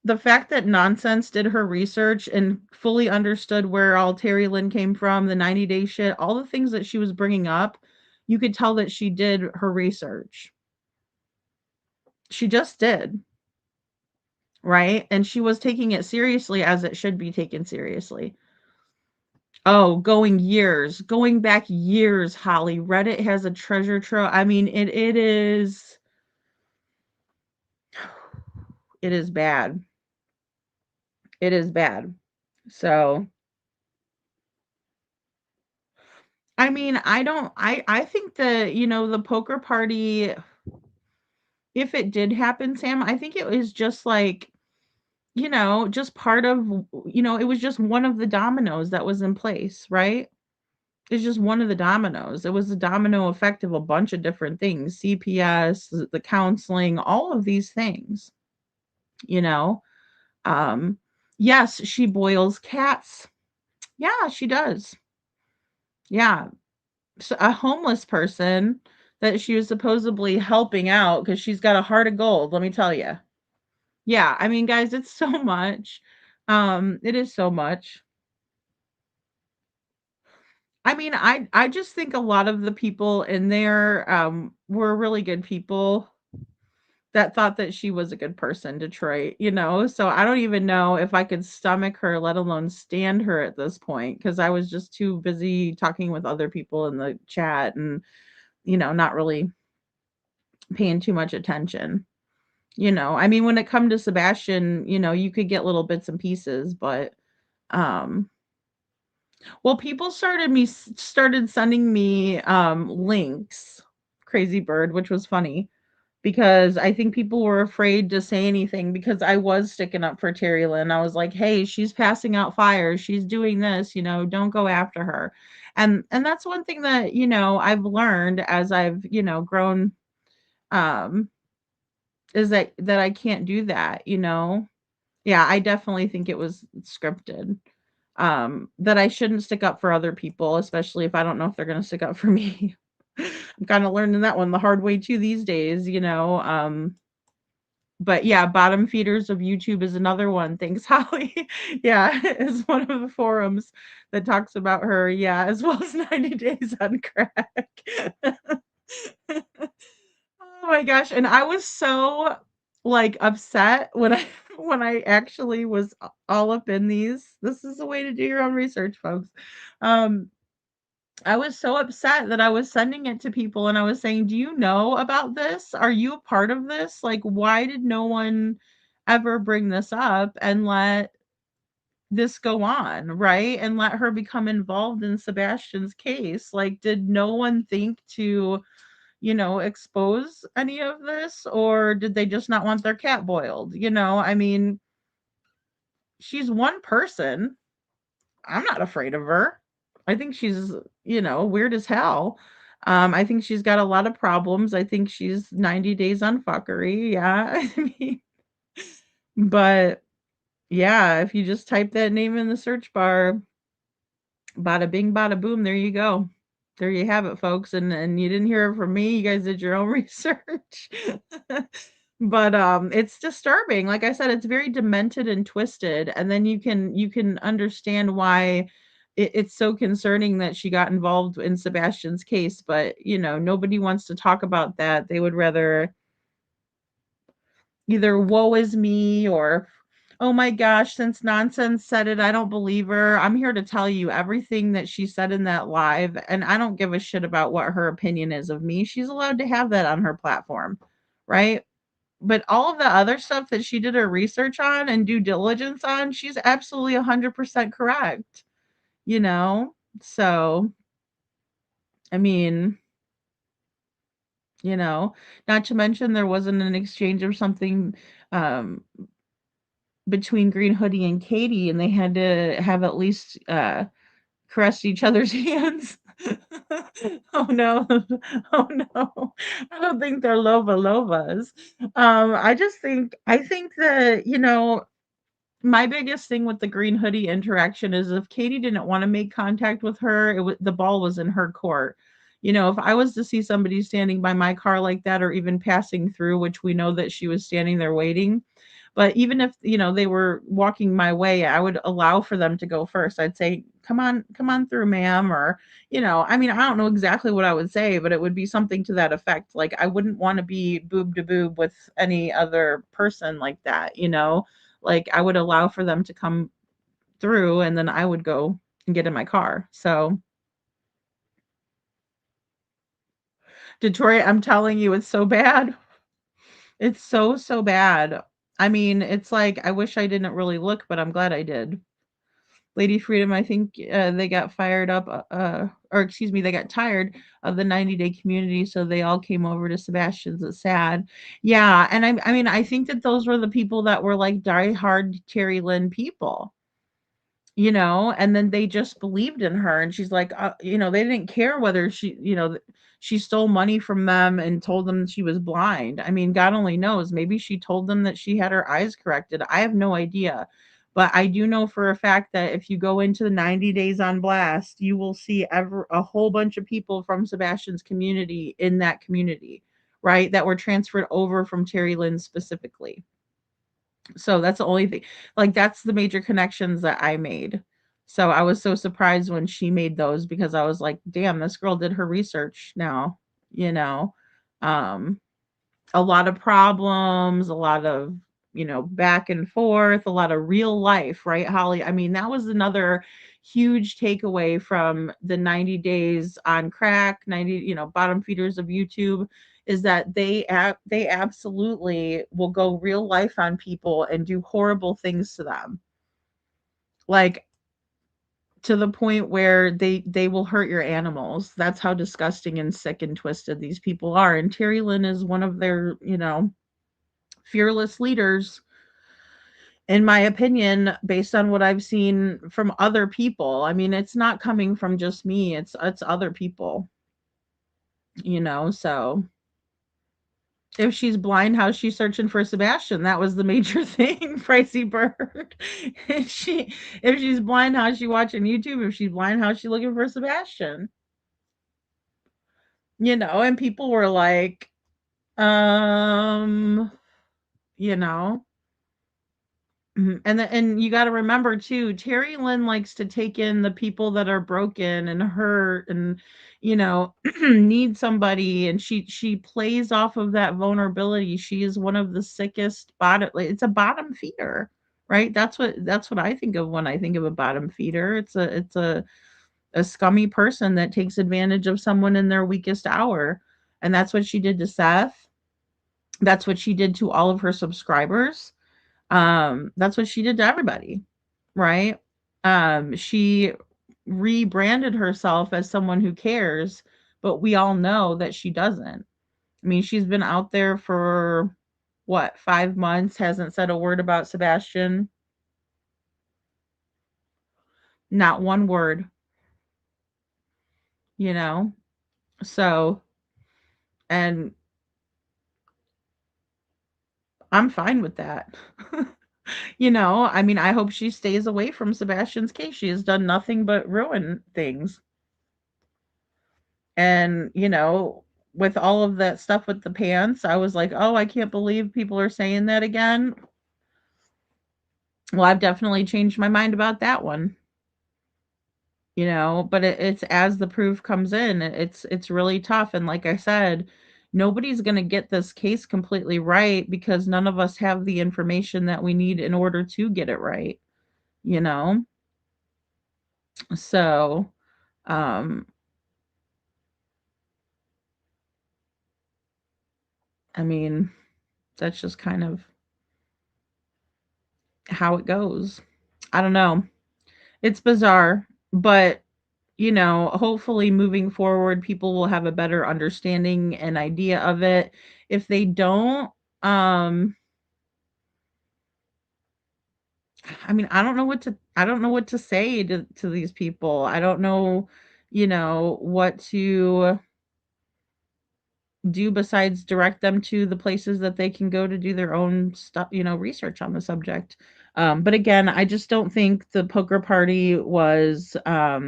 the fact that Nonsense did her research and fully understood where all Terry Lynn came from, the 90-day shit, all the things that she was bringing up, you could tell that she did her research. She just did. Right? And she was taking it seriously as it should be taken seriously. Oh, going back years, Holly. Reddit has a treasure trove. I mean, it is it is bad. It is bad. So, I mean, I think the poker party, if it did happen, Sam, I think it was just like, just part of, it was just one of the dominoes that was in place, right? It's just one of the dominoes. It was the domino effect of a bunch of different things, CPS, the counseling, all of these things, you know. Um, yes, she boils cats. Yeah, she does. Yeah. So a homeless person that she was supposedly helping out because she's got a heart of gold, let me tell you. Yeah, I mean, guys, it's so much. It is so much. I mean, I just think a lot of the people in there were really good people that thought that she was a good person, Detroit, So I don't even know if I could stomach her, let alone stand her at this point, because I was just too busy talking with other people in the chat and, not really paying too much attention. I mean, when it come to Sebastian, you could get little bits and pieces, but um well, people started sending me links, Crazy Bird, which was funny because I think people were afraid to say anything because I was sticking up for Terry Lynn. I was like, "Hey, she's passing out fires. She's doing this, don't go after her." And that's one thing that, I've learned as I've, grown um is that I can't do that. Yeah, I definitely think it was scripted. That I shouldn't stick up for other people, especially if I don't know if they're gonna stick up for me. I'm kinda learning that one the hard way too these days. But yeah, bottom feeders of YouTube is another one. Thanks, Holly. Yeah, is one of the forums that talks about her, yeah, as well as 90 Days on Crack. Oh my gosh, and I was so, like, upset when I when I actually was all up in these. This is a way to do your own research, folks. Um, I was so upset that I was sending it to people and I was saying, "Do you know about this? Are you a part of this? Like, why did no one ever bring this up and let this go on, right? And let her become involved in Sebastian's case? Like, did no one think to expose any of this, or did they just not want their cat boiled? I mean, she's one person. I'm not afraid of her. I think she's, weird as hell. I think she's got a lot of problems. I think she's 90 days on fuckery. Yeah. I mean, but yeah, if you just type that name in the search bar, bada bing, bada boom, there you go. There you have it, folks. And you didn't hear it from me. You guys did your own research. But it's disturbing. Like I said, it's very demented and twisted. And then you can understand why it's so concerning that she got involved in Sebastian's case. But nobody wants to talk about that. They would rather either woe is me or oh my gosh, since Nonsense said it, I don't believe her. I'm here to tell you everything that she said in that live, and I don't give a shit about what her opinion is of me. She's allowed to have that on her platform, right? But all of the other stuff that she did her research on and due diligence on, she's absolutely 100% correct, you know? So, I mean, not to mention there wasn't an exchange of something um between Green Hoodie and Katie, and they had to have at least caressed each other's hands. Oh no. Oh no. I don't think they're lova lovas. I think that, my biggest thing with the Green Hoodie interaction is if Katie didn't want to make contact with her, the ball was in her court. If I was to see somebody standing by my car like that or even passing through, which we know that she was standing there waiting, but even if, they were walking my way, I would allow for them to go first. I'd say, come on through, ma'am. Or, I mean, I don't know exactly what I would say, but it would be something to that effect. Like, I wouldn't want to be boob to boob with any other person like that. Like, I would allow for them to come through and then I would go and get in my car. So, Detroit, I'm telling you, it's so bad. It's so, so bad. I mean, it's like I wish I didn't really look, but I'm glad I did. Lady Freedom, I think they got fired up, or excuse me, they got tired of the 90-day community, so they all came over to Sebastian's. It's sad. Yeah, and I mean, I think that those were the people that were like die-hard Terry Lynn people, and then they just believed in her, and she's like, they didn't care whether she stole money from them and told them she was blind. I mean, God only knows. Maybe she told them that she had her eyes corrected. I have no idea. But I do know for a fact that if you go into the 90 days on blast, you will see a whole bunch of people from Sebastian's community in that community, right? That were transferred over from Terry Lynn specifically. So that's the only thing, like, that's the major connections that I made. So I was so surprised when she made those, because I was like, damn, this girl did her research now, you know. Um a lot of problems, a lot of, back and forth, a lot of real life, right, Holly? I mean, that was another huge takeaway from the 90 days on crack, 90, bottom feeders of YouTube, is that they absolutely will go real life on people and do horrible things to them. Like, to the point where they will hurt your animals. That's how disgusting and sick and twisted these people are. And Terry Lynn is one of their, fearless leaders, in my opinion, based on what I've seen from other people. I mean, it's not coming from just me, it's other people, so if she's blind, how's she searching for Sebastian? That was the major thing, Pricey Bird. If she's blind, how's she watching YouTube? If she's blind, how's she looking for Sebastian? And people were like, um, you know, and you gotta remember too, Terry Lynn likes to take in the people that are broken and hurt and, need somebody, and she plays off of that vulnerability. She is one of the sickest bottom, like, it's a bottom feeder, right? That's what I think of when I think of a bottom feeder. It's a scummy person that takes advantage of someone in their weakest hour. And that's what she did to Seth. That's what she did to all of her subscribers. That's what she did to everybody, right? She rebranded herself as someone who cares, but we all know that she doesn't. I mean, she's been out there for what, 5 months, hasn't said a word about Sebastian. Not one word, you know? So, and I'm fine with that. I mean, I hope she stays away from Sebastian's case. She has done nothing but ruin things. And, with all of that stuff with the pants, I was like, oh, I can't believe people are saying that again. Well, I've definitely changed my mind about that one. But it's as the proof comes in, it's really tough. And like I said, nobody's going to get this case completely right, because none of us have the information that we need in order to get it right, you know? So, um, I mean, that's just kind of how it goes. I don't know. It's bizarre, but hopefully moving forward, people will have a better understanding and idea of it. If they don't, um, I mean, I don't know what to say to these people. I don't know, what to do besides direct them to the places that they can go to do their own stuff, research on the subject. But again, I just don't think the poker party was a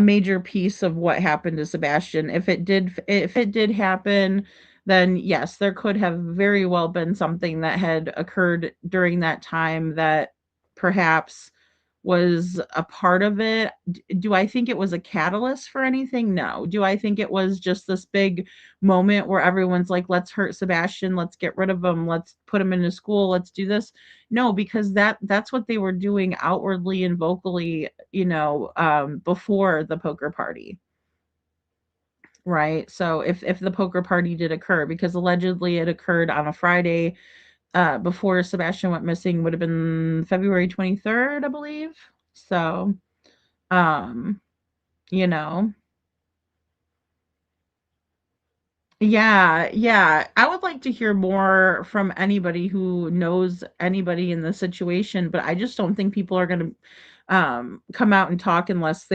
major piece of what happened to Sebastian. If it did happen, then yes, there could have very well been something that had occurred during that time that perhaps was a part of it. Do I think it was a catalyst for anything? No. Do I think it was just this big moment where everyone's like, let's hurt Sebastian, let's get rid of him, let's put him into school, let's do this? No, because that's what they were doing outwardly and vocally, before the poker party. Right. So if the poker party did occur, because allegedly it occurred on a Friday, before Sebastian went missing would have been February 23rd, I believe. So, um, you know, yeah, yeah. I would like to hear more from anybody who knows anybody in the situation, but I just don't think people are going to come out and talk unless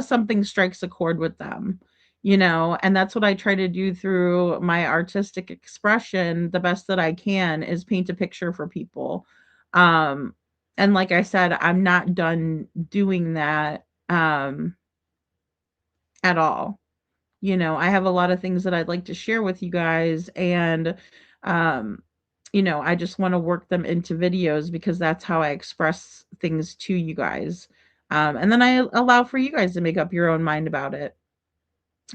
something strikes a chord with them, and that's what I try to do through my artistic expression. The best that I can is paint a picture for people. Um, and like I said, I'm not done doing that at all. I have a lot of things that I'd like to share with you guys, and um, I just want to work them into videos because that's how I express things to you guys. And then I allow for you guys to make up your own mind about it.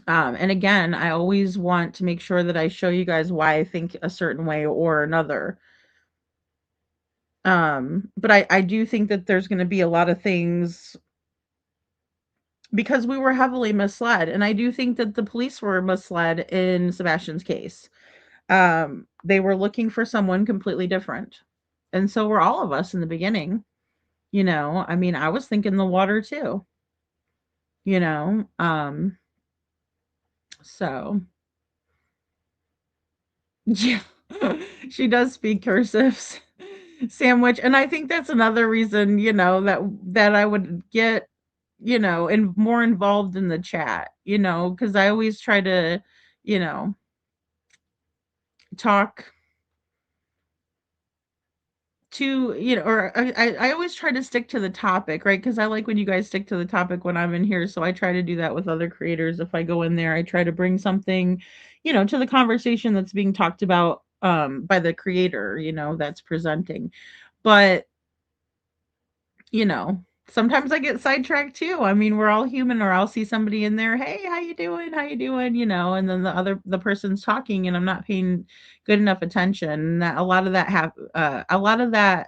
And again, I always want to make sure that I show you guys why I think a certain way or another. But I do think that there's going to be a lot of things because we were heavily misled. And I do think that the police were misled in Sebastian's case. They were looking for someone completely different. And so were all of us in the beginning. I mean, I was thinking the water too, you know. So yeah. She does speak cursives. Sandwich, and I think that's another reason, that I would get, and more involved in the chat, because I always try to, you know, talk to, or I always try to stick to the topic, right? Because I like when you guys stick to the topic when I'm in here. So I try to do that with other creators. If I go in there, I try to bring something, to the conversation that's being talked about by the creator, that's presenting. But sometimes I get sidetracked too. I mean, we're all human, or I'll see somebody in there, hey, how you doing? How you doing? And then the person's talking and I'm not paying good enough attention. And that a lot of that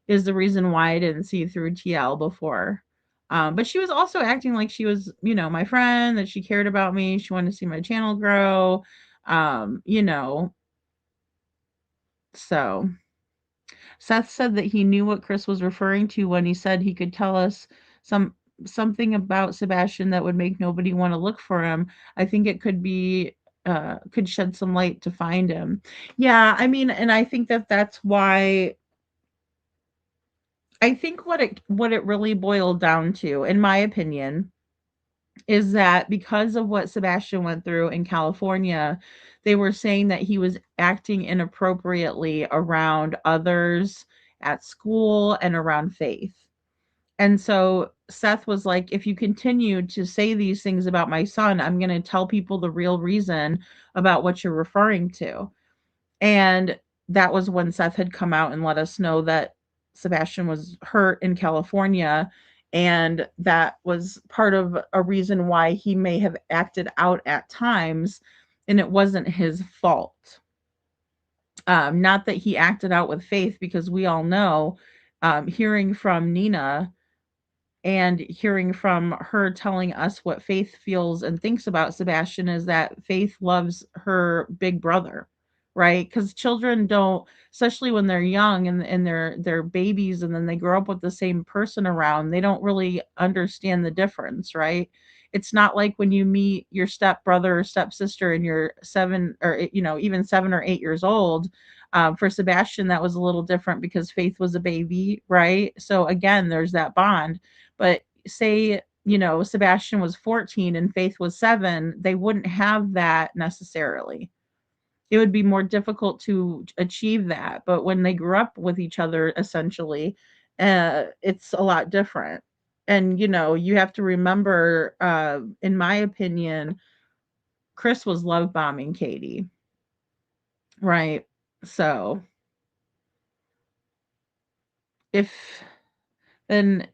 is the reason why I didn't see through TL before. But she was also acting like she was, my friend, that she cared about me. She wanted to see my channel grow. Um, you know, so Seth said that he knew what Chris was referring to when he said he could tell us some something about Sebastian that would make nobody want to look for him. I think it could shed some light to find him. Yeah, I mean, and I think that that's why I think what it really boiled down to, in my opinion, is that because of what Sebastian went through in California, they were saying that he was acting inappropriately around others at school and around Faith. And so Seth was like, if you continue to say these things about my son, I'm going to tell people the real reason about what you're referring to. And that was when Seth had come out and let us know that Sebastian was hurt in California. And that was part of a reason why he may have acted out at times. And it wasn't his fault. Not that he acted out with Faith, because we all know, hearing from Nina and hearing from her telling us what Faith feels and thinks about Sebastian, is that Faith loves her big brother, right? Because children don't, especially when they're young and they're babies, and then they grow up with the same person around, they don't really understand the difference, right? It's not like when you meet your step brother or stepsister and you're 7, or even 7 or 8 years old. For Sebastian, that was a little different because Faith was a baby, right? So again, there's that bond. But say, Sebastian was 14 and Faith was 7, they wouldn't have that necessarily. It would be more difficult to achieve that. But when they grew up with each other, essentially, it's a lot different. And, you have to remember, in my opinion, Chris was love bombing Katie, right? So if then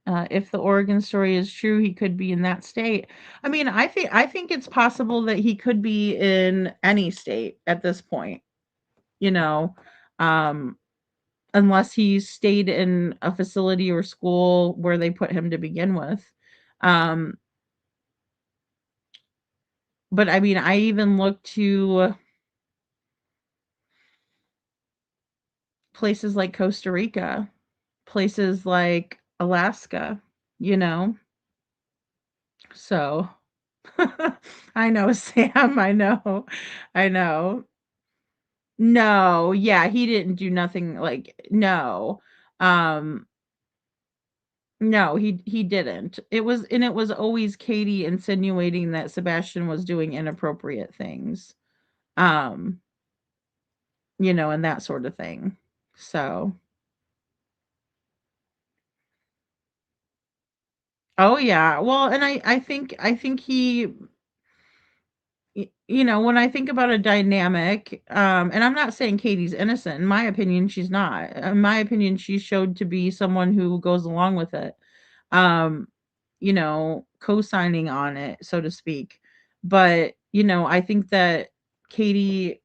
if the Oregon story is true, he could be in that state. I mean, I think it's possible that he could be in any state at this point, you know, um, unless he stayed in a facility or school where they put him to begin with. Um, but I mean, I even looked to places like Costa Rica, places like Alaska, you know? So I know, Sam, I know. I know. No, yeah, he didn't do nothing like no. Um no, he didn't. It was always Katie insinuating that Sebastian was doing inappropriate things. Um, and that sort of thing. So, oh yeah. Well, and I think when I think about a dynamic, and I'm not saying Katie's innocent. In my opinion, she's not. In my opinion, she showed to be someone who goes along with it. Um, co-signing on it, so to speak. But, I think that Katie,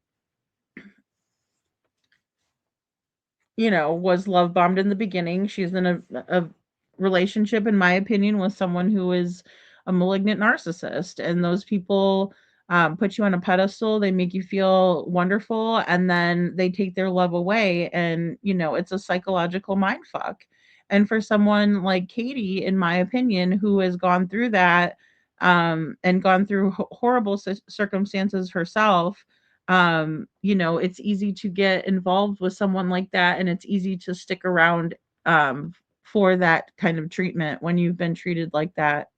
was love bombed in the beginning. She's in a relationship, in my opinion, with someone who is a malignant narcissist. And those people put you on a pedestal. They make you feel wonderful, and then they take their love away. And, it's a psychological mind fuck. And for someone like Katie, in my opinion, who has gone through that and gone through horrible circumstances herself, it's easy to get involved with someone like that, and it's easy to stick around for that kind of treatment when you've been treated like that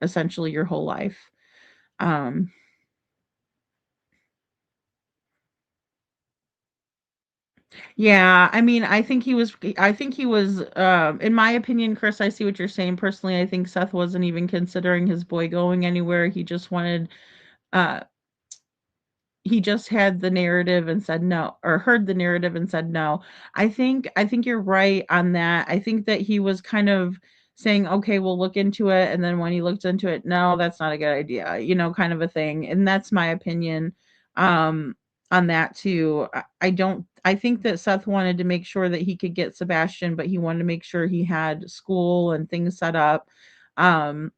essentially your whole life. Um, yeah, I mean, I think he was in my opinion, Chris, I see what you're saying. Personally, I think Seth wasn't even considering his boy going anywhere. Uh he just had the narrative and said no, or heard the narrative and said no. I think you're right on that. I think that he was kind of saying, "Okay, we'll look into it." And then when he looked into it, "No, that's not a good idea." Kind of a thing. And that's my opinion on that too. I think that Seth wanted to make sure that he could get Sebastian, but he wanted to make sure he had school and things set up. Um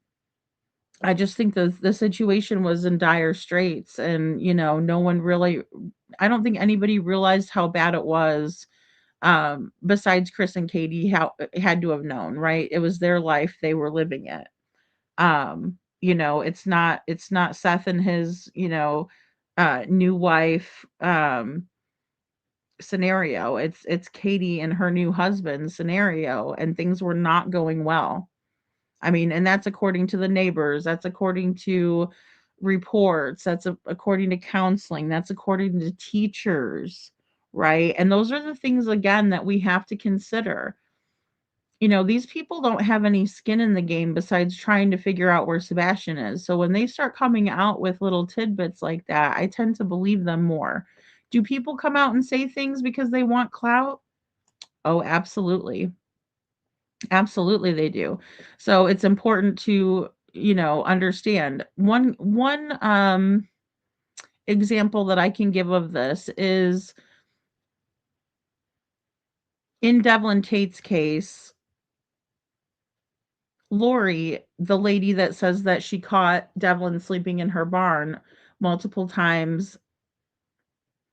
I just think the situation was in dire straits, and, no one really, I don't think anybody realized how bad it was, besides Chris and Katie, how had to have known, right? It was their life, they were living it. It's not Seth and his, new wife, scenario. It's Katie and her new husband scenario, and things were not going well. I mean, and that's according to the neighbors, that's according to reports, that's according to counseling, that's according to teachers, right? And those are the things, again, that we have to consider. These people don't have any skin in the game besides trying to figure out where Sebastian is. So when they start coming out with little tidbits like that, I tend to believe them more. Do people come out and say things because they want clout? Oh, absolutely. Absolutely, they do. So it's important to, understand. One example that I can give of this is in Devlin Tate's case, Lori, the lady that says that she caught Devlin sleeping in her barn multiple times,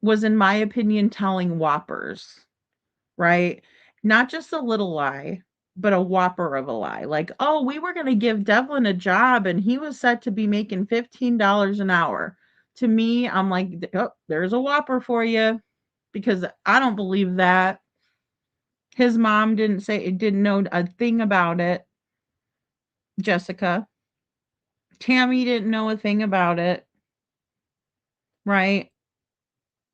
was, in my opinion, telling whoppers. Right? Not just a little lie, but a whopper of a lie. Like, "Oh, we were gonna give Devlin a job, and he was set to be making $15 an hour." To me, I'm like, "Oh, there's a whopper for you," because I don't believe that. His mom didn't know a thing about it, Jessica. Tammy didn't know a thing about it, right?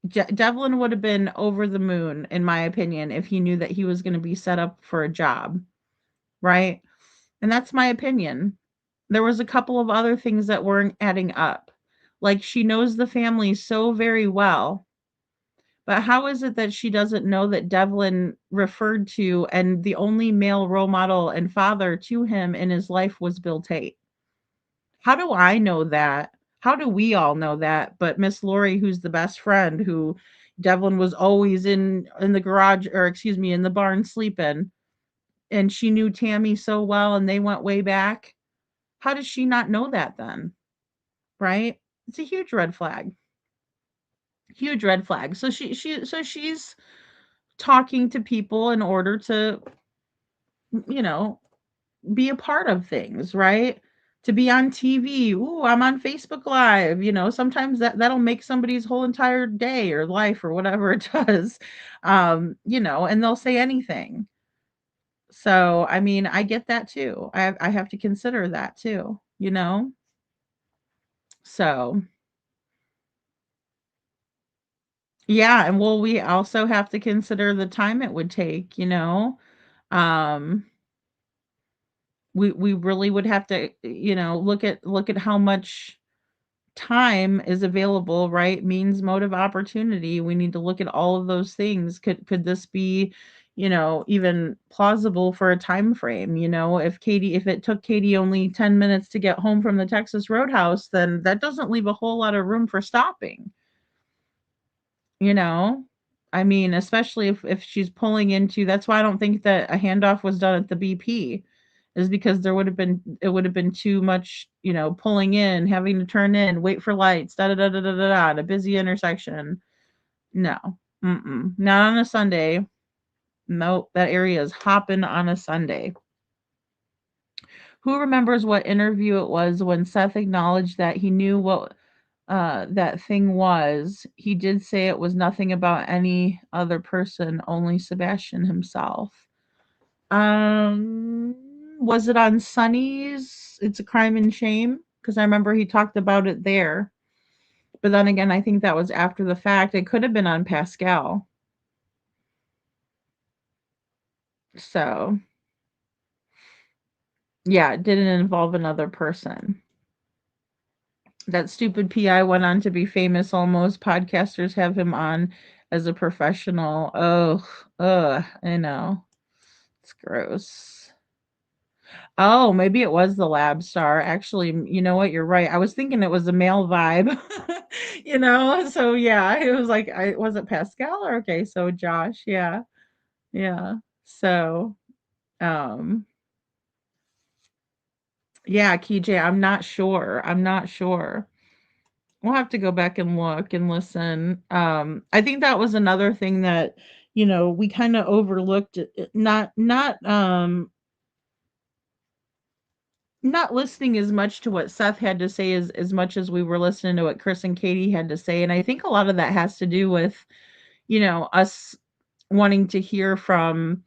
Devlin would have been over the moon, in my opinion, if he knew that he was gonna be set up for a job, right? And that's my opinion. There was a couple of other things that weren't adding up. Like, she knows the family so very well, but how is it that she doesn't know that Devlin referred to, and the only male role model and father to him in his life was Bill Tate? How do I know that? How do we all know that? But Miss Lori, who's the best friend, who Devlin was always in the garage, or excuse me, in the barn sleeping, and she knew Tammy so well, and they went way back. How does she not know that then? Right? It's a huge red flag. Huge red flag. So she's talking to people in order to, you know, be a part of things, right? To be on TV. Ooh, I'm on Facebook Live. Sometimes that'll make somebody's whole entire day or life or whatever it does. And they'll say anything. So, I mean, I get that too. I have to consider that too. So, yeah, and well, we also have to consider the time it would take. Um, we really would have to, look at how much time is available, right? Means, mode of opportunity. We need to look at all of those things. Could this be, even plausible for a time frame? If it took Katie only 10 minutes to get home from the Texas Roadhouse, then that doesn't leave a whole lot of room for stopping, you know? I mean, especially if she's pulling into, that's why I don't think that a handoff was done at the BP, is because it would have been too much, pulling in, having to turn in, wait for lights, da da da da da da da, at a busy intersection. No. Mm-mm. Not on a Sunday. Nope, that area is hopping on a Sunday. Who remembers what interview it was when Seth acknowledged that he knew what that thing was? He did say it was nothing about any other person, only Sebastian himself. Um, was it on Sunny's It's a Crime and Shame? Because I remember he talked about it there. But then again, I think that was after the fact. It could have been on Pascal. So, yeah, it didn't involve another person. That stupid PI went on to be famous almost. Podcasters have him on as a professional. Oh, ugh, I know. It's gross. Oh, maybe it was the Lab Star. Actually, you know what? You're right. I was thinking it was a male vibe. So yeah, it was like, I was it Pascal or okay, so Josh, yeah. Yeah. So, um yeah, KJ, I'm not sure. I'm not sure. We'll have to go back and look and listen. I think that was another thing that, we kind of overlooked, not listening as much to what Seth had to say as much as we were listening to what Chris and Katie had to say. And I think a lot of that has to do with, us wanting to hear from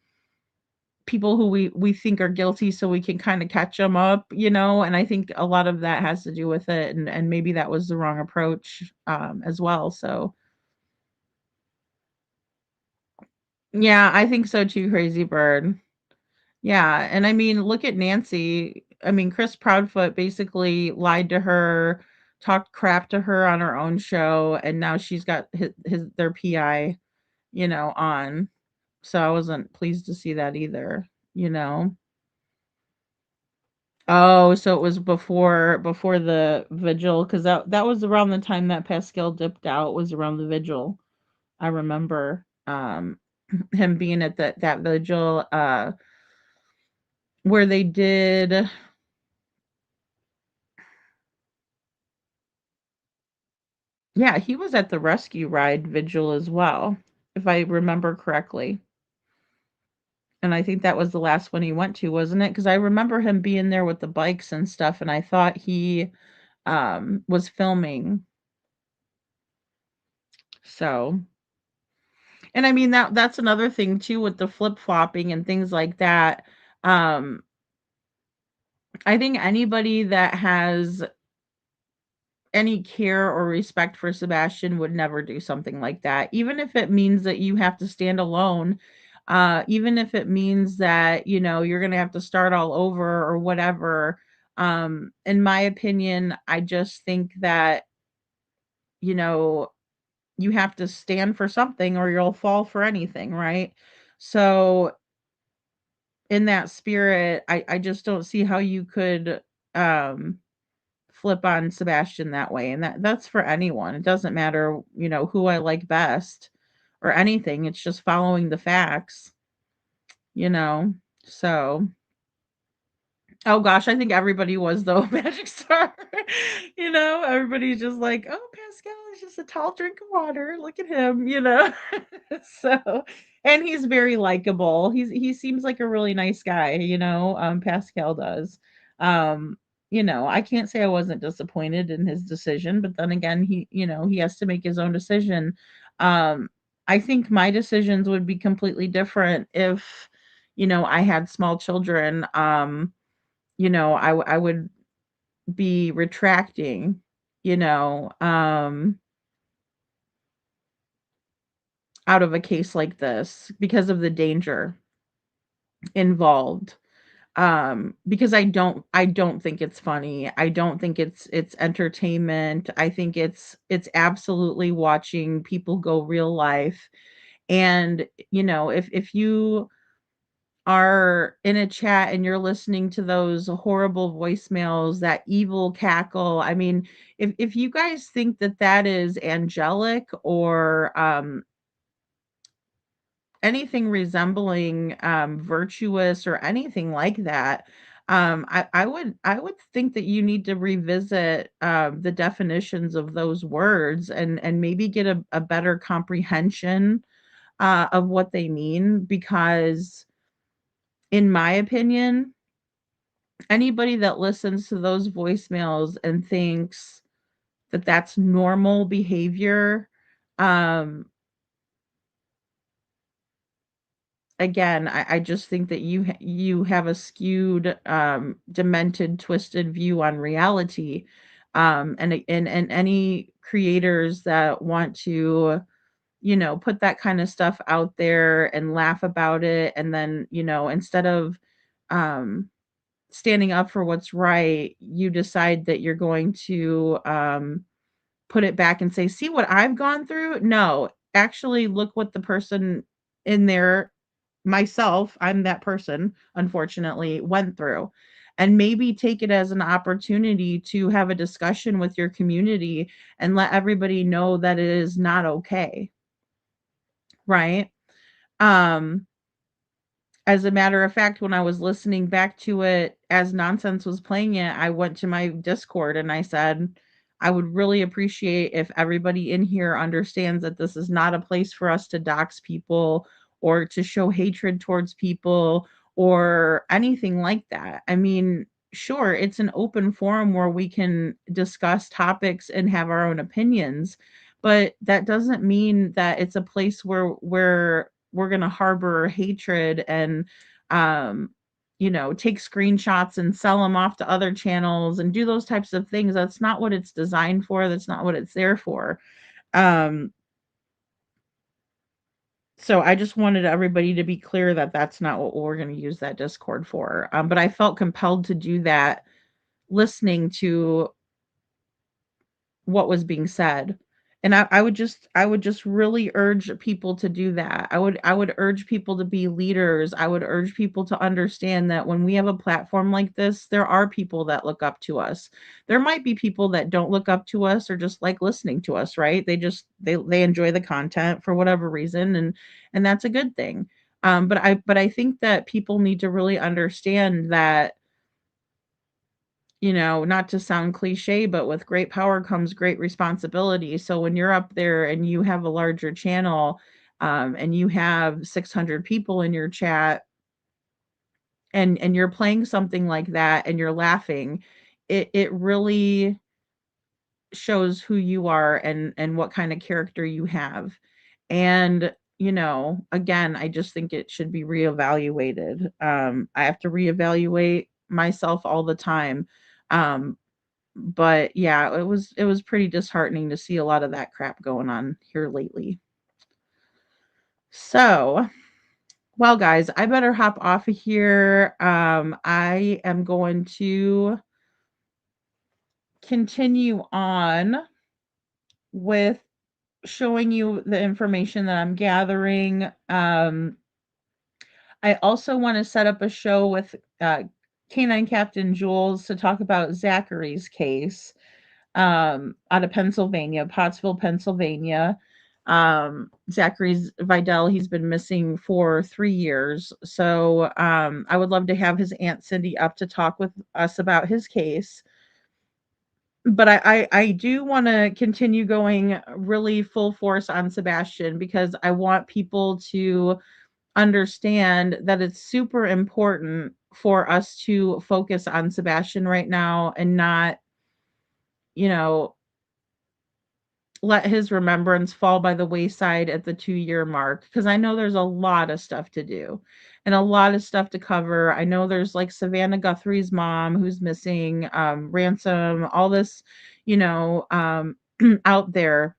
people who we think are guilty so we can kind of catch them up. And I think a lot of that has to do with it, and maybe that was the wrong approach as well. So yeah, I think so too, Crazy Bird. Yeah, and I mean, look at Nancy. I mean, Chris Proudfoot basically lied to her, talked crap to her on her own show, and now she's got his their PI, on. So I wasn't pleased to see that either. Oh, so it was before the vigil, because that was around the time that Pascal dipped out, was around the vigil. I remember him being at that vigil where they did. Yeah, he was at the rescue ride vigil as well, if I remember correctly. And I think that was the last one he went to, wasn't it? Because I remember him being there with the bikes and stuff, and I thought he was filming. So, and I mean, that's another thing too with the flip-flopping and things like that. Um, I think anybody that has any care or respect for Sebastian would never do something like that, even if it means that you have to stand alone, even if it means that, you're going to have to start all over or whatever. In my opinion, I just think that, you know, you have to stand for something or you'll fall for anything, right? So, in that spirit, I just don't see how you could um flip on Sebastian that way. And that's for anyone. It doesn't matter, who I like best or anything. It's just following the facts, you know. So, oh gosh, I think everybody was though Magic Star. Everybody's just like, "Oh, Pascal is just a tall drink of water. Look at him." So, And he's very likable. He seems like a really nice guy, Pascal does. Um, I can't say I wasn't disappointed in his decision, but then again, he has to make his own decision. Um, I think my decisions would be completely different if, I had small children. I would be retracting, you know, um, out of a case like this because of the danger involved. Because I don't think it's funny. I don't think it's entertainment. I think it's absolutely watching people go real life. And if you are in a chat and you're listening to those horrible voicemails, that evil cackle, I mean, if you guys think that that is angelic or anything resembling virtuous or anything like that, I would think that you need to revisit the definitions of those words and maybe get a better comprehension of what they mean, because in my opinion, anybody that listens to those voicemails and thinks that that's normal behavior, um, again, I just think that you have a skewed, demented, twisted view on reality, and any creators that want to, put that kind of stuff out there and laugh about it, and then, instead of, um standing up for what's right, you decide that you're going to put it back and say, "See what I've gone through?" No, actually look what the person in there, myself, I'm that person, unfortunately, went through. And maybe take it as an opportunity to have a discussion with your community and let everybody know that it is not okay, right? Um As a matter of fact, when I was listening back to it as Nonsense was playing it, I went to my Discord and I said, "I would really appreciate if everybody in here understands that this is not a place for us to dox people or to show hatred towards people or anything like that." I mean, sure, it's an open forum where we can discuss topics and have our own opinions, but that doesn't mean that it's a place where we're going to harbor hatred and um take screenshots and sell them off to other channels and do those types of things. That's not what it's designed for. That's not what it's there for. um so I just wanted everybody to be clear that that's not what we're going to use that Discord for. But I felt compelled to do that listening to what was being said. And I would just really urge people to do that. I would urge people to be leaders. I would urge people to understand that when we have a platform like this, there are people that look up to us. There might be people that don't look up to us or just like listening to us, right? They enjoy the content for whatever reason, and that's a good thing. But I think that people need to really understand that, not to sound cliche, but with great power comes great responsibility. So when you're up there and you have a larger channel, and you have 600 people in your chat, and you're playing something like that and you're laughing, it really shows who you are and what kind of character you have. And again, I just think it should be reevaluated. I have to reevaluate myself all the time. Um, but yeah, it was pretty disheartening to see a lot of that crap going on here lately. So, well, guys, I better hop off of here. I am going to continue on with showing you the information that I'm gathering. I also want to set up a show with Canine Captain Jules to talk about Zachary's case, out of Pennsylvania, Pottsville, Pennsylvania. Zachary's Vidal, he's been missing for 3 years. So I would love to have his Aunt Cindy up to talk with us about his case. but I do want to continue going really full force on Sebastian because I want people to understand that it's super important for us to focus on Sebastian right now and not, you know, let his remembrance fall by the wayside at the 2-year mark because I know there's a lot of stuff to do and a lot of stuff to cover. I know there's like Savannah Guthrie's mom who's missing, Ransom, all this, out there,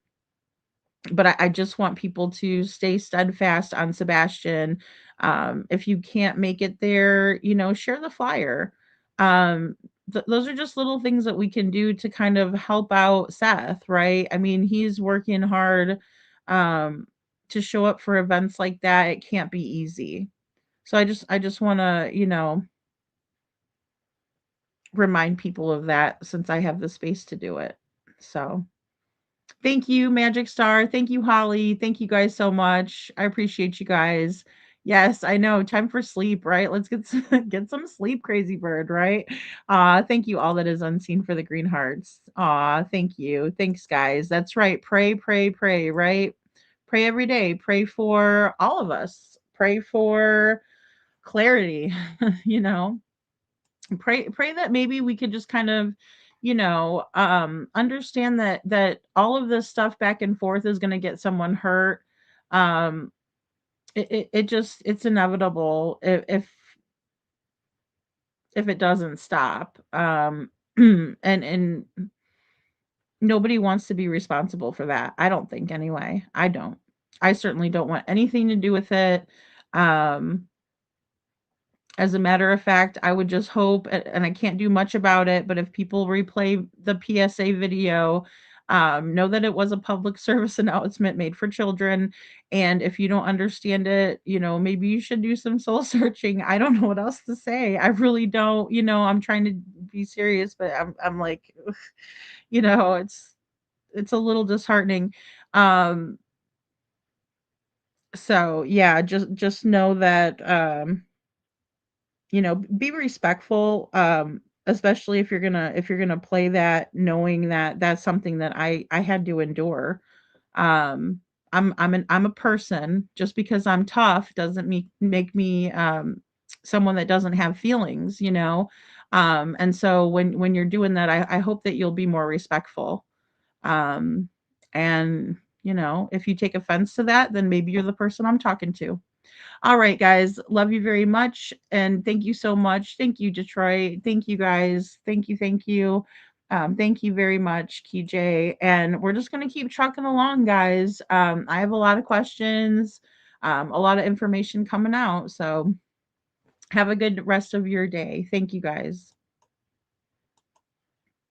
but I just want people to stay steadfast on Sebastian. If you can't make it there, share the flyer. Those are just little things that we can do to kind of help out Seth, right? I mean, he's working hard um, to show up for events like that. It can't be easy. So I just want to, remind people of that since I have the space to do it. So. Thank you, Magic Star. Thank you, Holly. Thank you guys so much. I appreciate you guys. Yes, I know. Time for sleep, right? Let's get some, get some sleep, crazy bird, right? Thank you, all that is unseen for the green hearts. Thank you. Thanks, guys. That's right. Pray, pray, pray, right? Pray every day. Pray for all of us. Pray for clarity, you know pray that maybe we could just kind of understand that all of this stuff back and forth is going to get someone hurt. Um it, it, it just it's inevitable if it doesn't stop. And nobody wants to be responsible for that. I don't think, anyway. I certainly don't want anything to do with it. um As a matter of fact, I would just hope, and I can't do much about it, but if people replay the PSA video, know that it was a public service announcement made for children. And if you don't understand it, maybe you should do some soul searching. I don't know what else to say. I really don't. I'm trying to be serious, but I'm like, ugh, it's a little disheartening. Um, so yeah, just know that be respectful, especially if you're gonna play that, knowing that that's something that I had to endure. um I'm a person. Just because I'm tough doesn't make me someone that doesn't have feelings, and so when you're doing that, I hope that you'll be more respectful. um and if you take offense to that, then maybe you're the person I'm talking to. All right, guys. Love you very much. And thank you so much. Thank you, Detroit. Thank you, guys. Thank you. Thank you. Thank you very much, KJ. And we're just going to keep trucking along, guys. I have a lot of questions, a lot of information coming out. So have a good rest of your day. Thank you, guys.